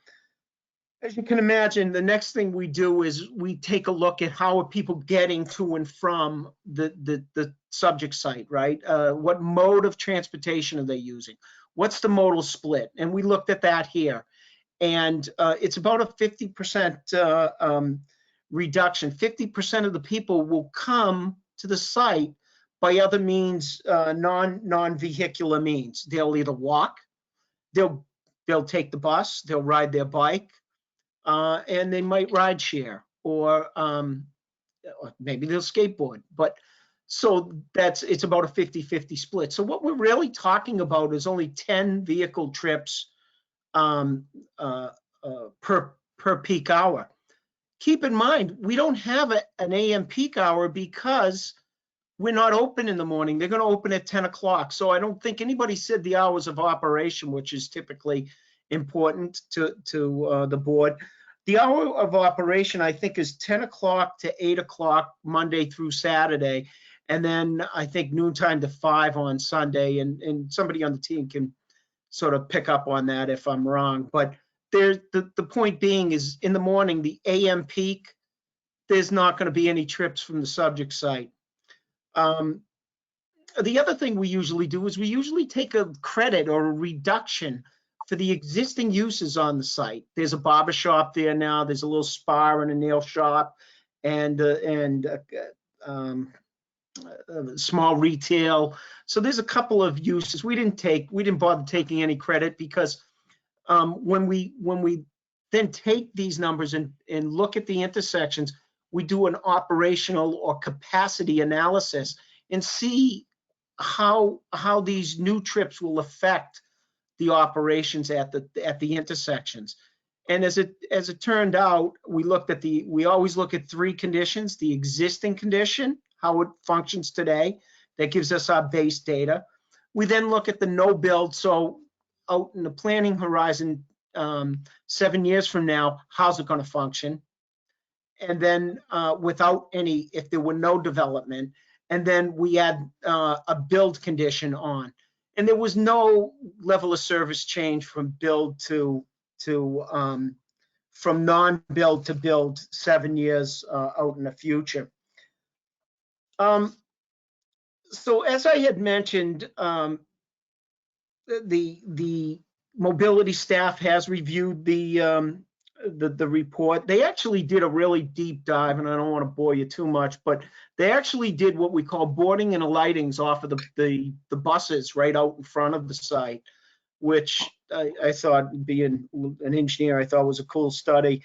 as you can imagine, the next thing we do is we take a look at how are people getting to and from the subject site, right? What mode of transportation are they using? What's the modal split? And we looked at that here. And it's about a 50% reduction. 50% of the people will come to the site by other means, non-vehicular means. They'll either walk, they'll take the bus, they'll ride their bike, and they might ride share, or maybe they'll skateboard. But so it's about a 50-50 split. So what we're really talking about is only 10 vehicle trips per peak hour. Keep in mind, we don't have an AM peak hour because we're not open in the morning. They're going to open at 10 o'clock. So I don't think anybody said the hours of operation, which is typically important to the board. The hour of operation, I think, is 10 o'clock to 8 o'clock Monday through Saturday. And then I think noontime to 5 on Sunday. And somebody on the team can sort of pick up on that if I'm wrong. But the point being is, in the morning, the AM peak, there's not going to be any trips from the subject site. The other thing we usually do is we usually take a credit or a reduction for the existing uses on the site. There's a barber shop there now. There's a little spa and a nail shop, and small retail. So there's a couple of uses. We didn't bother taking any credit, because when we then take these numbers and look at the intersections, we do an operational or capacity analysis and see how these new trips will affect the operations at the intersections. And as it turned out, we always look at 3 conditions: the existing condition, how it functions today, that gives us our base data. We then look at the no build, so out in the planning horizon, 7 years from now, how's it going to function? And then without any, if there were no development, and then we add a build condition on. And there was no level of service change from build to from non-build to build 7 years out in the future. So as I had mentioned, the mobility staff has reviewed the report. They actually did a really deep dive, and I don't want to bore you too much, but they actually did what we call boarding and alightings off of the buses right out in front of the site, which I thought, being an engineer, I thought was a cool study.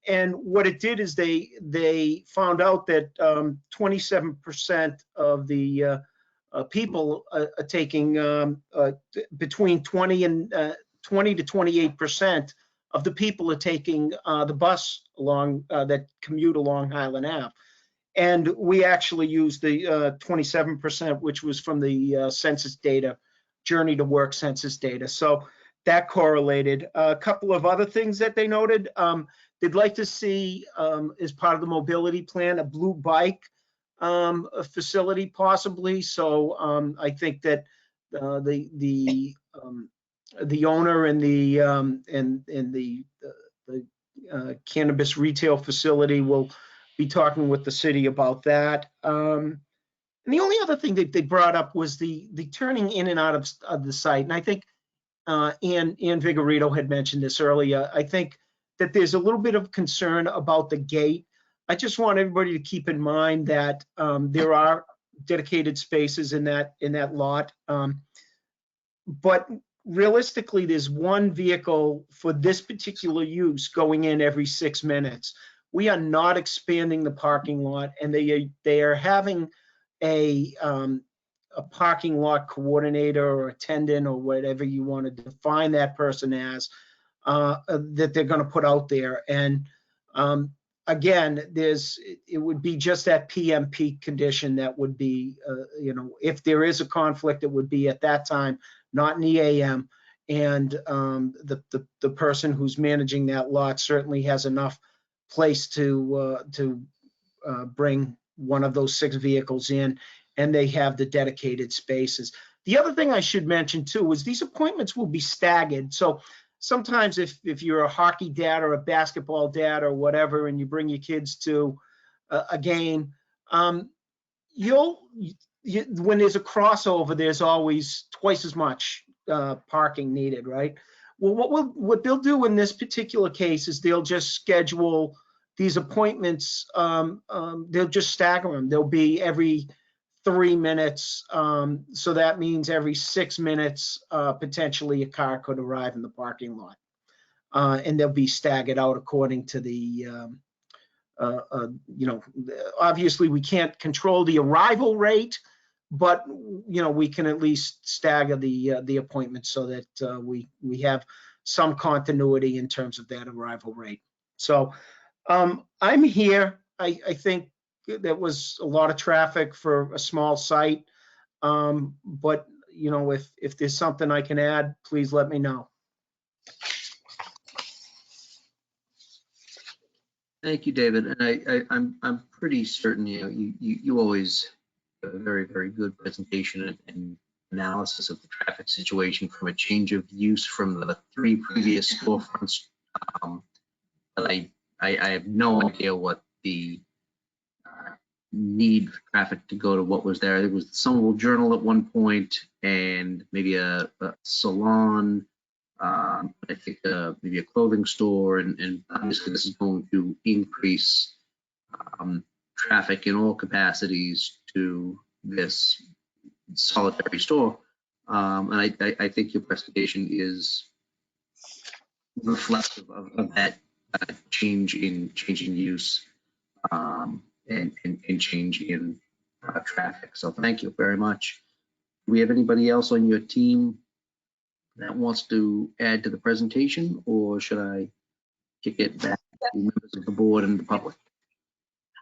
And what it did is they found out that 27% of the people are taking between 20 to 28% of the people are taking the bus along that commute along Highland Ave. And we actually used the 27%, which was from the census data, journey to work census data. So that correlated. A couple of other things that they noted. They'd like to see, as part of the mobility plan, a blue bike a facility possibly. So I think that the owner and the cannabis retail facility will be talking with the city about that. And the only other thing that they brought up was the turning in and out of the site. And I think Ann Vigorito had mentioned this earlier. I think that there's a little bit of concern about the gate. I just want everybody to keep in mind that there are dedicated spaces in that lot. But realistically, there's one vehicle for this particular use going in every 6 minutes. We are not expanding the parking lot, and they are having a parking lot coordinator or attendant or whatever you want to define that person as, that they're going to put out there. And again, it would be just that PM peak condition that would be, if there is a conflict, it would be at that time, not in the AM. And the person who's managing that lot certainly has enough place to bring one of those 6 vehicles in, and they have the dedicated spaces. The other thing I should mention too is these appointments will be staggered. So sometimes if you're a hockey dad or a basketball dad or whatever, and you bring your kids to a game, when there's a crossover, there's always twice as much parking needed, right? Well, what they'll do in this particular case is they'll just schedule these appointments. They'll just stagger them. They'll be every 3 minutes. So that means every 6 minutes, potentially a car could arrive in the parking lot. And they'll be staggered out according to the, obviously we can't control the arrival rate, but, we can at least stagger the appointments so that we have some continuity in terms of that arrival rate. So I'm here. I think there was a lot of traffic for a small site. But, if there's something I can add, please let me know. Thank you, David. And I'm pretty certain, you always have a very, very good presentation and analysis of the traffic situation from a change of use from the 3 previous storefronts. But I have no idea what the need for traffic to go to what was there. There was the Somerville Journal at one point, and maybe a salon, I think maybe a clothing store, and obviously this is going to increase traffic in all capacities to this solitary store. And I think your presentation is reflective of that change in use and change in traffic. So thank you very much. Do we have anybody else on your team that wants to add to the presentation, or should I kick it back to members of the board and the public?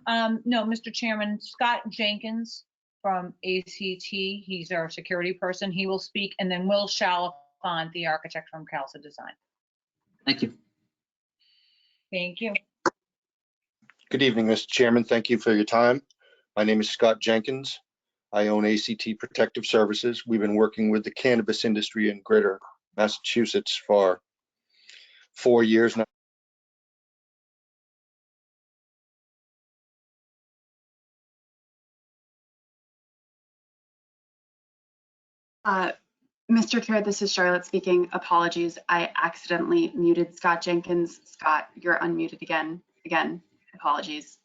No, Mr. Chairman, Scott Jenkins from ACT, he's our security person. He will speak, and then Will Chalfant, the architect from CALSA Design. Thank you. Thank you. Good evening, Mr. Chairman. Thank you for your time. My name is Scott Jenkins. I own ACT Protective Services. We've been working with the cannabis industry in Greater Massachusetts for 4 years now. Mr. Chair, this is Charlotte speaking. Apologies, I accidentally muted Scott Jenkins. Scott, you're unmuted again. Again, apologies.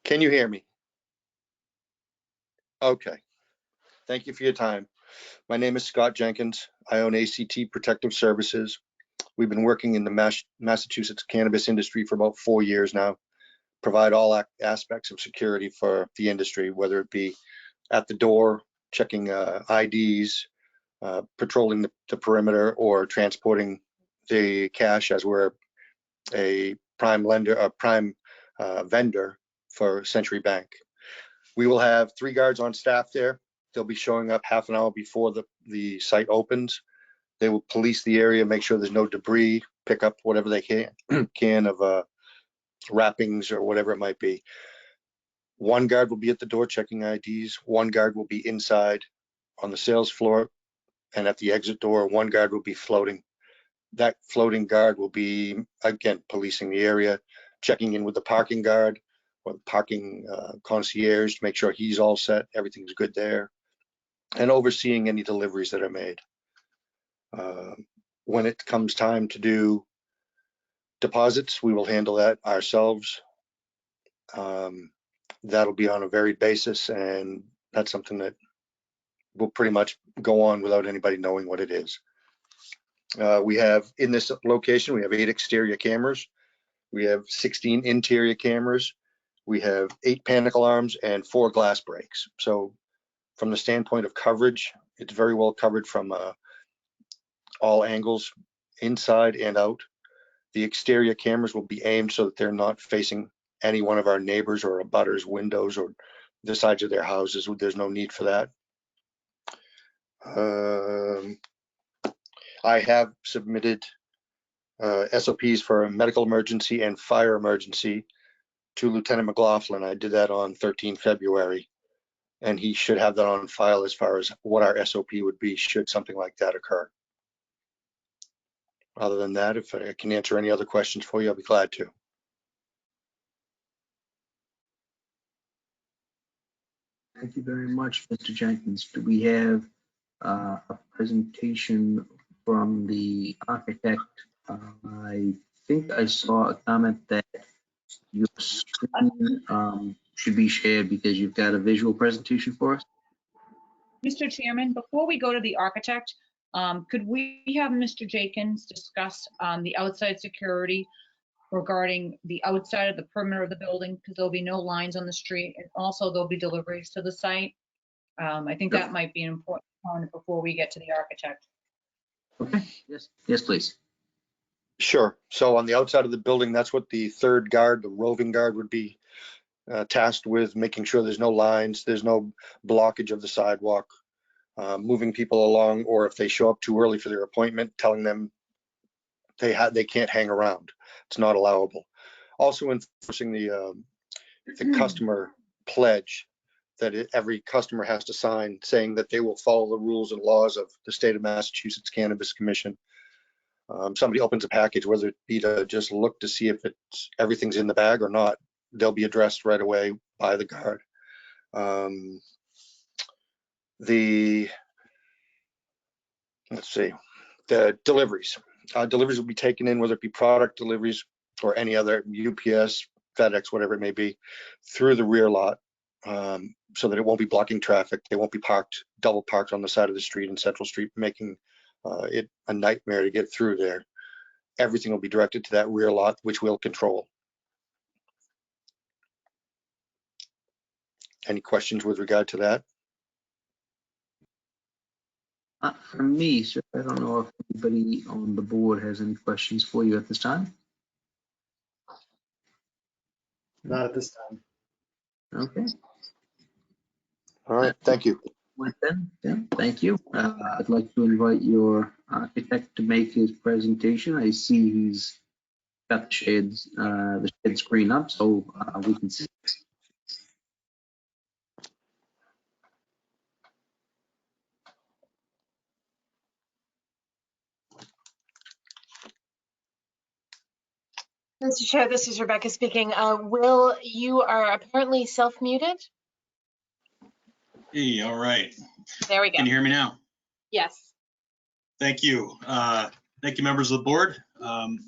Can you hear me? Okay. Thank you for your time. My name is Scott Jenkins. I own ACT Protective Services. We've been working in the Massachusetts cannabis industry for about 4 years now. Provide all aspects of security for the industry, whether it be at the door, checking IDs, patrolling the perimeter, or transporting the cash, as we're a prime lender, a prime vendor for Century Bank. We will have 3 guards on staff there. They'll be showing up half an hour before the site opens. They will police the area, make sure there's no debris, pick up whatever they can of wrappings or whatever it might be. 1 guard will be at the door checking IDs. 1 guard will be inside on the sales floor, and at the exit door, 1 guard will be floating. That floating guard will be, again, policing the area, checking in with the parking guard or the parking concierge to make sure he's all set, everything's good there, and overseeing any deliveries that are made. When it comes time to do deposits, we will handle that ourselves. That'll be on a varied basis, and that's something that will pretty much go on without anybody knowing what it is. We have, in this location, we have 8 exterior cameras. We have 16 interior cameras. We have 8 panic alarms and 4 glass breaks. So from the standpoint of coverage, it's very well covered from all angles, inside and out. The exterior cameras will be aimed so that they're not facing any one of our neighbors or abutters' windows or the sides of their houses. There's no need for that. I have submitted SOPs for a medical emergency and fire emergency to Lieutenant McLaughlin. I did that on 13 February, and he should have that on file as far as what our SOP would be should something like that occur. Other than that, if I can answer any other questions for you, I'll be glad to. Thank you very much, Mr. Jenkins. Do we have a presentation from the architect? I think I saw a comment that your screen should be shared because you've got a visual presentation for us. Mr. Chairman, before we go to the architect, could we have Mr. Jenkins discuss the outside security regarding the outside of the perimeter of the building, because there'll be no lines on the street, and also there'll be deliveries to the site. I think that might be an important component before we get to the architect. Okay, yes, please. Sure. So on the outside of the building, that's what the 3rd guard, the roving guard, would be tasked with, making sure there's no lines, there's no blockage of the sidewalk, moving people along, or if they show up too early for their appointment, telling them they can't hang around. It's not allowable. Also enforcing the customer pledge that every customer has to sign, saying that they will follow the rules and laws of the state of Massachusetts Cannabis Commission. Somebody opens a package, whether it be to just look to see if everything's in the bag or not, they'll be addressed right away by the guard. Let's see, the deliveries. Deliveries will be taken in, whether it be product deliveries or any other UPS, FedEx, whatever it may be, through the rear lot, so that it won't be blocking traffic. They won't be double parked on the side of the street in Central Street, making it a nightmare to get through there. Everything will be directed to that rear lot, which we'll control. Any questions with regard to that? Not from me, sir. I don't know if anybody on the board has any questions for you at this time. Not at this time. Okay. All right, thank you. Then, yeah, thank you. I'd like to invite your architect to make his presentation. I see he's got the shed screen up, so we can see. Mr. Chair, this is Rebecca speaking. Will, you are apparently self-muted. Hey, all right. There we go. Can you hear me now? Yes. Thank you. Thank you, members of the board.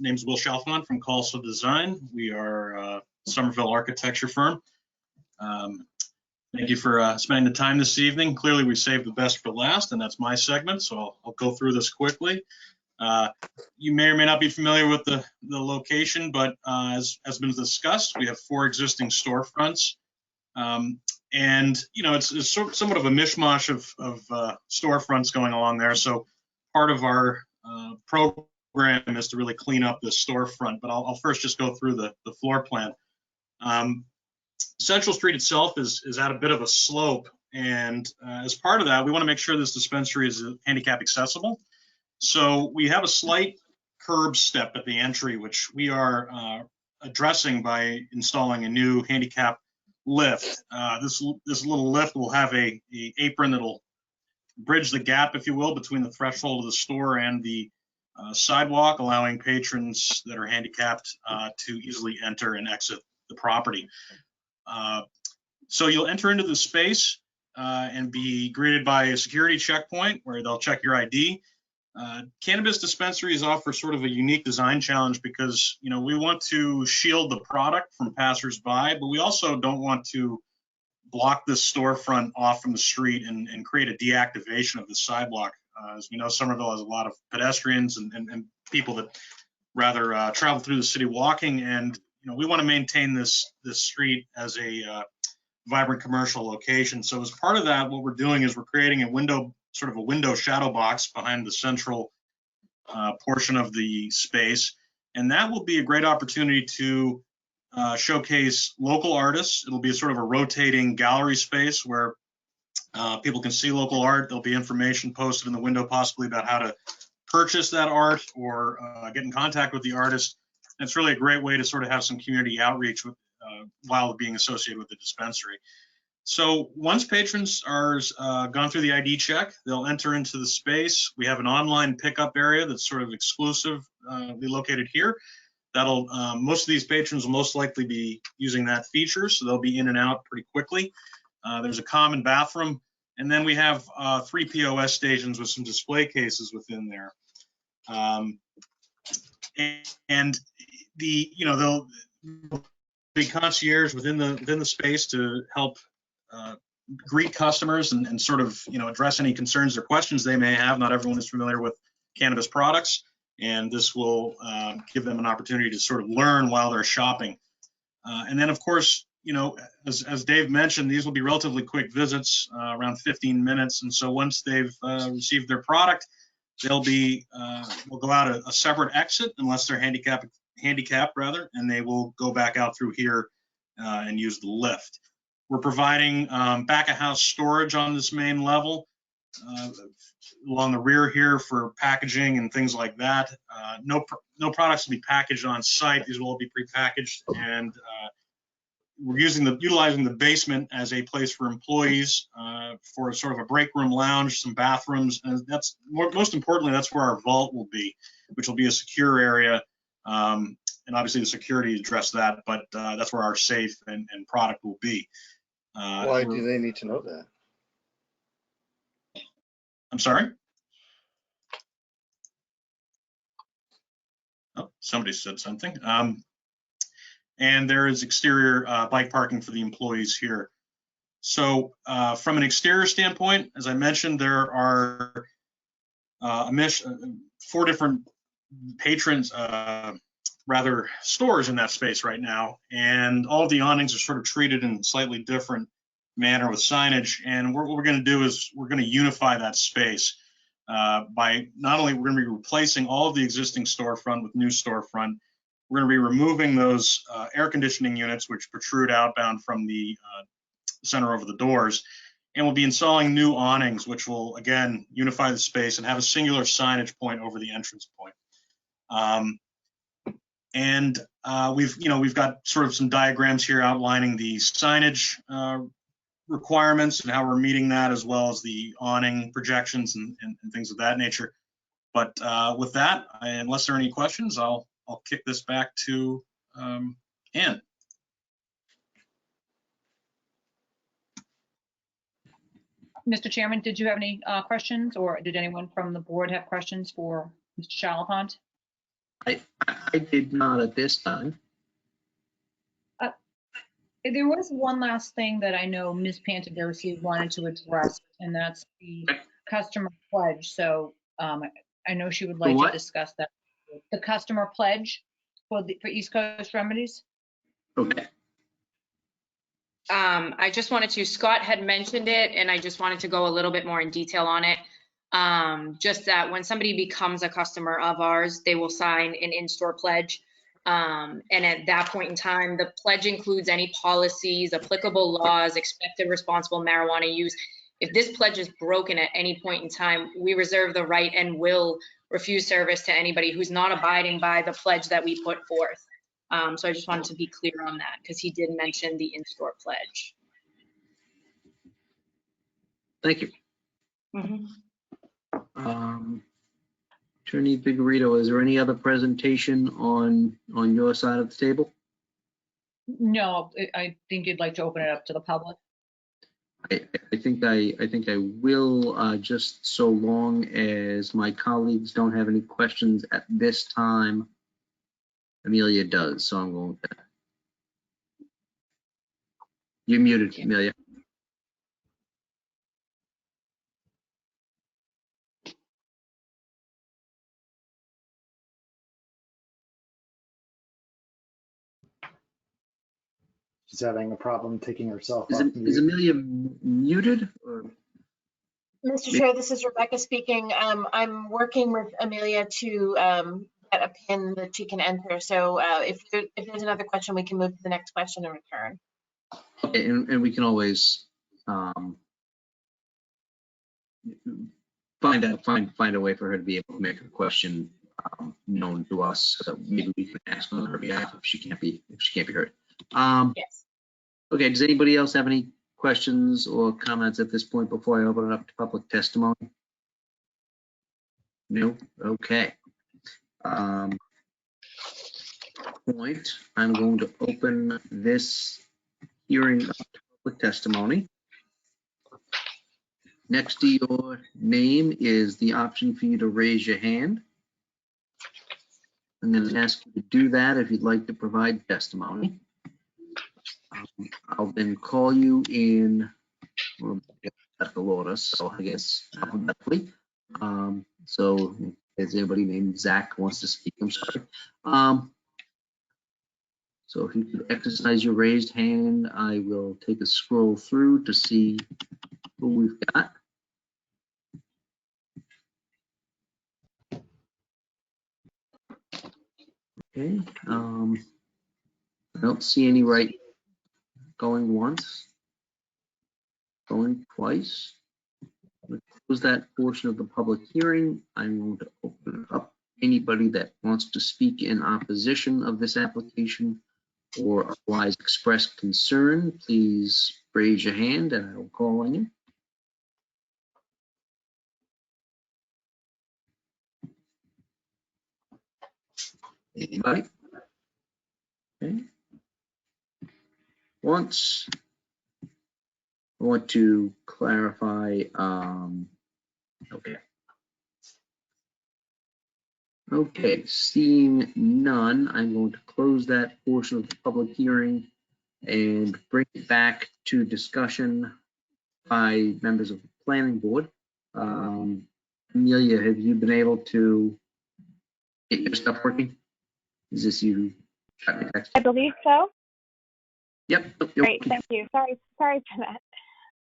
Name's Will Chalfant from Colso Design. We are a Somerville architecture firm. Thank you for spending the time this evening. Clearly, we saved the best for last, and that's my segment, so I'll go through this quickly. You may or may not be familiar with the location, but as has been discussed, we have 4 existing storefronts. And, you know, it's somewhat of a mishmash of storefronts going along there. So part of our program is to really clean up this storefront, but I'll first just go through the floor plan. Central Street itself is at a bit of a slope, and as part of that, we want to make sure this dispensary is handicap accessible. So we have a slight curb step at the entry, which we are addressing by installing a new handicap lift. This little lift will have a apron that'll bridge the gap, if you will, between the threshold of the store and the sidewalk, allowing patrons that are handicapped to easily enter and exit the property. So you'll enter into the space and be greeted by a security checkpoint where they'll check your ID. Cannabis dispensaries offer sort of a unique design challenge because, you know, we want to shield the product from passersby, but we also don't want to block this storefront off from the street and create a deactivation of the sidewalk. As we know, Somerville has a lot of pedestrians and people that rather travel through the city walking, and you know, we want to maintain this street as a vibrant commercial location. So as part of that, what we're doing is we're creating a window, sort of a window shadow box behind the central portion of the space. And that will be a great opportunity to showcase local artists. It'll be a sort of a rotating gallery space where people can see local art. There'll be information posted in the window possibly about how to purchase that art or get in contact with the artist. And it's really a great way to sort of have some community outreach with, while being associated with the dispensary. So once patrons are gone through the ID check, they'll enter into the space. We have an online pickup area that's sort of exclusively located here. That'll most of these patrons will most likely be using that feature, so they'll be in and out pretty quickly. There's a common bathroom, and then we have 3 POS stations with some display cases within there. And the they'll be concierge within the space to help greet customers and sort of address any concerns or questions they may have. Not everyone is familiar with cannabis products, and this will give them an opportunity to sort of learn while they're shopping. And then, of course, as Dave mentioned, these will be relatively quick visits, around 15 minutes. And so once they've received their product, they'll go out a separate exit unless they're handicapped rather, and they will go back out through here and use the lift. We're providing back of house storage on this main level along the rear here for packaging and things like that. No products will be packaged on site. These will all be prepackaged, and we're utilizing the basement as a place for employees for sort of a break room lounge, some bathrooms, and that's most importantly, that's where our vault will be, which will be a secure area. And obviously the security address that, but that's where our safe and product will be. Why do they need to know that? I'm sorry? Oh, somebody said something. And there is exterior bike parking for the employees here. So from an exterior standpoint, as I mentioned, there are 4 different patrons, rather stores in that space right now. And all of the awnings are sort of treated in a slightly different manner with signage. And what we're going to do is we're going to unify that space by not only we're going to be replacing all of the existing storefront with new storefront, we're going to be removing those air conditioning units which protrude outbound from the center over the doors. And we'll be installing new awnings, which will, again, unify the space and have a singular signage point over the entrance point. And we've got sort of some diagrams here outlining the signage requirements and how we're meeting that, as well as the awning projections and things of that nature. But with that, unless there are any questions, I'll kick this back to Ann? Mr. Chairman, did you have any questions, or did anyone from the board have questions for Mr. Chalfant? I did not at this time. There was one last thing that I know Ms. Pantadosi wanted to address, and that's the customer pledge. So I know she would like to discuss that. The customer pledge for East Coast Remedies. Okay. I just wanted to, Scott had mentioned it, and I just wanted to go a little bit more in detail on it. Just that when somebody becomes a customer of ours, they will sign an in-store pledge. And at that point in time, the pledge includes any policies, applicable laws, expected responsible marijuana use. If this pledge is broken at any point in time, we reserve the right and will refuse service to anybody who's not abiding by the pledge that we put forth. So I just wanted to be clear on that because he did mention the in-store pledge. Thank you. Attorney Vigorito, is there any other presentation on your side of the table? No, I think you'd like to open it up to the public. I think I will, just so long as my colleagues don't have any questions at this time. Amelia does, so I'm going with that. You're muted, Amelia. She's having a problem taking herself Is off Is Amelia muted? Or? Mr. Chair, this is Rebecca speaking. I'm working with Amelia to get a pin that she can enter. So if there's another question, we can move to the next question and return. Okay, and we can always find a way for her to be able to make her question known to us, so that maybe we can ask on her behalf if she can't be heard. Yes. Okay, does anybody else have any questions or comments at this point before I open it up to public testimony? No? Okay. Point, I'm going to open this hearing up to public testimony. Next to your name is the option for you to raise your hand. I'm going to ask you to do that if you'd like to provide testimony. I'll then call you in alphabetical order, so I guess alphabetically. So if there's anybody named Zach who wants to speak, I'm sorry. So if you could exercise your raised hand, I will take a scroll through to see who we've got. Okay, I don't see any right going once, going twice. Let's close that portion of the public hearing. I'm going to open it up. Anybody that wants to speak in opposition of this application or otherwise express concern, please raise your hand and I will call on you. Anybody? Okay. Once, I want to clarify, okay. Okay, seeing none, I'm going to close that portion of the public hearing and bring it back to discussion by members of the planning board. Amelia, have you been able to get your stuff working? Is this you? I believe so. Yep. Great, thank you. Sorry for that.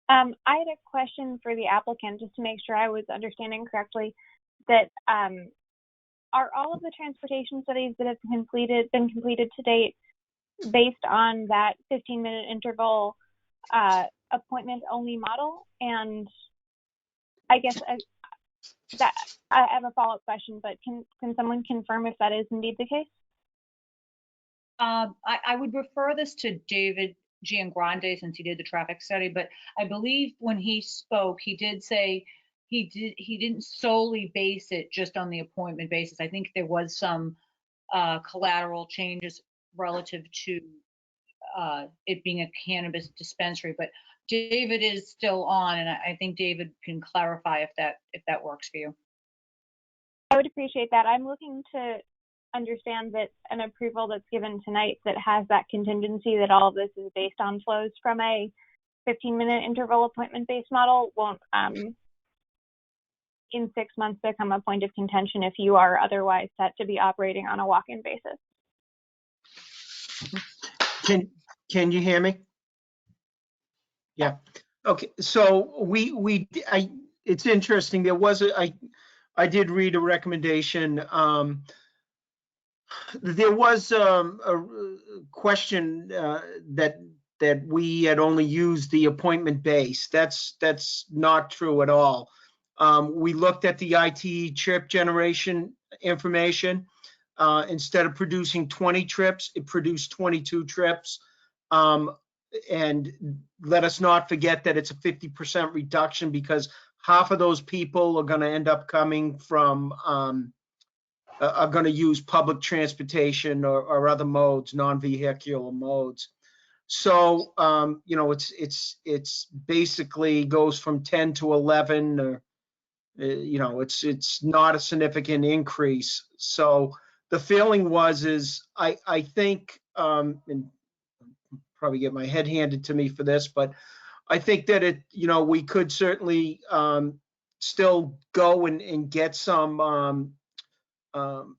I had a question for the applicant, just to make sure I was understanding correctly, that are all of the transportation studies that have been completed to date based on that 15-minute interval appointment only model? And I guess that I have a follow-up question, but can someone confirm if that is indeed the case? I would refer this to David Giangrande since he did the traffic study, but I believe when he spoke, he did say he didn't solely base it just on the appointment basis. I think there was some collateral changes relative to it being a cannabis dispensary, but David is still on, and I think David can clarify if that works for you. I would appreciate that. I'm looking to understand that an approval that's given tonight that has that contingency that all of this is based on flows from a 15-minute interval appointment-based model won't, in 6 months, become a point of contention if you are otherwise set to be operating on a walk-in basis. Can you hear me? Yeah. Okay. So it's interesting. There was I did read a recommendation. There was a question that we had only used the appointment base. That's not true at all. We looked at the IT trip generation information. Instead of producing 20 trips, it produced 22 trips. And let us not forget that it's a 50% reduction because half of those people are going to end up coming from, are going to use public transportation or other modes, non-vehicular modes. So, it's basically goes from 10 to 11, or, it's not a significant increase. So the feeling is I think, and probably get my head handed to me for this, but I think that we could certainly still go and get some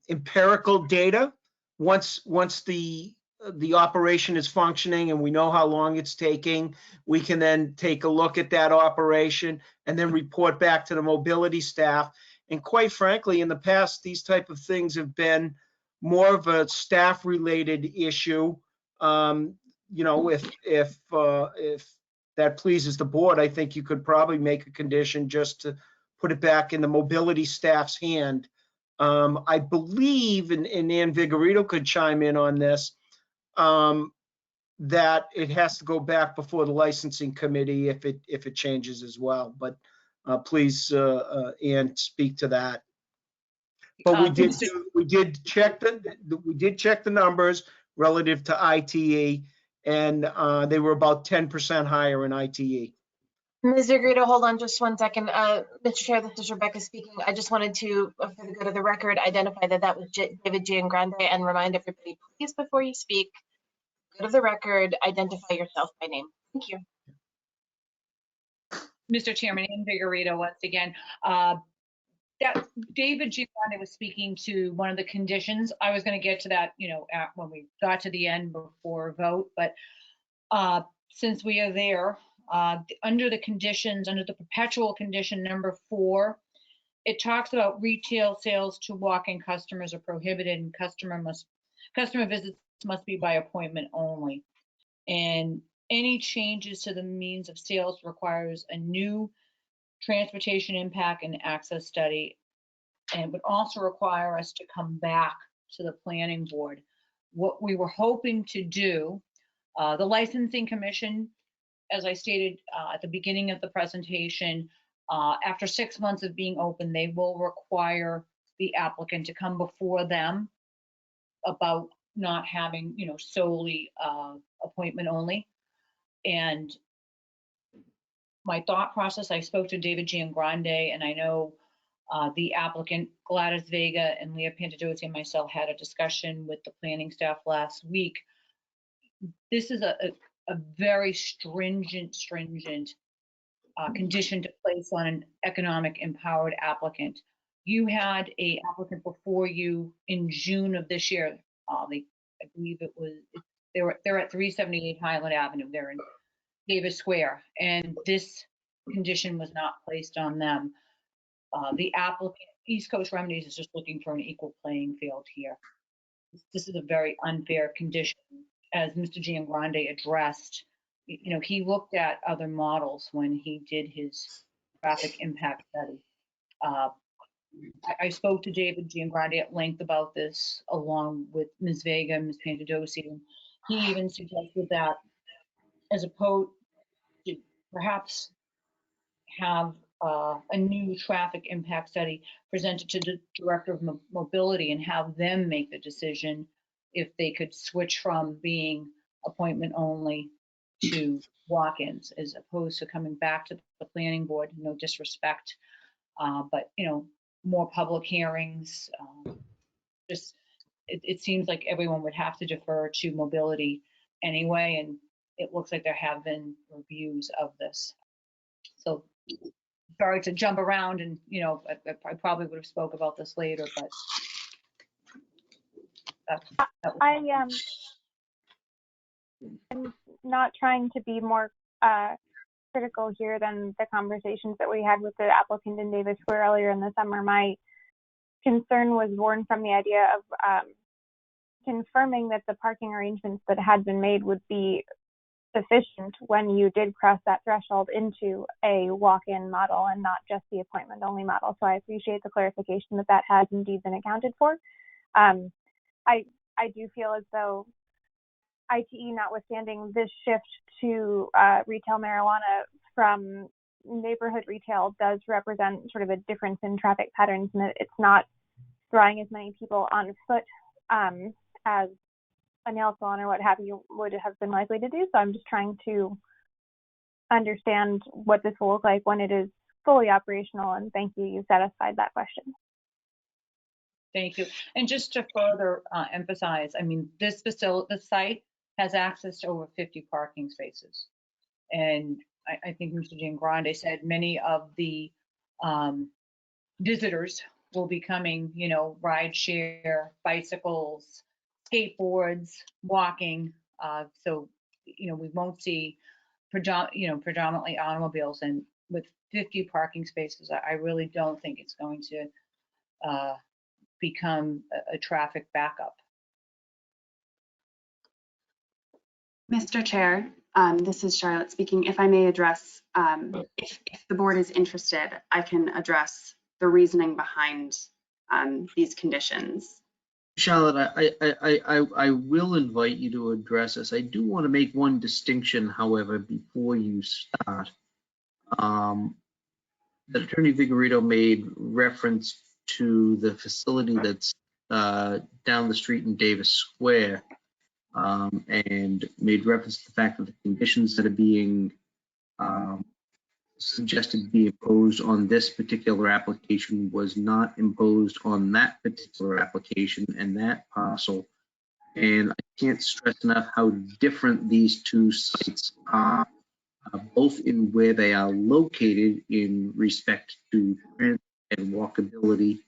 empirical data once the operation is functioning and we know how long it's taking. We can then take a look at that operation and then report back to the mobility staff. And quite frankly, in the past, these type of things have been more of a staff related issue. If that pleases the board, I think you could probably make a condition just to put it back in the mobility staff's hand. I believe, and Ann Vigorito could chime in on this, that it has to go back before the licensing committee if it changes as well. But please, Ann, speak to that. But we did check the numbers relative to ITE, and they were about 10% higher in ITE. Ms. Vigorito, hold on just 1 second. Mr. Chair, this is Rebecca speaking. I just wanted to, for the good of the record, identify that was David Giangrande and remind everybody, please, before you speak, good of the record, identify yourself by name. Thank you. Mr. Chairman, Ann Vigorito once again. That David Giangrande was speaking to one of the conditions. I was going to get to that, when we got to the end before vote, but since we are there, under the conditions, under the perpetual condition number 4, it talks about retail sales to walk-in customers are prohibited and customer visits must be by appointment only. And any changes to the means of sales requires a new transportation impact and access study, and would also require us to come back to the planning board. What we were hoping to do, the licensing commission, as I stated at the beginning of the presentation, after 6 months of being open, they will require the applicant to come before them about not having, solely appointment only. And my thought process, I spoke to David Giangrande, and I know the applicant Gladys Vega and Leah Pantadosi and myself had a discussion with the planning staff last week. This is a very stringent condition to place on an economic empowered applicant. You had a applicant before you in June of this year. I believe they're at 378 Highland Avenue. They're in Davis Square, and this condition was not placed on them. The applicant, East Coast Remedies, is just looking for an equal playing field here. This is a very unfair condition. As Mr. Giangrande addressed, he looked at other models when he did his traffic impact study. I spoke to David Giangrande at length about this, along with Ms. Vega and Ms. Pantadosi. And he even suggested that, as opposed to perhaps have a new traffic impact study presented to the Director of Mobility and have them make the decision if they could switch from being appointment only to walk-ins as opposed to coming back to the planning board, no disrespect, but, you know, more public hearings. Just, it seems like everyone would have to defer to mobility anyway, and it looks like there have been reviews of this. So sorry to jump around, and, you know, I probably would have spoke about this later, but I'm not trying to be more critical here than the conversations that we had with the applicant in Davis Square earlier in the summer. My concern was born from the idea of confirming that the parking arrangements that had been made would be sufficient when you did cross that threshold into a walk-in model and not just the appointment-only model. So I appreciate the clarification that that has indeed been accounted for. I do feel as though ITE notwithstanding this shift to retail marijuana from neighborhood retail does represent sort of a difference in traffic patterns, and it's not drawing as many people on foot as a nail salon or what have you would have been likely to do. So I'm just trying to understand what this will look like when it is fully operational, and thank you, you satisfied that question. Thank you. And just to further emphasize, I mean, this facility, the site has access to over 50 parking spaces. And I think Mr. Giangrande said many of the visitors will be coming, you know, ride share, bicycles, skateboards, walking. So, you know, we won't see predominantly automobiles. And with 50 parking spaces, I really don't think it's going to become a traffic backup. Mr. Chair, this is Charlotte speaking. If I may address, if the board is interested, I can address the reasoning behind these conditions. Charlotte, I will invite you to address this. I do want to make one distinction, however, before you start. That Attorney Vigorito made reference to the facility that's down the street in Davis Square, and made reference to the fact that the conditions that are being suggested to be imposed on this particular application was not imposed on that particular application and that parcel. And I can't stress enough how different these two sites are, both in where they are located in respect to transit and walkability,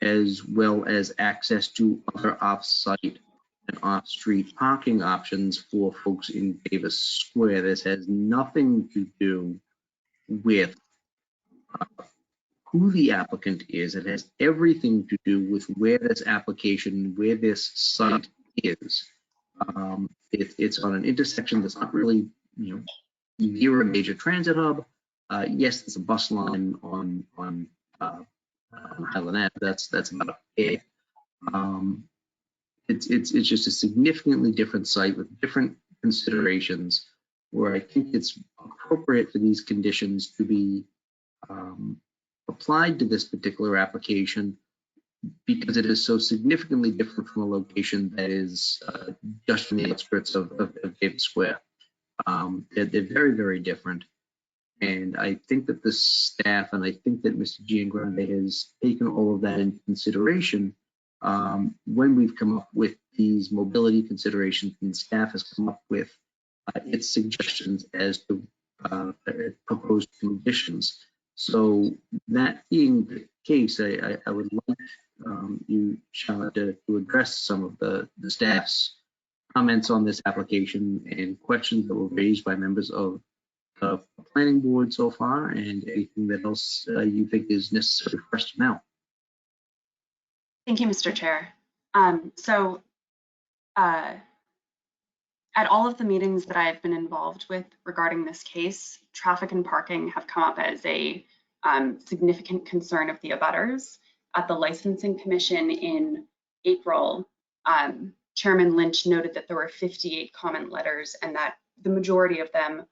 as well as access to other off-site and off-street parking options for folks in Davis Square. This has nothing to do with who the applicant is. It has everything to do with where this application, where this site is. It's on an intersection that's not really, you know, near a major transit hub. Yes, there's a bus line on Highland Ave. That's about it. It's just a significantly different site with different considerations, where I think it's appropriate for these conditions to be applied to this particular application, because it is so significantly different from a location that is just on the outskirts of Davis Square. They're very, very different. And I think that the staff, and I think that Mr. Giangrande has taken all of that into consideration when we've come up with these mobility considerations, and staff has come up with its suggestions as to proposed conditions. So that being the case, I would like you, Charlotte, to address some of the staff's comments on this application and questions that were raised by members of the planning board so far, and anything that else you think is necessary for us to know. Thank you, Mr. Chair. At all of the meetings that I have been involved with regarding this case, traffic and parking have come up as a significant concern of the abutters. At the Licensing Commission in April, Chairman Lynch noted that there were 58 comment letters and that the majority of them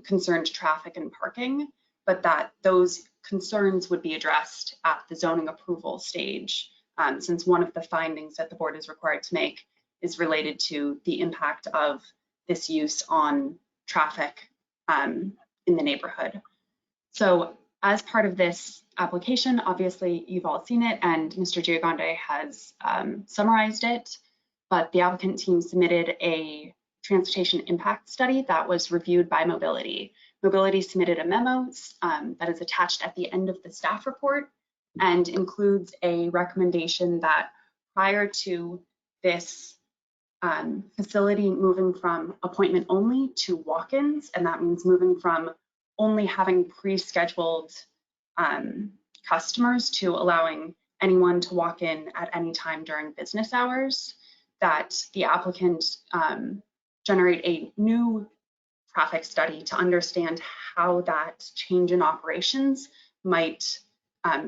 concerned traffic and parking, but that those concerns would be addressed at the zoning approval stage since one of the findings that the board is required to make is related to the impact of this use on traffic in the neighborhood. So as part of this application, obviously you've all seen it and Mr. Giagonde has summarized it, but the applicant team submitted a transportation impact study that was reviewed by Mobility. Mobility submitted a memo that is attached at the end of the staff report and includes a recommendation that prior to this facility moving from appointment only to walk-ins, and that means moving from only having pre-scheduled customers to allowing anyone to walk in at any time during business hours, that the applicant generate a new traffic study to understand how that change in operations might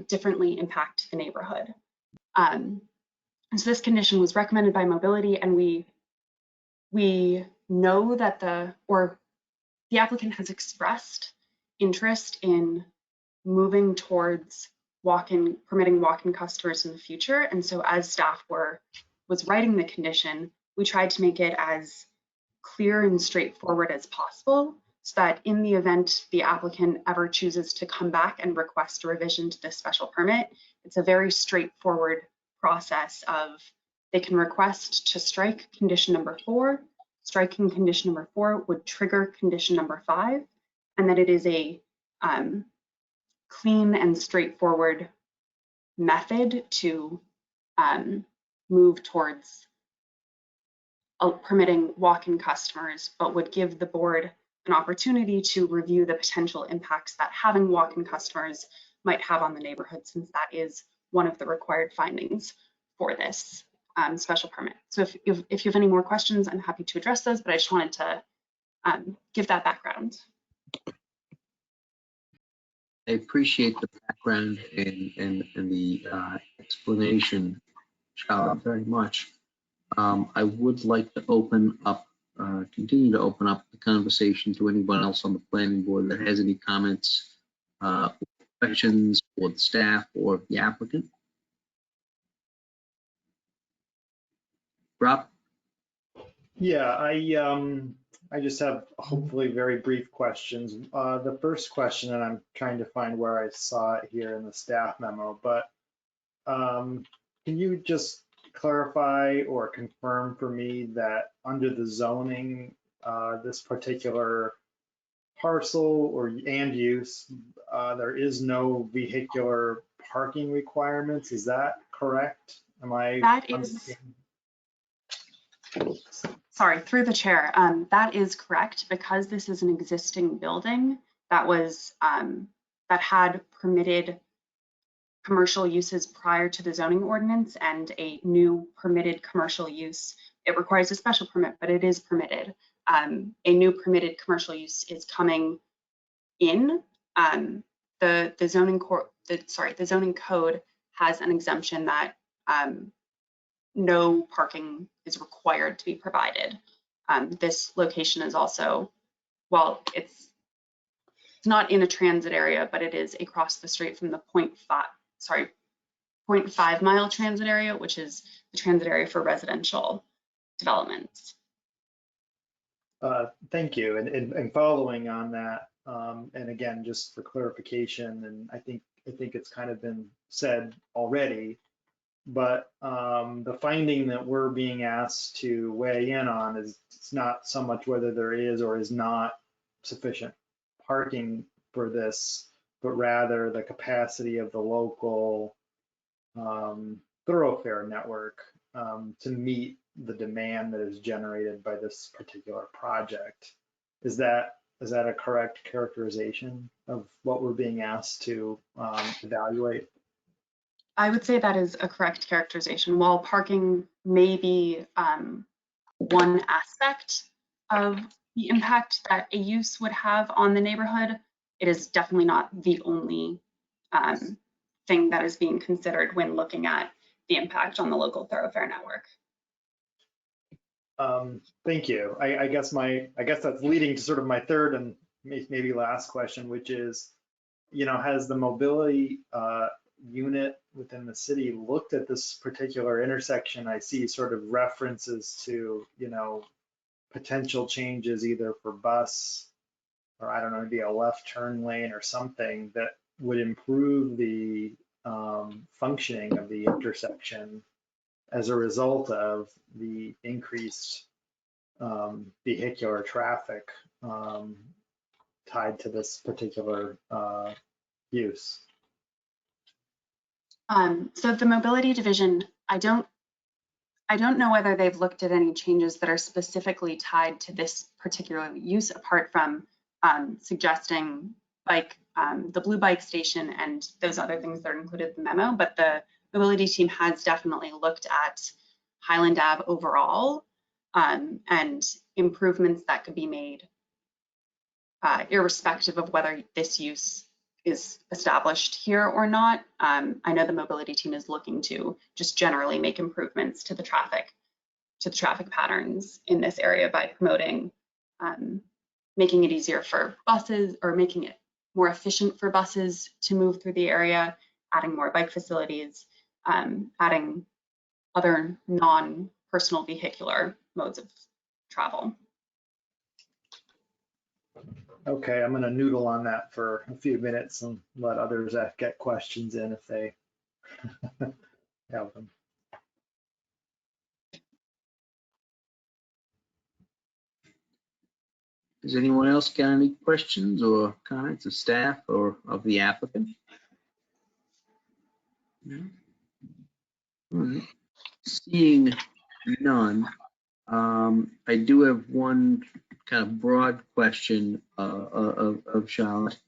differently impact the neighborhood. So this condition was recommended by Mobility, and we know that the applicant has expressed interest in moving towards permitting walk-in customers in the future. And so as staff was writing the condition, we tried to make it as clear and straightforward as possible, so that in the event the applicant ever chooses to come back and request a revision to this special permit, it's a very straightforward process of they can request to strike condition number 4. Striking condition number 4 would trigger condition number 5, and that it is a clean and straightforward method to move towards permitting walk-in customers, but would give the board an opportunity to review the potential impacts that having walk-in customers might have on the neighborhood, since that is one of the required findings for this special permit. So if you have any more questions, I'm happy to address those, but I just wanted to give that background. I appreciate the background and the explanation, Charlotte, very much. I would like to open up, continue to open up the conversation to anyone else on the planning board that has any comments, questions for the staff or the applicant. Rob? Yeah, I just have hopefully very brief questions. The first question, and I'm trying to find where I saw it here in the staff memo, but can you just clarify or confirm for me that under the zoning, this particular parcel and use, there is no vehicular parking requirements? Is that correct? Am I? That is. Sorry, through the chair. That is correct, because this is an existing building that was that had permitted commercial uses prior to the zoning ordinance, and a new permitted commercial use. It requires a special permit, but it is permitted. A new permitted commercial use is coming in. The zoning code has an exemption that no parking is required to be provided. This location is also, well, it's not in a transit area, but it is across the street from the 0.5 mile transit area, which is the transit area for residential developments. Thank you. And following on that, and again, just for clarification, and I think it's kind of been said already, but the finding that we're being asked to weigh in on is it's not so much whether there is or is not sufficient parking for this, but rather the capacity of the local thoroughfare network to meet the demand that is generated by this particular project. Is that a correct characterization of what we're being asked to evaluate? I would say that is a correct characterization. While parking may be one aspect of the impact that a use would have on the neighborhood, it is definitely not the only thing that is being considered when looking at the impact on the local thoroughfare network. Thank you. I guess that's leading to sort of my third and maybe last question, which is, has the Mobility unit within the city looked at this particular intersection, I see sort of references to, you know, potential changes either for bus or I don't know, maybe a left turn lane or something that would improve the functioning of the intersection as a result of the increased vehicular traffic tied to this particular use. So the mobility division, I don't know whether they've looked at any changes that are specifically tied to this particular use apart from suggesting like the blue bike station and those other things that are included in the memo, but the mobility team has definitely looked at Highland Ave overall and improvements that could be made irrespective of whether this use is established here or not. I know the mobility team is looking to just generally make improvements to the traffic patterns in this area by promoting, making it easier for buses or making it more efficient for buses to move through the area, adding more bike facilities, adding other non-personal vehicular modes of travel. Okay, I'm going to noodle on that for a few minutes and let others get questions in if they have them. Does anyone else got any questions or comments of staff or of the applicant? No? All right. Seeing none, I do have one kind of broad question of Charlotte.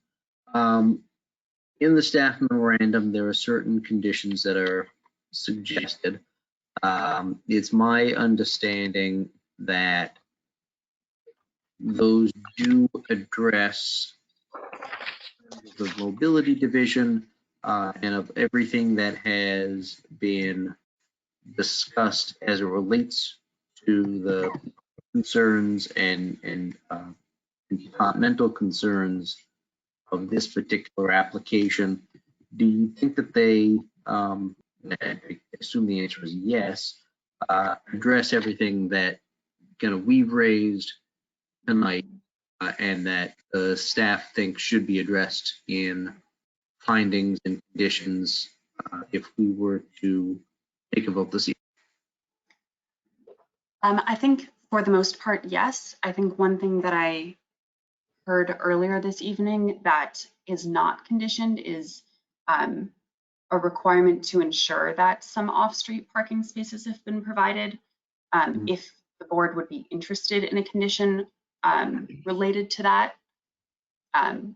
In the staff memorandum, there are certain conditions that are suggested. It's my understanding that those do address the mobility division and of everything that has been discussed as it relates to the concerns and departmental concerns of this particular application. Do you think that they, I assume the answer is yes, address everything that kind of we've raised tonight and that the staff thinks should be addressed in findings and conditions if we were to take a vote this evening? I think for the most part, yes. I think one thing that I heard earlier this evening that is not conditioned is a requirement to ensure that some off-street parking spaces have been provided. If the board would be interested in a condition related to that,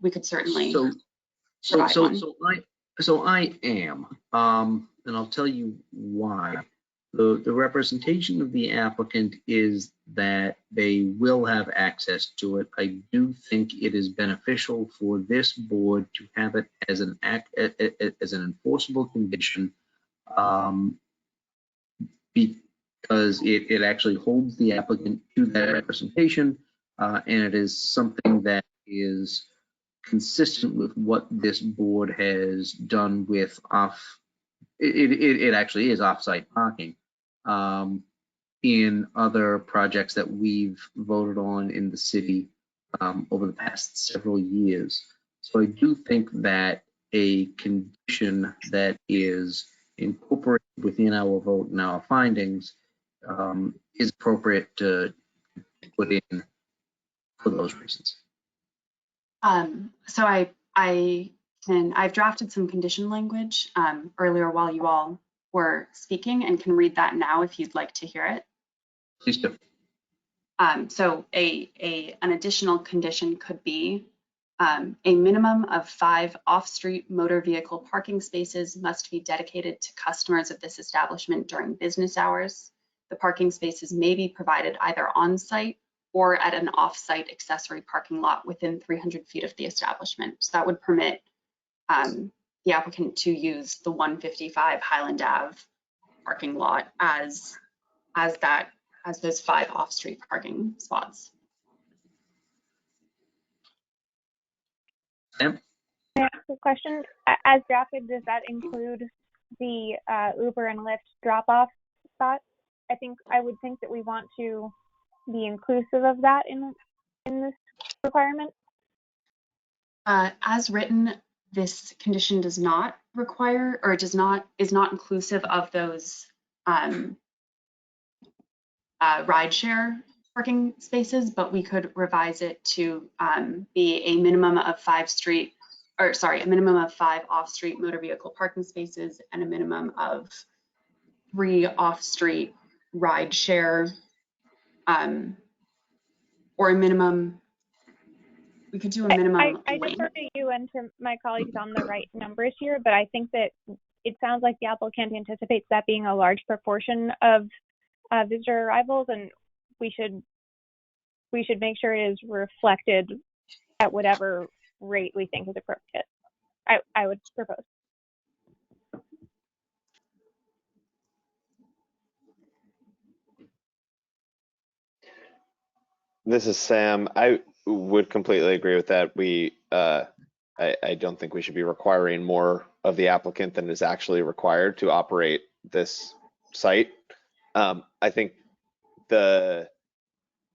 we could certainly provide one. So I am, and I'll tell you why. The representation of the applicant is that they will have access to it. I do think it is beneficial for this board to have it as an enforceable condition because it actually holds the applicant to that representation, and it is something that is consistent with what this board has done with it actually is off-site parking in other projects that we've voted on in the city over the past several years. So I do think that a condition that is incorporated within our vote and our findings is appropriate to put in for those reasons. So I've drafted some condition language earlier while you all were speaking and can read that now if you'd like to hear it. Please do. So an additional condition could be a minimum of 5 off-street motor vehicle parking spaces must be dedicated to customers of this establishment during business hours. The parking spaces may be provided either on-site or at an off-site accessory parking lot within 300 feet of the establishment. So that would permit the applicant to use the 155 Highland Ave parking lot as those 5 off-street parking spots. Yep. Can I ask a question? As drafted, does that include the Uber and Lyft drop-off spot? I would think that we want to be inclusive of that in this requirement. As written, this condition does not require, or is not inclusive of those rideshare parking spaces, but we could revise it to be a minimum of 5 off-street motor vehicle parking spaces and a minimum of 3 off-street rideshare, or a minimum. We could do a minimum. I defer to you and to my colleagues on the right numbers here, but I think that it sounds like the applicant anticipates that being a large proportion of visitor arrivals, and we should make sure it is reflected at whatever rate we think is appropriate. I would propose. This is Sam. I would completely agree with that. I don't think we should be requiring more of the applicant than is actually required to operate this site. I think to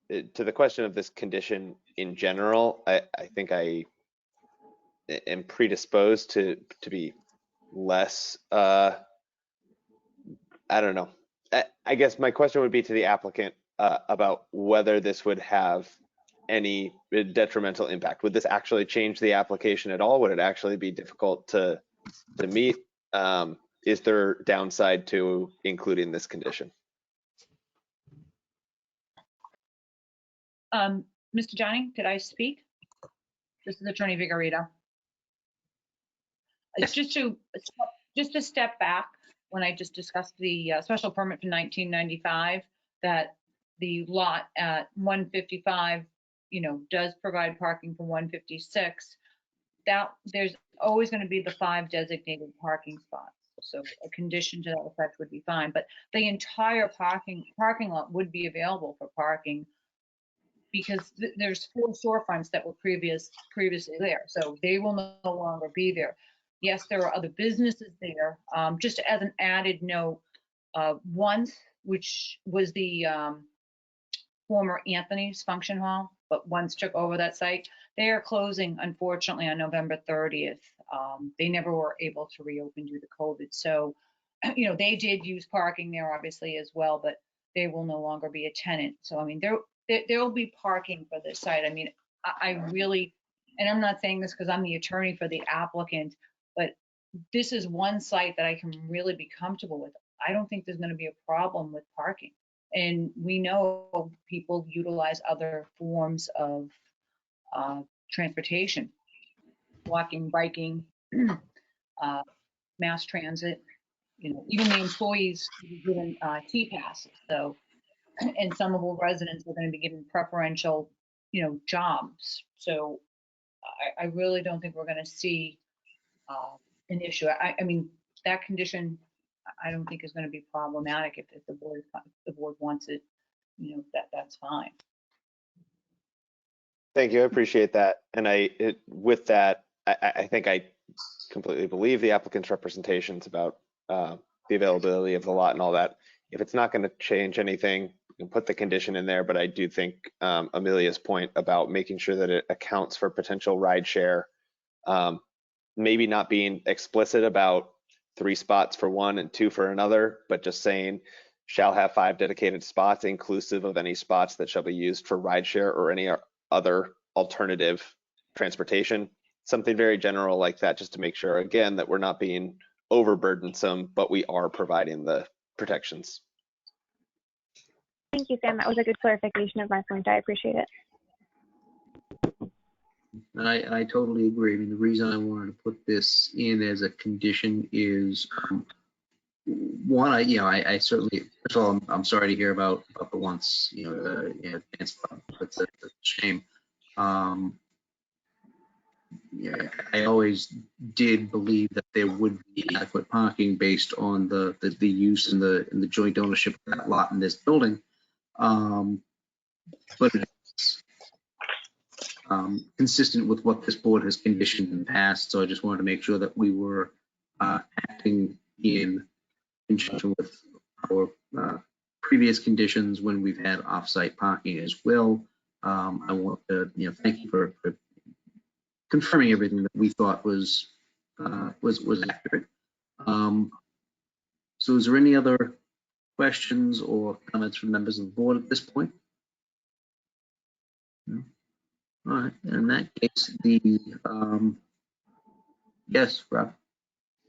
the question of this condition in general, I think I am predisposed to be less, I don't know. I guess my question would be to the applicant about whether this would have any detrimental impact. Would this actually change the application at all? Would it actually be difficult to meet? Is there downside to including this condition? Mr. Johnny, could I speak? This is Attorney Vigorito. Just to step back, when I just discussed the special permit from 1995, that the lot at 155, does provide parking for 156. That there's always going to be the 5 designated parking spots. So a condition to that effect would be fine, but the entire parking lot would be available for parking because there's 4 storefronts that were previously there. So they will no longer be there. Yes, there are other businesses there. Just as an added note, once, which was the former Anthony's Function Hall, but once took over that site, they are closing, unfortunately, on November 30th. They never were able to reopen due to COVID. So, they did use parking there, obviously, as well, but they will no longer be a tenant. So, I mean, there will be parking for this site. I mean, I really, and I'm not saying this because I'm the attorney for the applicant, but this is one site that I can really be comfortable with. I don't think there's going to be a problem with parking. And we know people utilize other forms of transportation, walking, biking, mass transit, even the employees given T-passes. So, and some of the residents are going to be given preferential, jobs. So I really don't think we're going to see an issue. I mean, that condition, I don't think is going to be problematic if the board wants it, that's fine. Thank you. I appreciate that. And with that, I think I completely believe the applicant's representations about the availability of the lot and all that. If it's not going to change anything, you can put the condition in there, but I do think Amelia's point about making sure that it accounts for potential ride share, maybe not being explicit about 3 spots for one and 2 for another, but just saying shall have 5 dedicated spots inclusive of any spots that shall be used for rideshare or any other alternative transportation. Something very general like that, just to make sure, again, that we're not being overburdensome, but we are providing the protections. Thank you, Sam. That was a good clarification of my point. I appreciate it. And I totally agree. I mean, the reason I wanted to put this in as a condition is, one, I certainly, first of all, I'm sorry to hear about the once, the advanced, that's a shame. I always did believe that there would be adequate parking based on the use and the joint ownership of that lot in this building. But consistent with what this board has conditioned in the past. So I just wanted to make sure that we were acting in conjunction with our previous conditions when we've had off-site parking as well. I want to, thank you for confirming everything that we thought was accurate. So is there any other questions or comments from members of the board at this point? No? All right, in that case, yes, Rob.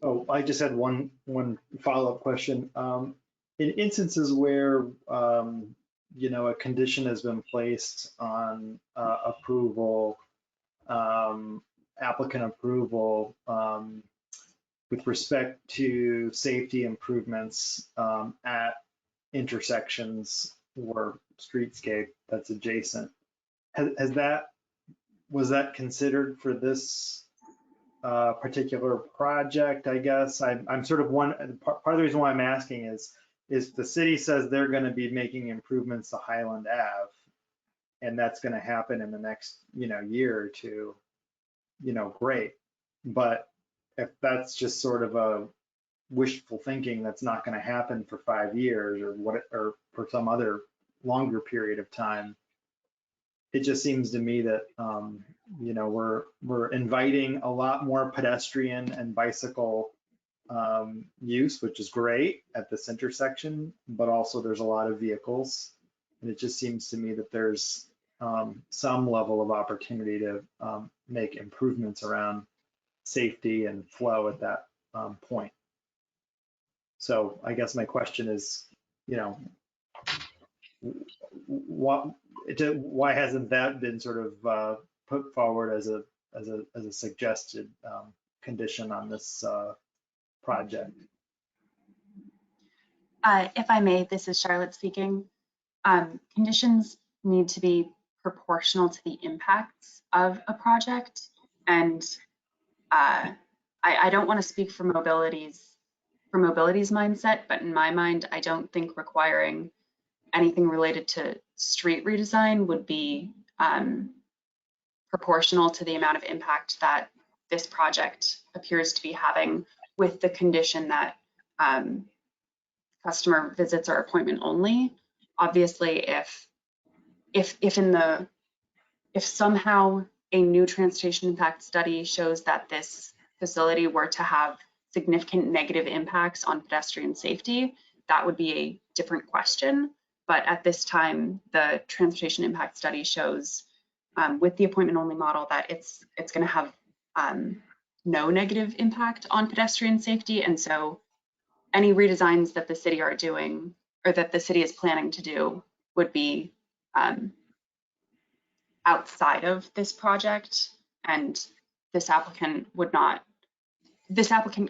Oh, I just had one follow-up question. In instances where, a condition has been placed on approval, applicant approval, with respect to safety improvements at intersections or streetscape that's adjacent, was that considered for this particular project? I guess I'm sort of part of the reason why I'm asking is the city says they're going to be making improvements to Highland Ave, and that's going to happen in the next year or two. Great, but if that's just sort of a wishful thinking, that's not going to happen for 5 years or for some other longer period of time. It just seems to me that we're inviting a lot more pedestrian and bicycle use, which is great at this intersection, but also there's a lot of vehicles, and it just seems to me that there's some level of opportunity to make improvements around safety and flow at that point. So I guess my question is, why hasn't that been sort of put forward as a suggested condition on this project? If I may, this is Charlotte speaking. Conditions need to be proportional to the impacts of a project, and I don't want to speak for mobility's mindset, but in my mind, I don't think requiring anything related to street redesign would be proportional to the amount of impact that this project appears to be having, with the condition that customer visits are appointment only. Obviously, if somehow a new transportation impact study shows that this facility were to have significant negative impacts on pedestrian safety, that would be a different question. But at this time, the transportation impact study shows with the appointment only model that it's going to have no negative impact on pedestrian safety. And so any redesigns that the city are doing, or that the city is planning to do, would be outside of this project, and this applicant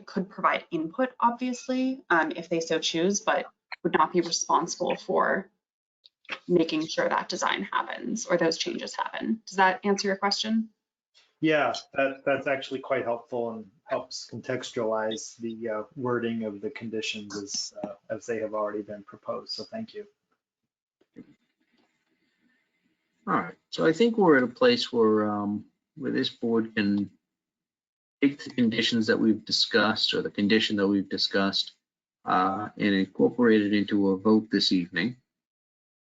could provide input, obviously, if they so choose, but would not be responsible for making sure that design happens or those changes happen. Does that answer your question? Yeah, that's actually quite helpful and helps contextualize the wording of the conditions as they have already been proposed. So thank you. All right, so I think we're at a place where this board can take the conditions that we've discussed, or the condition that we've discussed, and incorporate it into a vote this evening.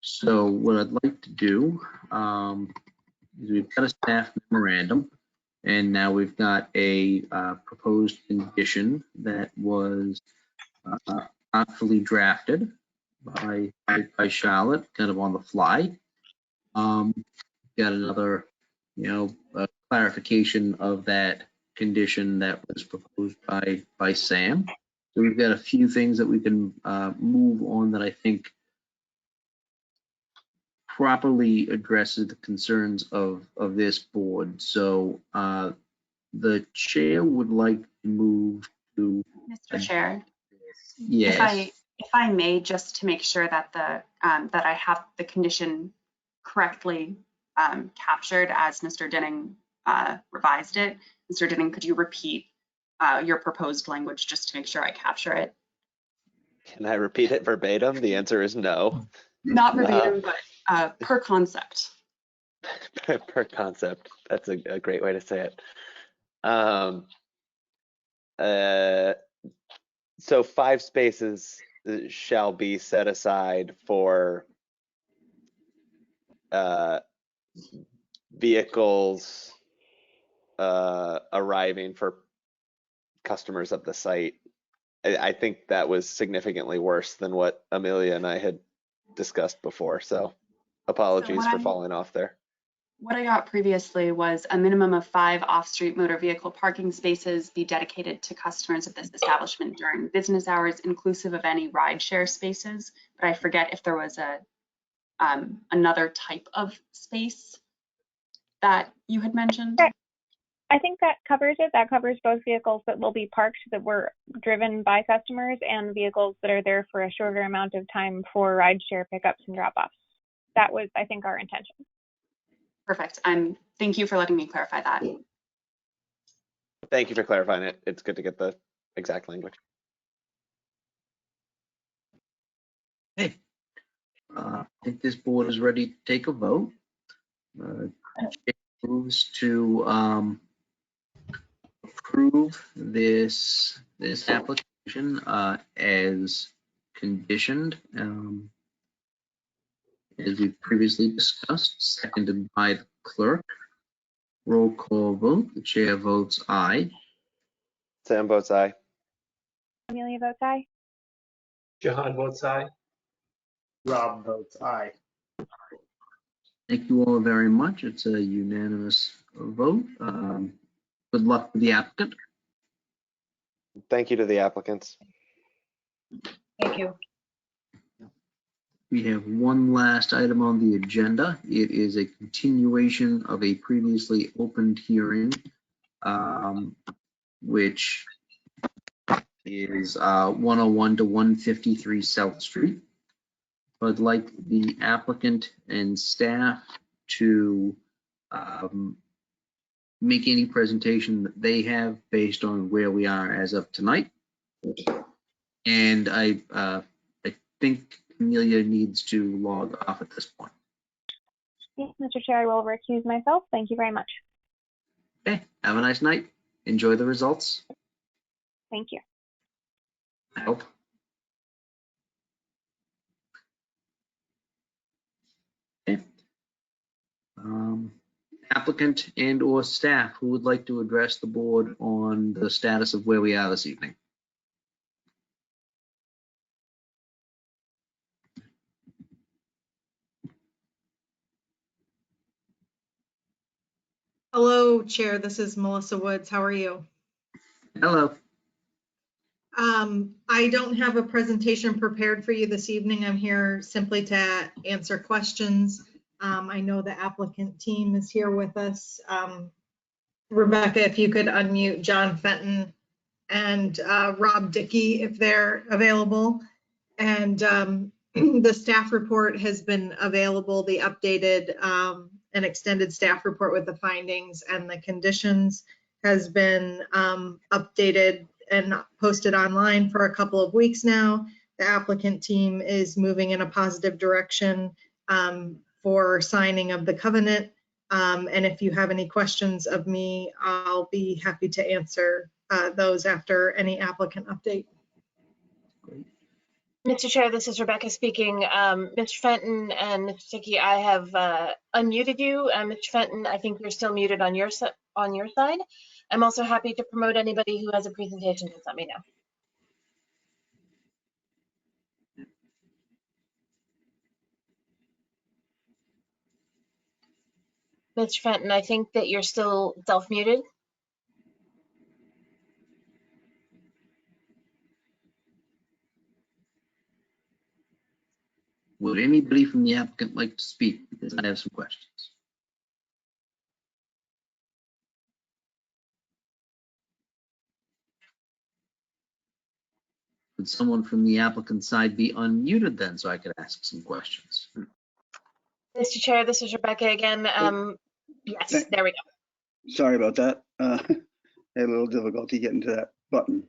So what I'd like to do is, we've got a staff memorandum, and now we've got a proposed condition that was thoughtfully drafted by Charlotte, kind of on the fly. Got another, clarification of that condition that was proposed by Sam. So we've got a few things that we can move on that I think properly addresses the concerns of this board. So the chair would like to move to. Mr. Chair. Yes. If I may, just to make sure that that I have the condition correctly captured as Mr. Dinning revised it. Mr. Dinning, could you repeat your proposed language just to make sure I capture it? Can I repeat it verbatim? The answer is no. Not verbatim, but per concept. per concept. That's a great way to say it. So 5 spaces shall be set aside for vehicles arriving for customers at the site. I think that was significantly worse than what Amelia and I had discussed before. So apologies for falling off there. What I got previously was a minimum of 5 off-street motor vehicle parking spaces be dedicated to customers of this establishment during business hours, inclusive of any rideshare spaces. But I forget if there was a another type of space that you had mentioned. I think that covers it. That covers both vehicles that will be parked that were driven by customers and vehicles that are there for a shorter amount of time for rideshare pickups and drop-offs. That was, I think, our intention. Perfect. Thank you for letting me clarify that. Thank you for clarifying it. It's good to get the exact language. Hey, I think this board is ready to take a vote. It moves to approve this application as conditioned, as we previously discussed, seconded by the clerk. Roll call vote. The chair votes aye. Sam votes aye. Amelia votes aye. Jahan votes aye. Rob votes aye. Thank you all very much. It's a unanimous vote. Good luck with the applicant. Thank you to the applicants. Thank you. We have one last item on the agenda. It is a continuation of a previously opened hearing, which is 101 to 153 South Street. I'd like the applicant and staff to make any presentation that they have based on where we are as of tonight. And I think Amelia needs to log off at this point. Yes, Mr. Chair, I will recuse myself. Thank you very much. Okay, have a nice night. Enjoy the results. Thank you. I hope. Okay. Applicant and or staff who would like to address the board on the status of where we are this evening. Hello, Chair. This is Melissa Woods. How are you? Hello. I don't have a presentation prepared for you this evening. I'm here simply to answer questions. I know the applicant team is here with us. Rebecca, if you could unmute John Fenton and Rob Dickey if they're available. And the staff report has been available, the updated and extended staff report with the findings and the conditions has been updated and posted online for a couple of weeks now. The applicant team is moving in a positive direction for signing of the covenant. And if you have any questions of me, I'll be happy to answer those after any applicant update. Mr. Chair, this is Rebecca speaking. Mr. Fenton and Mr. Dickey, I have unmuted you. Mr. Fenton, I think you're still muted on your side. I'm also happy to promote anybody who has a presentation. Just let me know. Mr. Fenton, I think that you're still self-muted. Would anybody from the applicant like to speak? Because I have some questions. Would someone from the applicant side be unmuted then so I could ask some questions? Mr. Chair, this is Rebecca again. Yes, there we go. Sorry about that. I had a little difficulty getting to that button.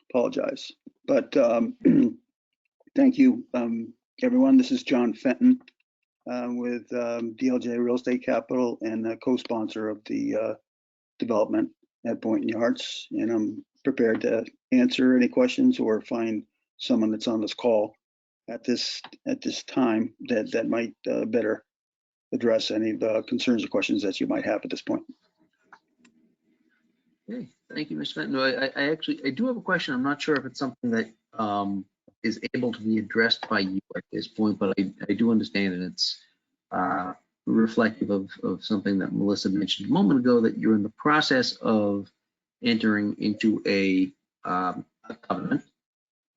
Apologize. But thank you, everyone. This is John Fenton. with DLJ Real Estate Capital and the co-sponsor of the development at Boynton Yards. And I'm prepared to answer any questions or find someone that's on this call at this time that might better address any of the concerns or questions that you might have at this point. Okay, thank you, Mr. Fenton. No, I do have a question. I'm not sure if it's something that is able to be addressed by you at this point, but I do understand, and it's reflective of something that Melissa mentioned a moment ago, that you're in the process of entering into a covenant.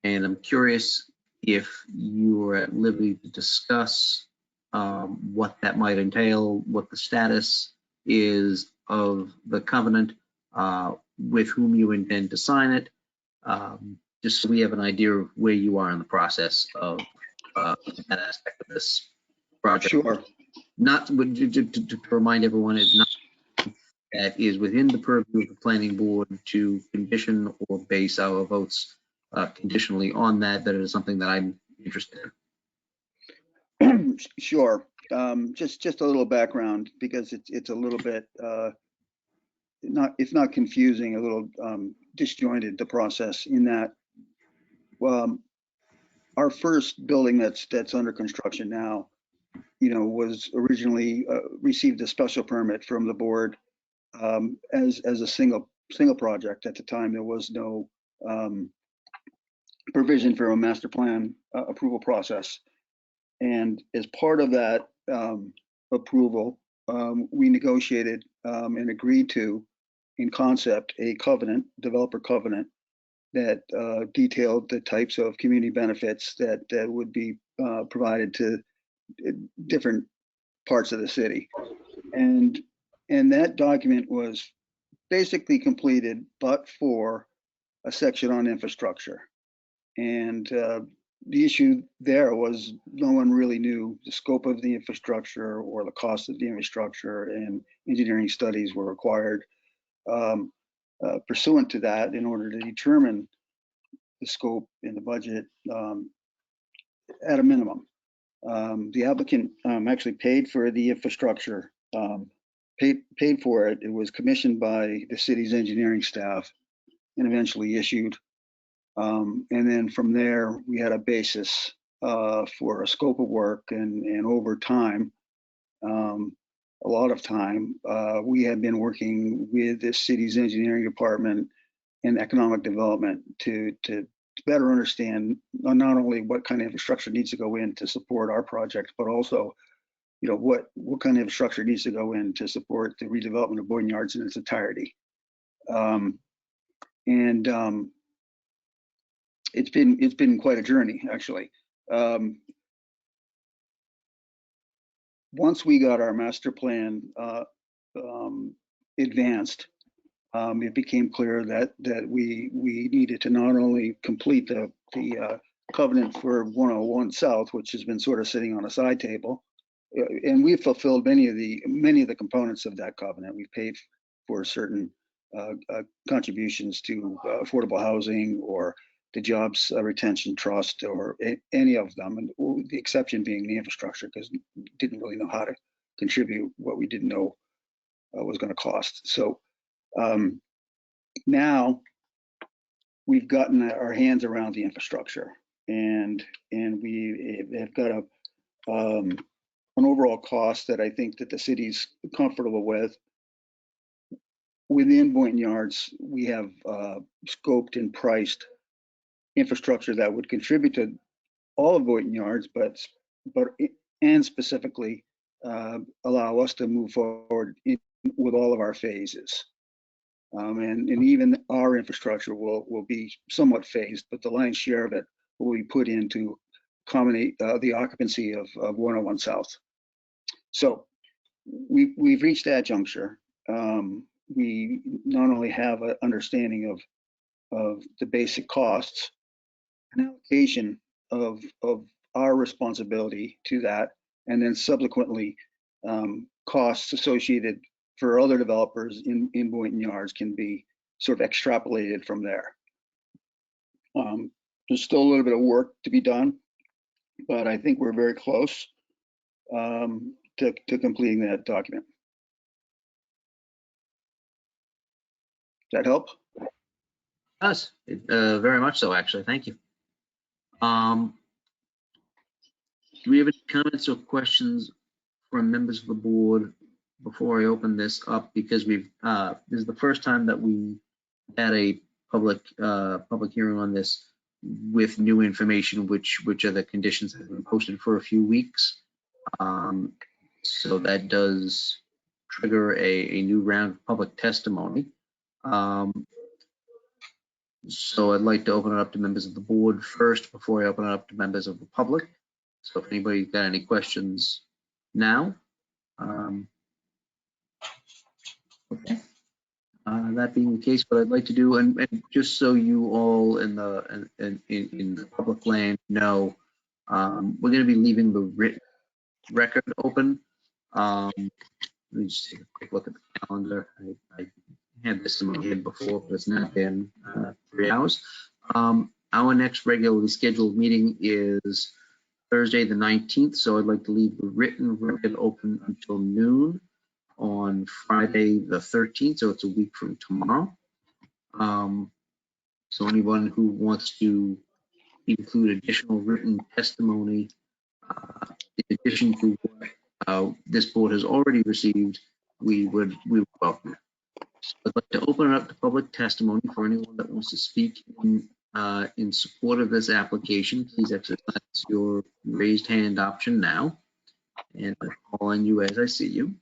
And I'm curious if you are at liberty to discuss what that might entail, what the status is of the covenant, with whom you intend to sign it, just so we have an idea of where you are in the process of that aspect of this project. Sure. Not to remind everyone, it's not that is within the purview of the planning board to condition or base our votes conditionally on that. That is something that I'm interested in. Sure. Just a little background, because it's a little bit it's not confusing, a little disjointed, the process, in that our first building that's under construction now, was originally received a special permit from the board as a single project. At the time, there was no provision for a master plan approval process. And as part of that approval, we negotiated and agreed to, in concept, a covenant, developer covenant, that detailed the types of community benefits that would be provided to different parts of the city. And that document was basically completed, but for a section on infrastructure. And the issue there was no one really knew the scope of the infrastructure or the cost of the infrastructure, and engineering studies were required pursuant to that in order to determine the scope and the budget at a minimum. The applicant actually paid for the infrastructure, paid for it. It was commissioned by the city's engineering staff and eventually issued. And then from there, we had a basis for a scope of work, and over time, a lot of time, we have been working with the city's engineering department and economic development to better understand not only what kind of infrastructure needs to go in to support our project, but also, what kind of infrastructure needs to go in to support the redevelopment of Boynton Yards in its entirety. It's been quite a journey, actually. Once we got our master plan advanced, it became clear that we needed to not only complete the covenant for 101 South, which has been sort of sitting on a side table, and we've fulfilled many of the components of that covenant. We've paid for certain contributions to affordable housing or the Jobs Retention Trust, or any of them, and the exception being the infrastructure, because we didn't really know how to contribute what we didn't know was going to cost. So now we've gotten our hands around the infrastructure, and we have got an overall cost that I think that the city's comfortable with. Within Boynton Yards, we have scoped and priced infrastructure that would contribute to all of Boynton Yards, but specifically allow us to move forward with all of our phases. And even our infrastructure will be somewhat phased, but the lion's share of it will be put in to accommodate the occupancy of 101 South. So we've reached that juncture. We not only have an understanding of the basic costs, an allocation of our responsibility to that, and then subsequently costs associated for other developers in Boynton Yards can be sort of extrapolated from there. There's still a little bit of work to be done, but I think we're very close. to completing that document. Does that help? Does, very much so, actually. Thank you. Do we have any comments or questions from members of the board before I open this up? Because we've, this is the first time that we had a public hearing on this with new information, which are the conditions that have been posted for a few weeks. So that does trigger a new round of public testimony. So I'd like to open it up to members of the board first before I open it up to members of the public. So if anybody's got any questions now. Okay. That being the case, what I'd like to do, and just so you all in the public land know, we're going to be leaving the written record open. Let me just take a quick look at the calendar. I had this in my head before, but it's not been 3 hours. Our next regularly scheduled meeting is Thursday the 19th, so I'd like to leave the written record open until noon on Friday the 13th, so it's a week from tomorrow. So anyone who wants to include additional written testimony in addition to what this board has already received, we would welcome it. So I'd like to open it up to public testimony for anyone that wants to speak in support of this application. Please exercise your raised hand option now, and I'll call on you as I see you.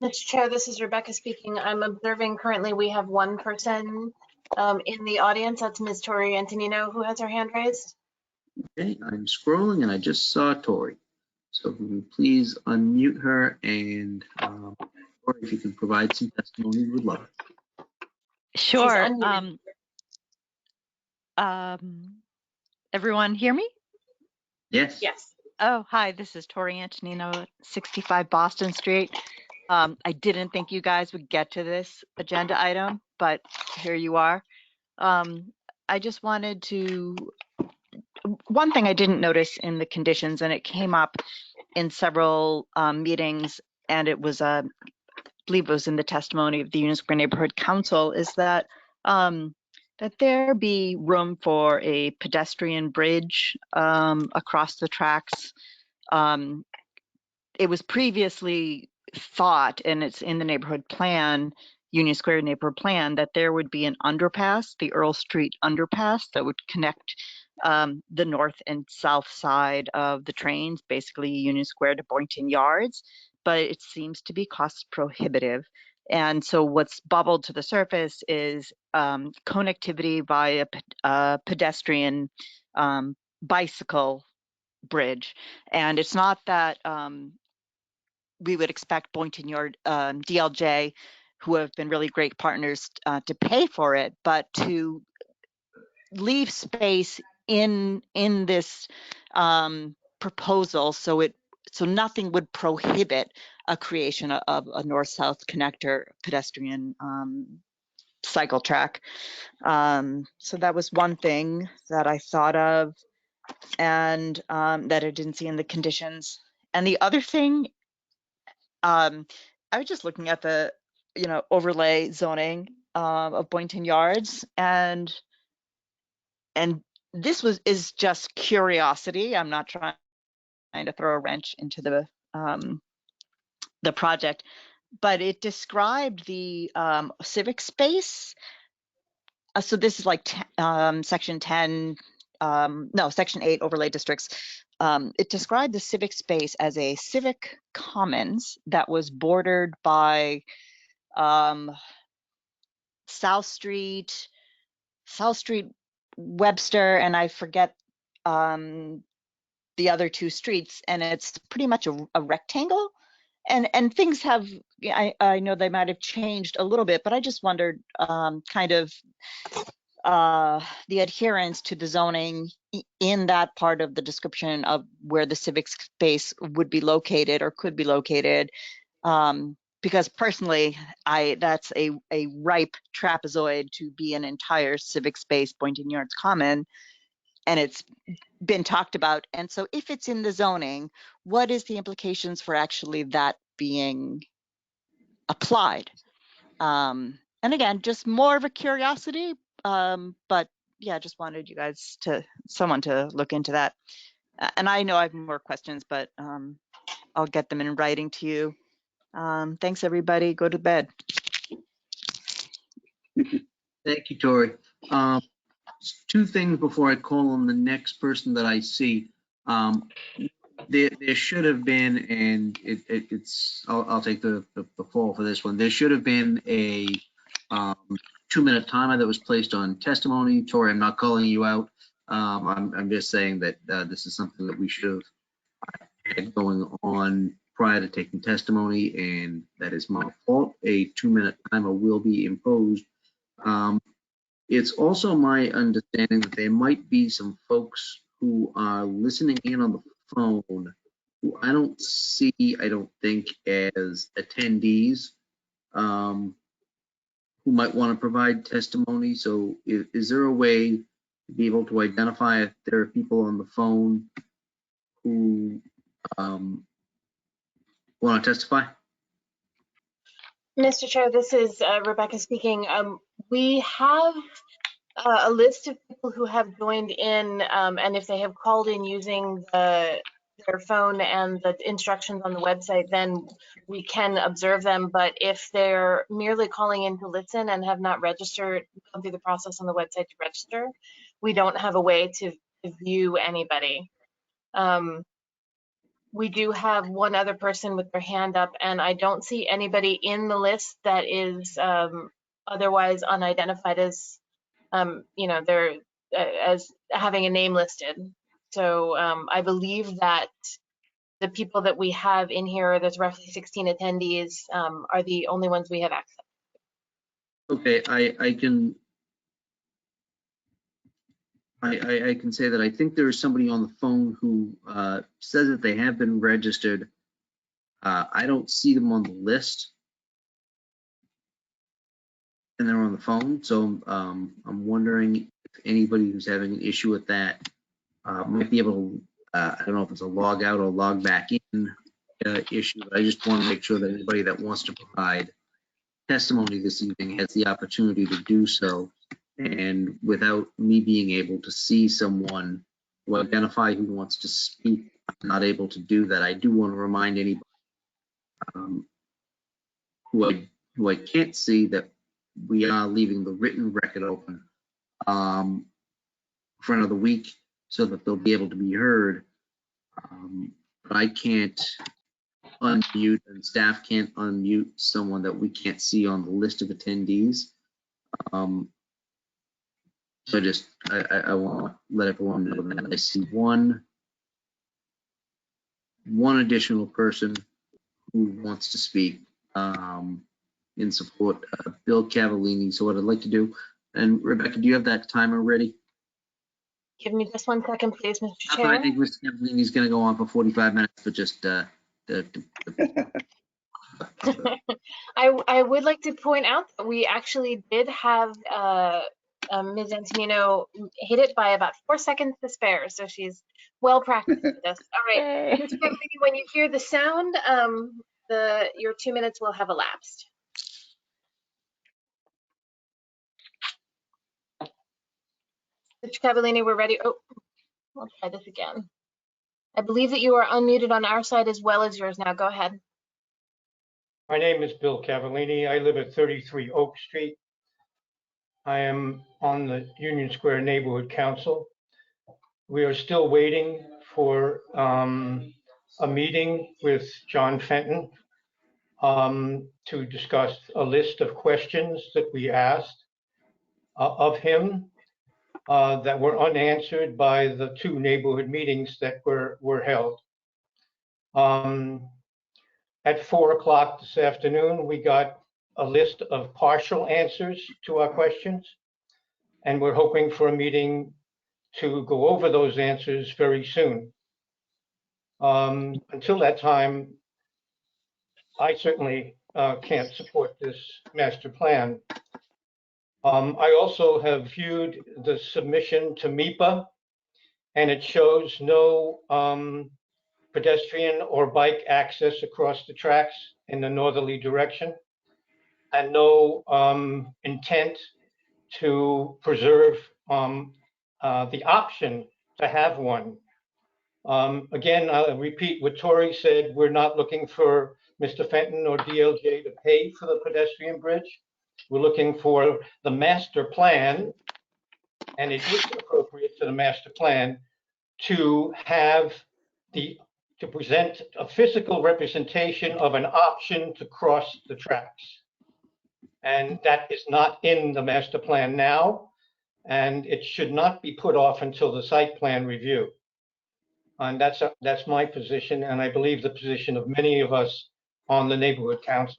Mr. Chair, this is Rebecca speaking. I'm observing currently we have one person in the audience. That's Ms. Tori Antonino, who has her hand raised. Okay, I'm scrolling and I just saw Tori. So if you can please unmute her, and or if you can provide some testimony, we would love it. Sure. Everyone hear me? Yes. Yes. Oh, hi, this is Tori Antonino, 65 Boston Street. I didn't think you guys would get to this agenda item, but here you are. I just wanted to, one thing I didn't notice in the conditions, and it came up in several meetings, and it was, I believe it was in the testimony of the Union Square Neighborhood Council, is that that there be room for a pedestrian bridge across the tracks. It was previously thought, and it's in the neighborhood plan, Union Square neighborhood plan, that there would be an underpass, the Earl Street underpass, that would connect the north and south side of the trains, basically Union Square to Boynton Yards, but it seems to be cost prohibitive. And so what's bubbled to the surface is connectivity via pedestrian bicycle bridge. And it's not that we would expect Boynton Yard, DLJ, who have been really great partners, to pay for it, but to leave space in this proposal so nothing would prohibit a creation of a north-south connector pedestrian cycle track. So that was one thing that I thought of, and that I didn't see in the conditions. And the other thing, I was just looking at the overlay zoning of Boynton Yards, and this is just curiosity. I'm not trying to throw a wrench into the project, but it described the civic space. So this is like section 10, no, section 8 overlay districts. It described the civic space as a civic commons that was bordered by South Street, Webster, and I forget the other two streets, and it's pretty much a rectangle. And things have, I know they might have changed a little bit, but I just wondered kind of the adherence to the zoning in that part of the description of where the civic space would be located or could be located. Because personally, that's a ripe trapezoid to be an entire civic space, Boynton Yards Common. and it's been talked about. And so if it's in the zoning, what is the implications for actually that being applied? And again, just more of a curiosity, but yeah, just wanted you guys someone to look into that. And I know I have more questions, but I'll get them in writing to you. Thanks, everybody. Go to bed. Thank you, Tori. Two things before I call on the next person that I see. There should have been, and I'll take the fall for this one. There should have been a 2-minute timer that was placed on testimony. Tori, I'm not calling you out. I'm just saying that this is something that we should have had going on prior to taking testimony, and that is my fault. A 2-minute timer will be imposed. It's also my understanding that there might be some folks who are listening in on the phone who I don't think as attendees, who might want to provide testimony. So is there a way to be able to identify if there are people on the phone who want to testify? Mr. Chair, this is Rebecca speaking. We have a list of people who have joined in, and if they have called in using their phone and the instructions on the website, then we can observe them. But if they're merely calling in to listen and have not registered, gone through the process on the website to register, we don't have a way to view anybody. We do have one other person with their hand up, and I don't see anybody in the list that is otherwise unidentified as, they're as having a name listed. So I believe that the people that we have in here, there's roughly 16 attendees, are the only ones we have access. Okay, I can say that I think there is somebody on the phone who says that they have been registered. I don't see them on the list, and they're on the phone. So I'm wondering if anybody who's having an issue with that might be able to, I don't know if it's a log out or log back in issue, but I just want to make sure that anybody that wants to provide testimony this evening has the opportunity to do so. And without me being able to see someone to identify who wants to speak, I'm not able to do that. I do want to remind anybody who I can't see that we are leaving the written record open for another week so that they'll be able to be heard. But I can't unmute, and staff can't unmute someone that we can't see on the list of attendees. So I want to let everyone know that I see one additional person who wants to speak in support of Bill Cavallini. So what I'd like to do, and Rebecca, do you have that timer ready? Give me just 1 second, please, Mr. Chair. I think Mr. Cavallini is going to go on for 45 minutes, but just I would like to point out that we actually did have Ms. Antonino hit it by about 4 seconds to spare, so she's well practiced with this. All right, Mr. Cavallini, when you hear the sound, your 2 minutes will have elapsed. Mr. Cavallini, we're ready. Oh, I'll try this again. I believe that you are unmuted on our side as well as yours now. Go ahead. My name is Bill Cavallini. I live at 33 Oak Street. I am on the Union Square Neighborhood Council. We are still waiting for a meeting with John Fenton to discuss a list of questions that we asked of him that were unanswered by the 2 neighborhood meetings that were held. At 4 o'clock this afternoon, we got a list of partial answers to our questions, and we're hoping for a meeting to go over those answers very soon. Until that time, I certainly can't support this master plan. I also have viewed the submission to MIPA, and it shows no pedestrian or bike access across the tracks in the northerly direction, and no intent to preserve the option to have one. Again, I'll repeat what Tori said. We're not looking for Mr. Fenton or DLJ to pay for the pedestrian bridge. We're looking for the master plan, and it is appropriate to the master plan to have to present a physical representation of an option to cross the tracks. And that is not in the master plan now, and it should not be put off until the site plan review. And that's my position, and I believe the position of many of us on the neighborhood council.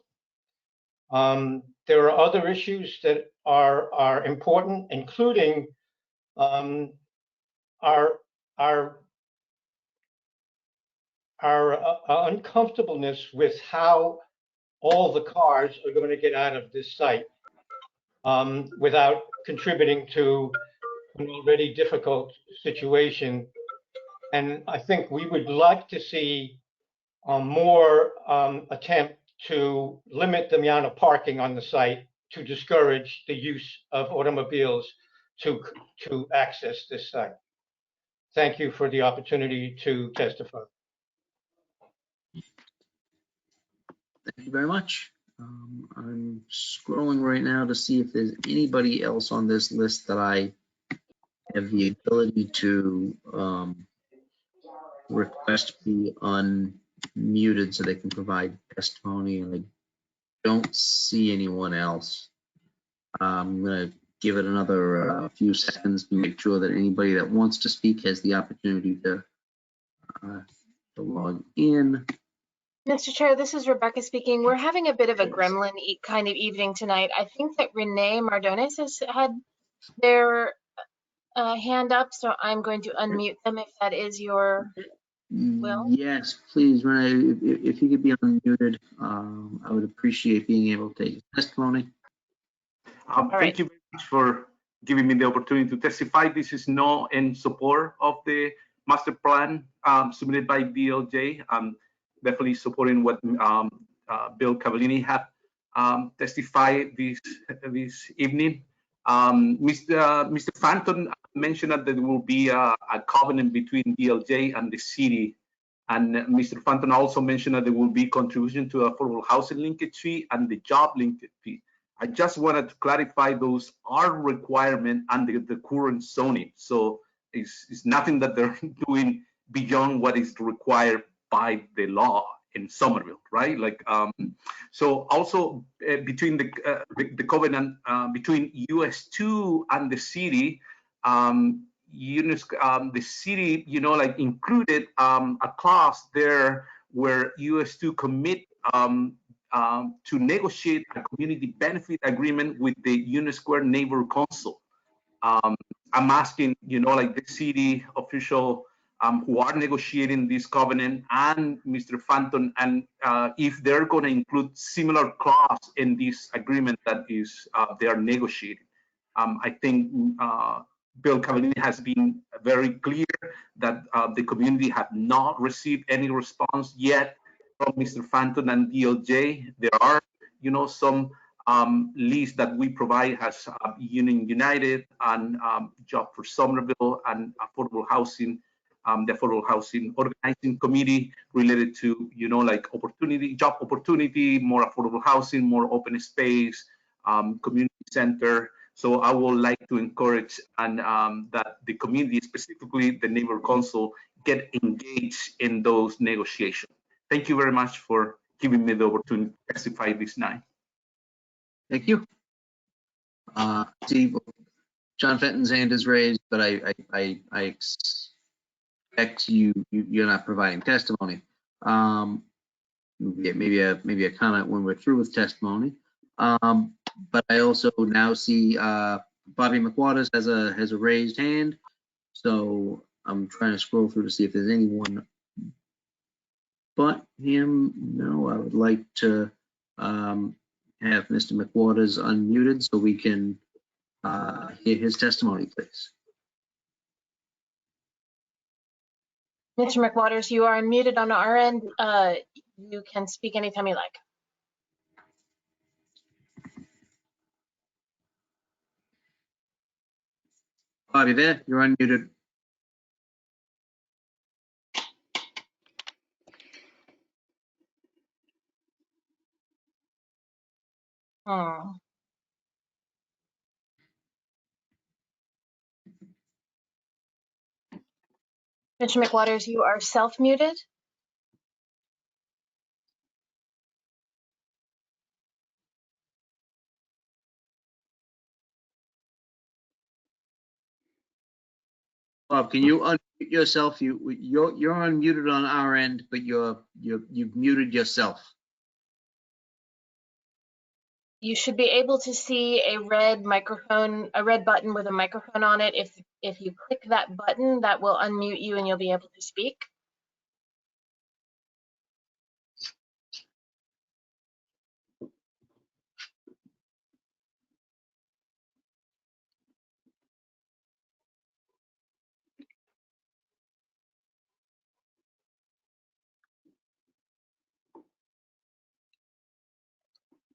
There are other issues that are important, including our uncomfortableness with how all the cars are going to get out of this site without contributing to an already difficult situation. And I think we would like to see more attempt to limit the amount of parking on the site to discourage the use of automobiles to access this site. Thank you for the opportunity to testify. Thank you very much. I'm scrolling right now to see if there's anybody else on this list that I have the ability to request be unmuted so they can provide testimony, and I don't see anyone else. I'm going to give it another few seconds to make sure that anybody that wants to speak has the opportunity to log in. Mr. Chair, this is Rebecca speaking. We're having a bit of a gremlin kind of evening tonight. I think that Renee Mardones has had their hand up, so I'm going to unmute them if that is your will. Yes, please, Renee, if you could be unmuted, I would appreciate being able to take testimony. Thank you very much for giving me the opportunity to testify. This is not in support of the master plan submitted by DLJ. I'm definitely supporting what Bill Cavallini had testified this evening. Mr. Fanton mentioned that there will be a covenant between DLJ and the city. And Mr. Fanton also mentioned that there will be contribution to affordable housing linkage fee and the job linkage fee. I just wanted to clarify those are requirements under the current zoning. So it's nothing that they're doing beyond what is required by the law in Somerville, right? Like, so also between the covenant between US2 and the city, the city, like included a clause there where US2 commit to negotiate a community benefit agreement with the Union Square Neighborhood Council. I'm asking, like the city official who are negotiating this covenant and Mr. Fanton, and if they're going to include similar clause in this agreement that is they are negotiating. I think Bill Cavallini has been very clear that the community have not received any response yet from Mr. Fanton and DLJ. There are, some lists that we provide has Union United and Job for Somerville and Affordable Housing, the Affordable Housing Organizing Committee related to, like job opportunity, more affordable housing, more open space, community center. So I would like to encourage and that the community, specifically the neighborhood council, get engaged in those negotiations. Thank you very much for giving me the opportunity to testify this night. Thank you. See, John Fenton's hand is raised, but I expect you're not providing testimony. Maybe a comment when we're through with testimony. But I also now see Bobby McWaters has a raised hand. So I'm trying to scroll through to see if there's anyone but him. No, I would like to have Mr. McWaters unmuted so we can hear his testimony, please. Mr. McWaters, you are unmuted on our end. You can speak anytime you like. Bob, you there? You're unmuted. Hmm. Mr. McWaters, you are self-muted. Bob, can you unmute yourself? You're unmuted on our end, but you've muted yourself. You should be able to see a red microphone, a red button with a microphone on it. If you click that button, that will unmute you and you'll be able to speak.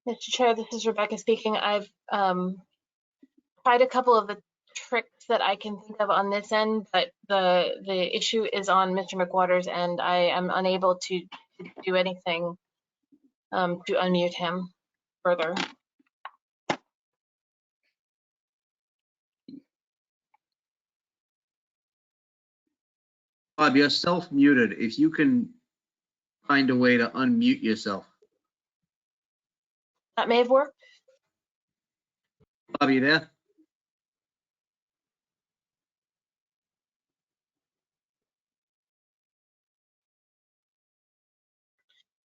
Mr. Chair, this is Rebecca speaking. I've tried a couple of the tricks that I can think of on this end, but the issue is on Mr. McWaters, and I am unable to do anything to unmute him further. Bob, you're self-muted. If you can find a way to unmute yourself. That may have worked. Bob, you there?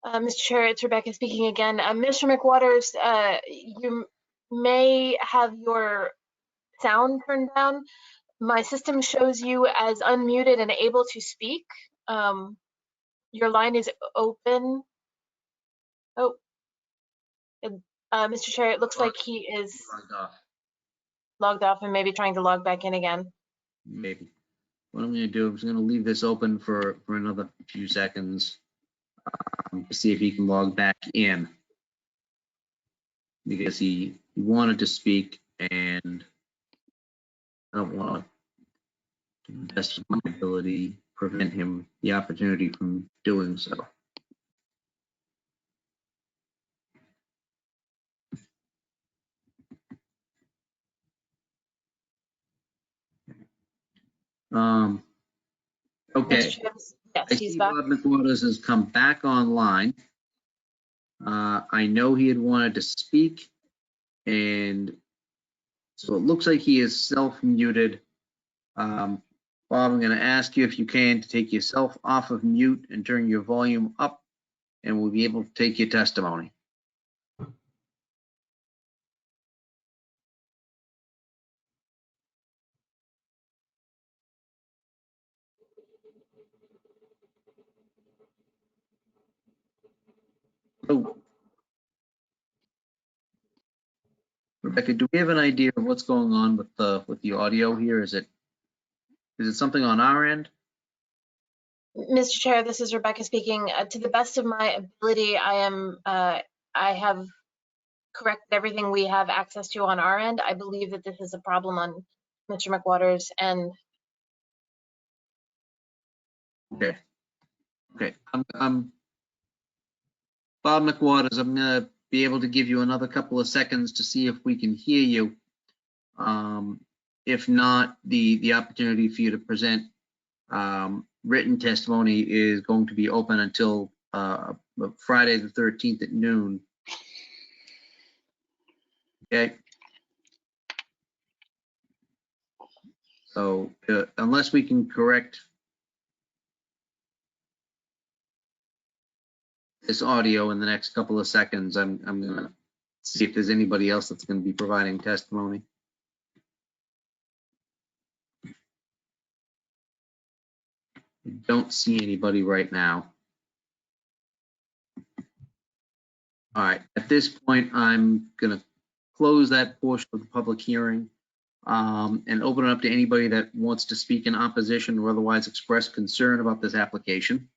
Mr. Chair, it's Rebecca speaking again. Mr. McWaters, you may have your sound turned down. My system shows you as unmuted and able to speak. Your line is open. Oh, Mr. Chair, it looks like he is logged off and maybe trying to log back in again. Maybe. What I'm going to do, I'm just going to leave this open for another few seconds to see if he can log back in, because he wanted to speak and I don't want to, to the best of my ability, prevent him the opportunity from doing so. Okay. Yes, I he's see back. Bob McWaters has come back online. I know he had wanted to speak, and so it looks like he is self-muted. Bob, I'm going to ask you if you can to take yourself off of mute and turn your volume up, and we'll be able to take your testimony. Oh. Rebecca, do we have an idea of what's going on with the audio here? Is it something on our end? Mr. Chair, this is Rebecca speaking. To the best of my ability, I have corrected everything we have access to on our end. I believe that this is a problem on Mr. McWaters' end. Okay. Okay. I'm Bob McWaters. I'm gonna be able to give you another couple of seconds to see if we can hear you. If not, the opportunity for you to present written testimony is going to be open until Friday the 13th at noon. Okay. So unless we can correct this audio in the next couple of seconds, I'm gonna see if there's anybody else that's gonna be providing testimony. I don't see anybody right now. All right, at this point, I'm gonna close that portion of the public hearing. and open it up to anybody that wants to speak in opposition or otherwise express concern about this application.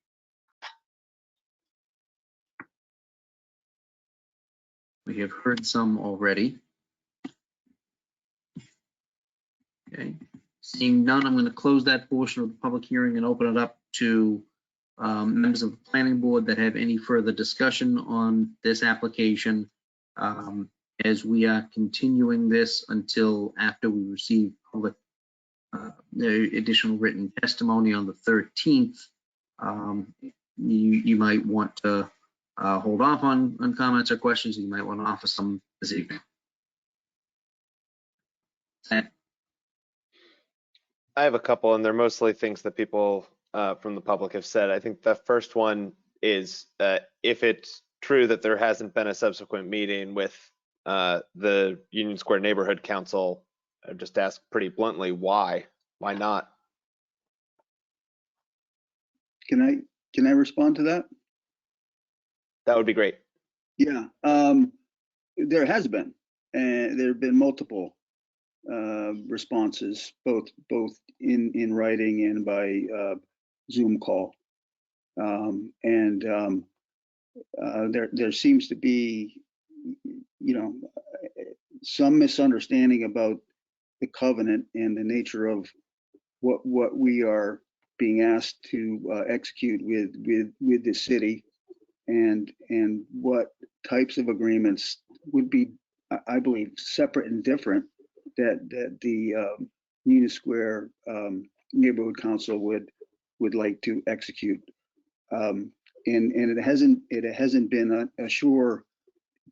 We have heard some already. Okay, seeing none, I'm going to close that portion of the public hearing and open it up to members of the planning board that have any further discussion on this application, as we are continuing this until after we receive public additional written testimony on the 13th. You might want to hold off on comments or questions. You might want to offer some this evening. I have a couple, and they're mostly things that people from the public have said. I think the first one is if it's true that there hasn't been a subsequent meeting with the Union Square Neighborhood Council, I just ask pretty bluntly, why? Why not? Can I respond to that? That would be great. Yeah, there has been, and there have been multiple responses, both in writing and by Zoom call, there seems to be, some misunderstanding about the covenant and the nature of what we are being asked to execute with the city, and what types of agreements would be, I believe, separate and different that the Union Square Neighborhood Council would like to execute, and it hasn't been a sure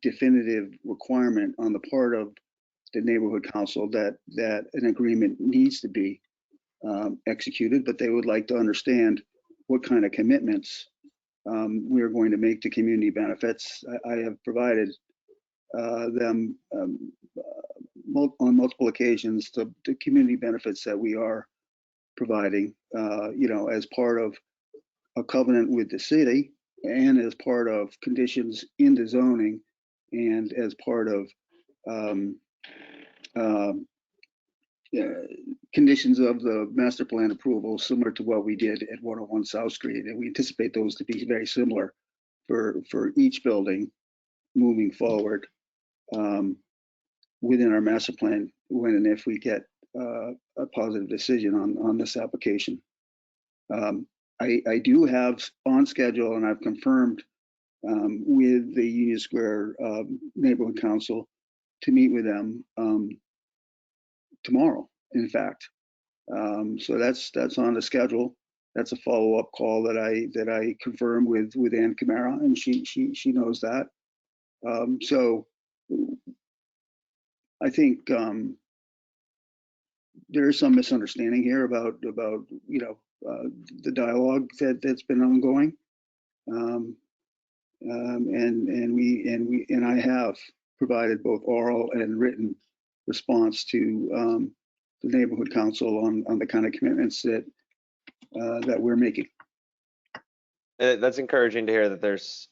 definitive requirement on the part of the Neighborhood Council that an agreement needs to be executed, but they would like to understand what kind of commitments we are going to make to community benefits. I have provided them on multiple occasions to community benefits that we are providing, as part of a covenant with the city, and as part of conditions in the zoning, and as part of conditions of the master plan approval, similar to what we did at 101 South Street. And we anticipate those to be very similar for each building moving forward within our master plan when and if we get a positive decision on this application. I do have on schedule, and I've confirmed with the Union Square Neighborhood Council to meet with them tomorrow, in fact. So that's on the schedule. That's a follow-up call that I confirmed with Ann Camara, and she knows that. So I think there is some misunderstanding here about the dialogue that's been ongoing, and I have provided both oral and written response to the Neighborhood Council on the kind of commitments that we're making. That's encouraging to hear that there's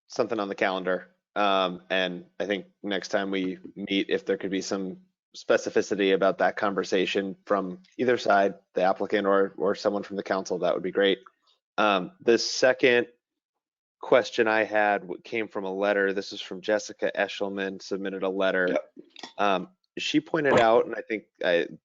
something on the calendar. And I think next time we meet, if there could be some specificity about that conversation from either side, the applicant or someone from the council, that would be great. The second question I had came from a letter. This is from Jessica Eshelman, submitted a letter. Yep. She pointed out, and I think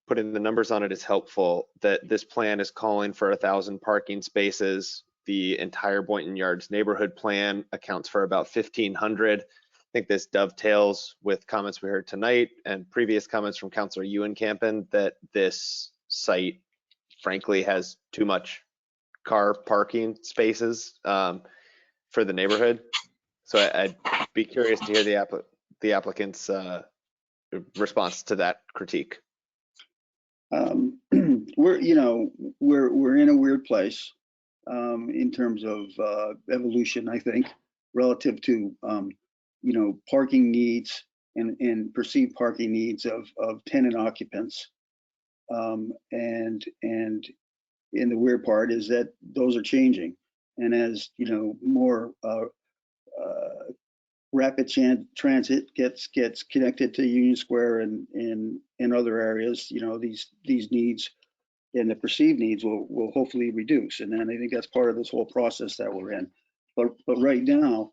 putting the numbers on it is helpful, that this plan is calling for 1,000 parking spaces. The entire Boynton Yards neighborhood plan accounts for about 1,500. I think this dovetails with comments we heard tonight and previous comments from Councilor Ewan-Campen that this site, frankly, has too much car parking spaces for the neighborhood. So I'd be curious to hear the applicant's response to that critique. We're in a weird place in terms of evolution, I think, relative to parking needs and perceived parking needs of tenant occupants. And the weird part is that those are changing. And as more rapid transit gets connected to Union Square and in other areas, you know, these needs and the perceived needs will hopefully reduce. And then I think that's part of this whole process that we're in. But right now,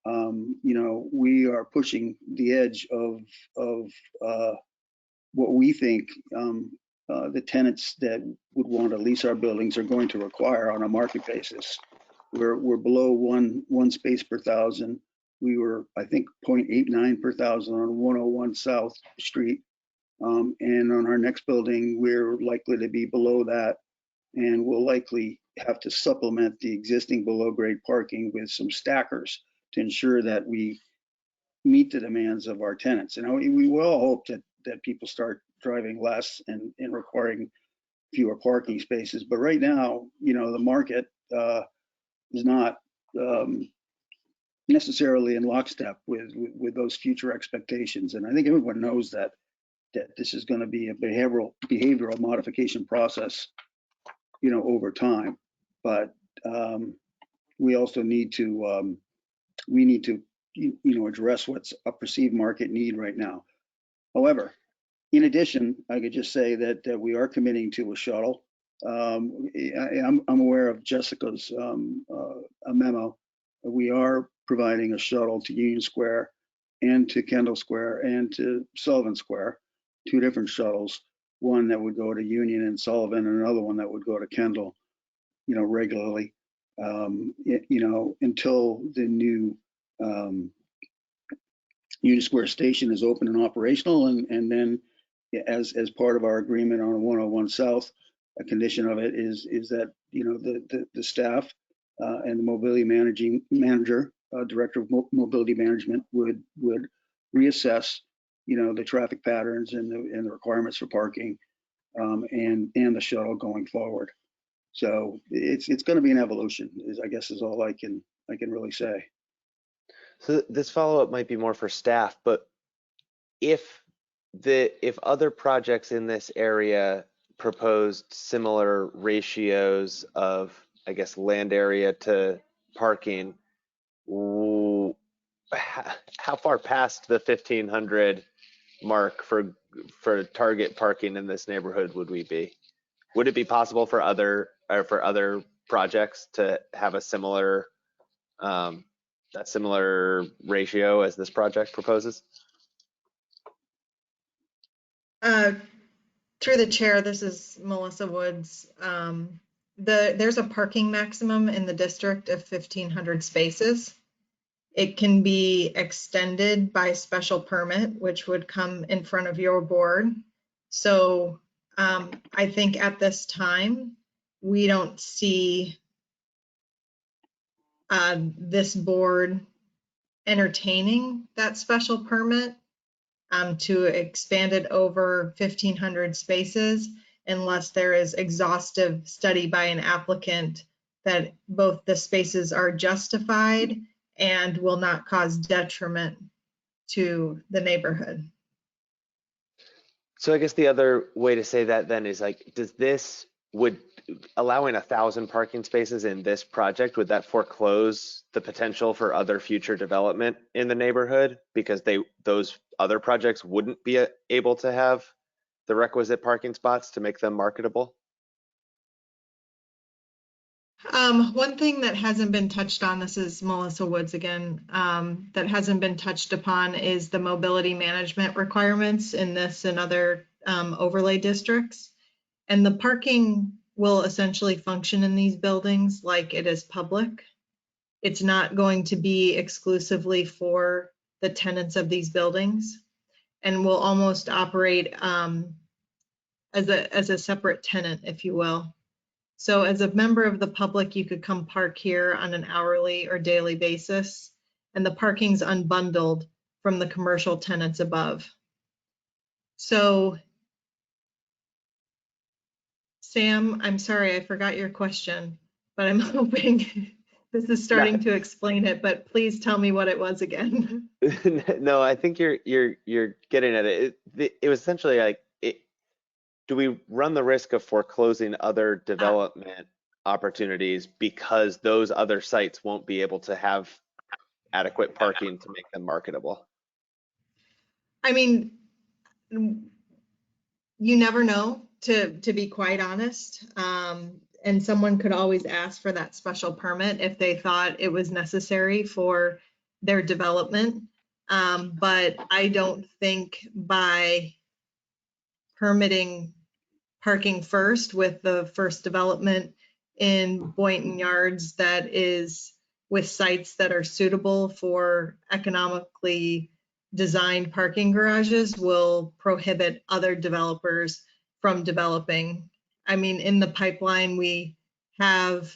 you know, we are pushing the edge of what we think the tenants that would want to lease our buildings are going to require on a market basis. We're below one space per thousand. We were, I think, 0.89 per thousand on 101 South Street. And on our next building, we're likely to be below that. And we'll likely have to supplement the existing below grade parking with some stackers to ensure that we meet the demands of our tenants. And we will hope that people start driving less and requiring fewer parking spaces. But right now, you know, the market is not necessarily in lockstep with those future expectations. And I think everyone knows that this is going to be a behavioral modification process, you know, over time. But we also need to you know, address what's a perceived market need right now. However, in addition, I could just say that we are committing to a shuttle. I'm aware of Jessica's a memo. We are providing a shuttle to Union Square and to Kendall Square and to Sullivan Square, 2 different shuttles, one that would go to Union and Sullivan and another one that would go to Kendall, you know, regularly, you know, until the new Union Square station is open and operational. And then as part of our agreement on 101 South, a condition of it is that, you know, the staff and the mobility manager, director of mobility management would reassess, you know, the traffic patterns and the requirements for parking and the shuttle going forward. So it's going to be an evolution, I guess is all I can really say. So this follow-up might be more for staff, but if other projects in this area proposed similar ratios of, I guess, land area to parking, how far past the 1,500 mark for target parking in this neighborhood would we be? Would it be possible for other projects to have a similar ratio as this project proposes? Through the chair, this is Melissa Woods. There's a parking maximum in the district of 1,500 spaces. It can be extended by special permit, which would come in front of your board. So I think at this time, we don't see this board entertaining that special permit to expand it over 1,500 spaces unless there is exhaustive study by an applicant that both the spaces are justified and will not cause detriment to the neighborhood. So I guess the other way to say that then is like, would allowing 1,000 parking spaces in this project, would that foreclose the potential for other future development in the neighborhood because those other projects wouldn't be able to have the requisite parking spots to make them marketable? One thing that hasn't been touched on, this is Melissa Woods again, that hasn't been touched upon is the mobility management requirements in this and other overlay districts. And the parking will essentially function in these buildings like it is public. It's not going to be exclusively for the tenants of these buildings and will almost operate as a separate tenant, if you will. So as a member of the public, you could come park here on an hourly or daily basis, and the parking's unbundled from the commercial tenants above. So Sam, I'm sorry, I forgot your question, but I'm hoping this is starting to explain it, but please tell me what it was again. No, I think you're getting at it. It was essentially like, do we run the risk of foreclosing other development opportunities because those other sites won't be able to have adequate parking to make them marketable? I mean, you never know, to be quite honest. And someone could always ask for that special permit if they thought it was necessary for their development. But I don't think by permitting parking first with the first development in Boynton Yards that is with sites that are suitable for economically designed parking garages will prohibit other developers from developing. I mean, in the pipeline, we have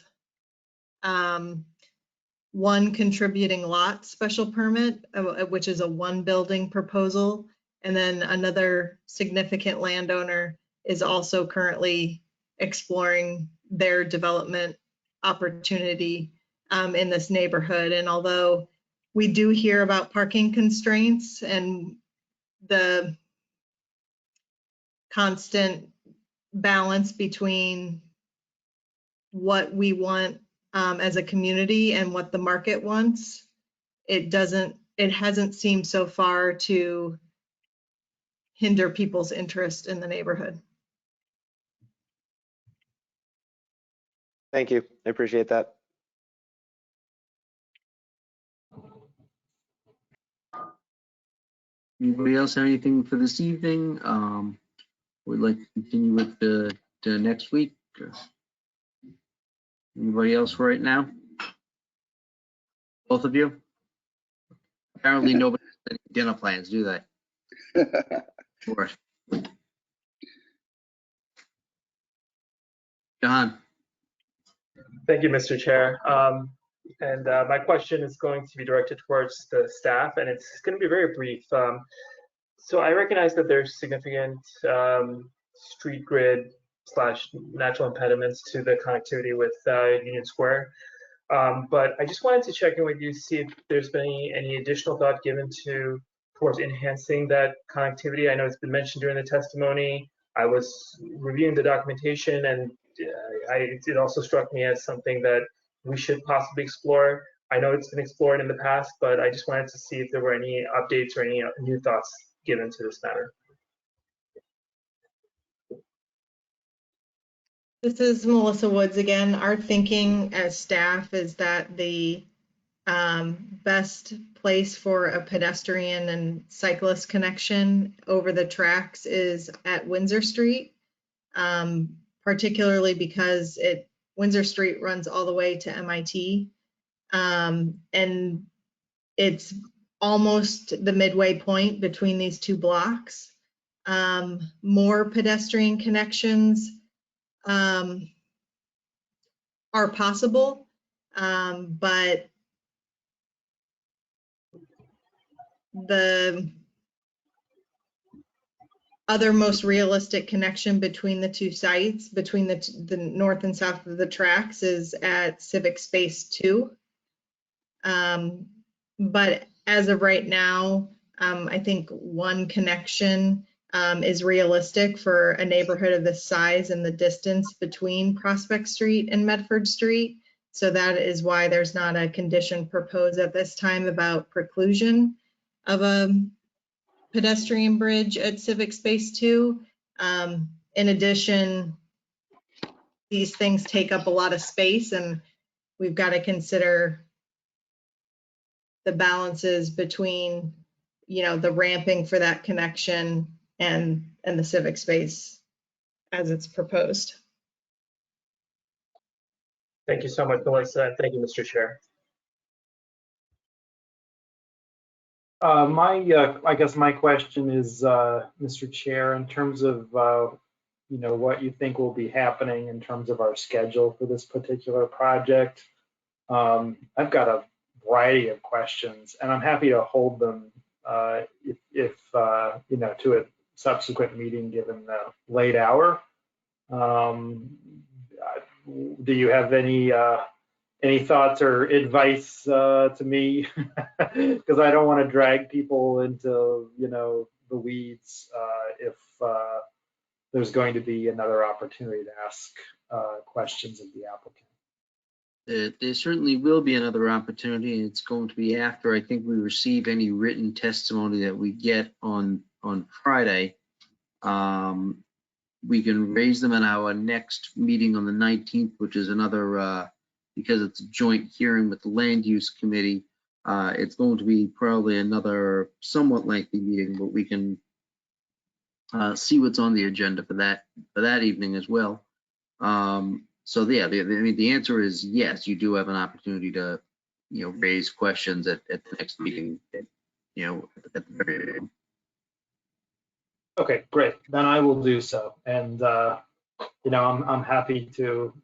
one contributing lot special permit, which is a one building proposal. And then another significant landowner is also currently exploring their development opportunity in this neighborhood. And although we do hear about parking constraints and the constant balance between what we want as a community and what the market wants, it hasn't seemed so far to hinder people's interest in the neighborhood. Thank you. I appreciate that. Anybody else have anything for this evening? Would like to continue with the next week? Anybody else for right now? Both of you? Apparently nobody has any dinner plans, do they? Sure. John. Thank you, Mr. Chair. My question is going to be directed towards the staff, and it's going to be very brief. So I recognize that there's significant street grid / natural impediments to the connectivity with Union Square. But I just wanted to check in with you, see if there's been any additional thought given towards enhancing that connectivity. I know it's been mentioned during the testimony. I was reviewing the documentation, and it also struck me as something that we should possibly explore. I know it's been explored in the past, but I just wanted to see if there were any updates or any new thoughts given to this matter. This is Melissa Woods again. Our thinking as staff is that the best place for a pedestrian and cyclist connection over the tracks is at Windsor Street, particularly because Windsor Street runs all the way to MIT, and it's almost the midway point between these two blocks. More pedestrian connections are possible, but the other most realistic connection between the two sites, between the north and south of the tracks, is at Civic Space 2. But as of right now, I think one connection is realistic for a neighborhood of this size and the distance between Prospect Street and Medford Street. So that is why there's not a condition proposed at this time about preclusion of a pedestrian bridge at Civic Space 2. In addition, these things take up a lot of space, and we've got to consider the balances between, the ramping for that connection and the civic space as it's proposed. Thank you so much, Melissa, and thank you, Mr. Chair. I guess my question is, Mr. Chair, in terms of what you think will be happening in terms of our schedule for this particular project. I've got a variety of questions, and I'm happy to hold them if to a subsequent meeting given the late hour. Do you have any thoughts or advice to me? Because I don't want to drag people into the weeds if there's going to be another opportunity to ask questions of the applicant. There certainly will be another opportunity. It's going to be after I think we receive any written testimony that we get on Friday. We can raise them in our next meeting on the 19th, which is another, because it's a joint hearing with the Land Use Committee. It's going to be probably another somewhat lengthy meeting, but we can see what's on the agenda for that evening as well. So yeah, the answer is yes, you do have an opportunity to, raise questions at the next meeting, at the very end. Okay, great. Then I will do so. And, I'm happy to,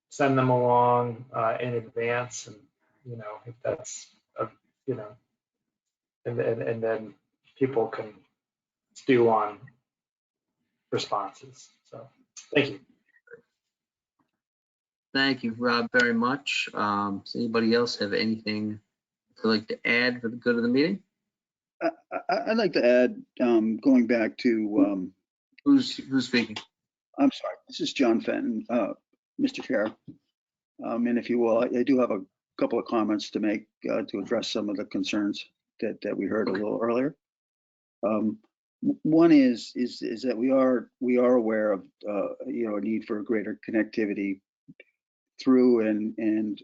send them along in advance, and, if that's, and then people can stew on responses. So thank you. Thank you, Rob, very much. Does anybody else have anything they'd like to add for the good of the meeting? I'd like to add, going back to. Who's speaking? I'm sorry, this is John Fenton, Mr. Chair. And if you will, I do have a couple of comments to make to address some of the concerns that we heard a little earlier. One is that we are aware of a need for greater connectivity through and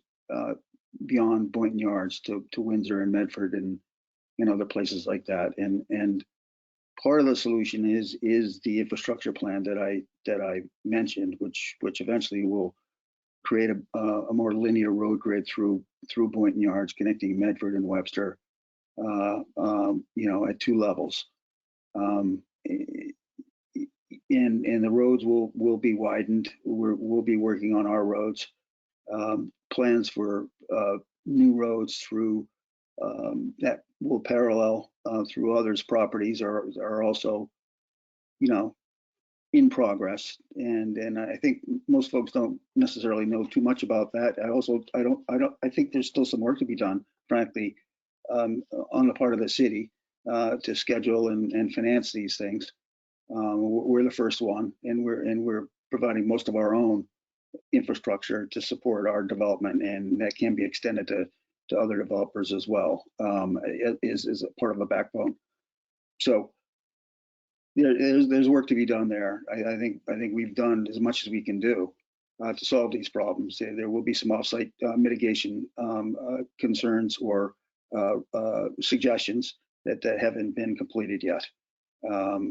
beyond Boynton Yards to Windsor and Medford and other places like that. And part of the solution is the infrastructure plan that I mentioned, which eventually will create a more linear road grid through Boynton Yards, connecting Medford and Webster, at 2 levels. And the roads will be widened. We'll be working on our roads. Plans for new roads through that will parallel through others' properties are also, in progress. And I think most folks don't necessarily know too much about that. I think there's still some work to be done, frankly, on the part of the city to schedule and finance these things. We're the first one, and we're providing most of our own infrastructure to support our development, and that can be extended to other developers as well, is a part of a backbone. So there's work to be done there. I think we've done as much as we can do to solve these problems. There will be some offsite mitigation concerns or suggestions that haven't been completed yet.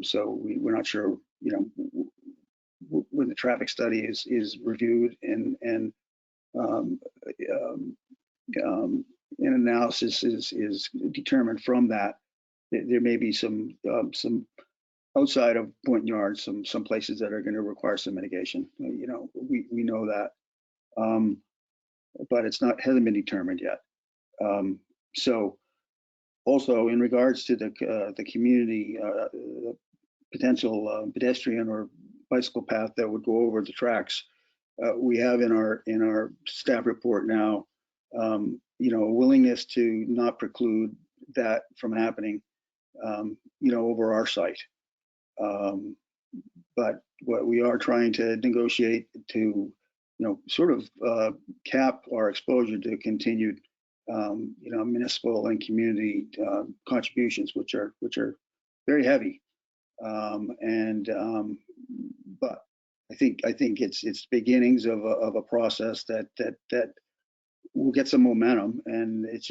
So we're not sure, when the traffic study is reviewed and analysis is determined from that, there may be some outside of Boynton Yards, some places that are going to require some mitigation. We know that, but hasn't been determined yet. So also in regards to the community, potential pedestrian or bicycle path that would go over the tracks, we have in our staff report now, a willingness to not preclude that from happening, over our site. But what we are trying to negotiate to, sort of cap our exposure to continued, municipal and community contributions, which are very heavy. But I think it's beginnings of a process that will get some momentum, and it's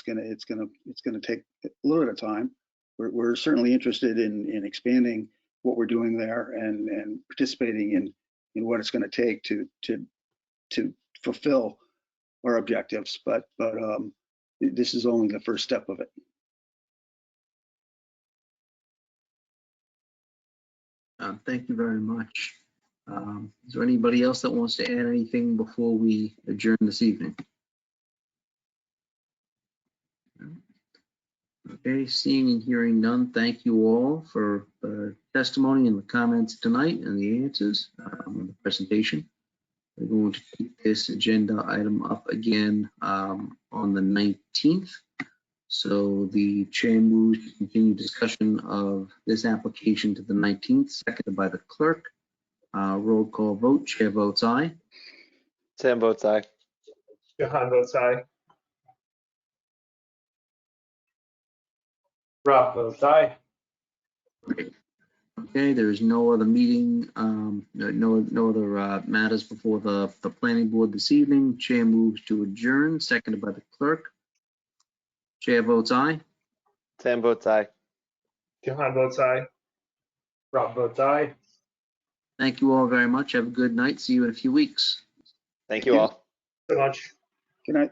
gonna take a little bit of time. We're certainly interested in expanding what we're doing there and participating in what it's going to take to fulfill our objectives. But this is only the first step of it. Thank you very much. Is there anybody else that wants to add anything before we adjourn this evening? Okay, seeing and hearing none, thank you all for the testimony and the comments tonight and the answers, the presentation. We're going to keep this agenda item up again on the 19th. So the chair moves to continue discussion of this application to the 19th, seconded by the clerk. Roll call vote, chair votes aye. Sam votes aye. Johan votes aye. Rob votes aye. Okay, there is no other meeting, no other matters before the planning board this evening. Chair moves to adjourn, seconded by the clerk. Chair votes aye. Sam votes aye. Johan votes aye. Rob votes aye. Thank you all very much. Have a good night. See you in a few weeks. Thank you all. So much. Good night.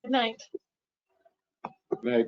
Good night. Good night.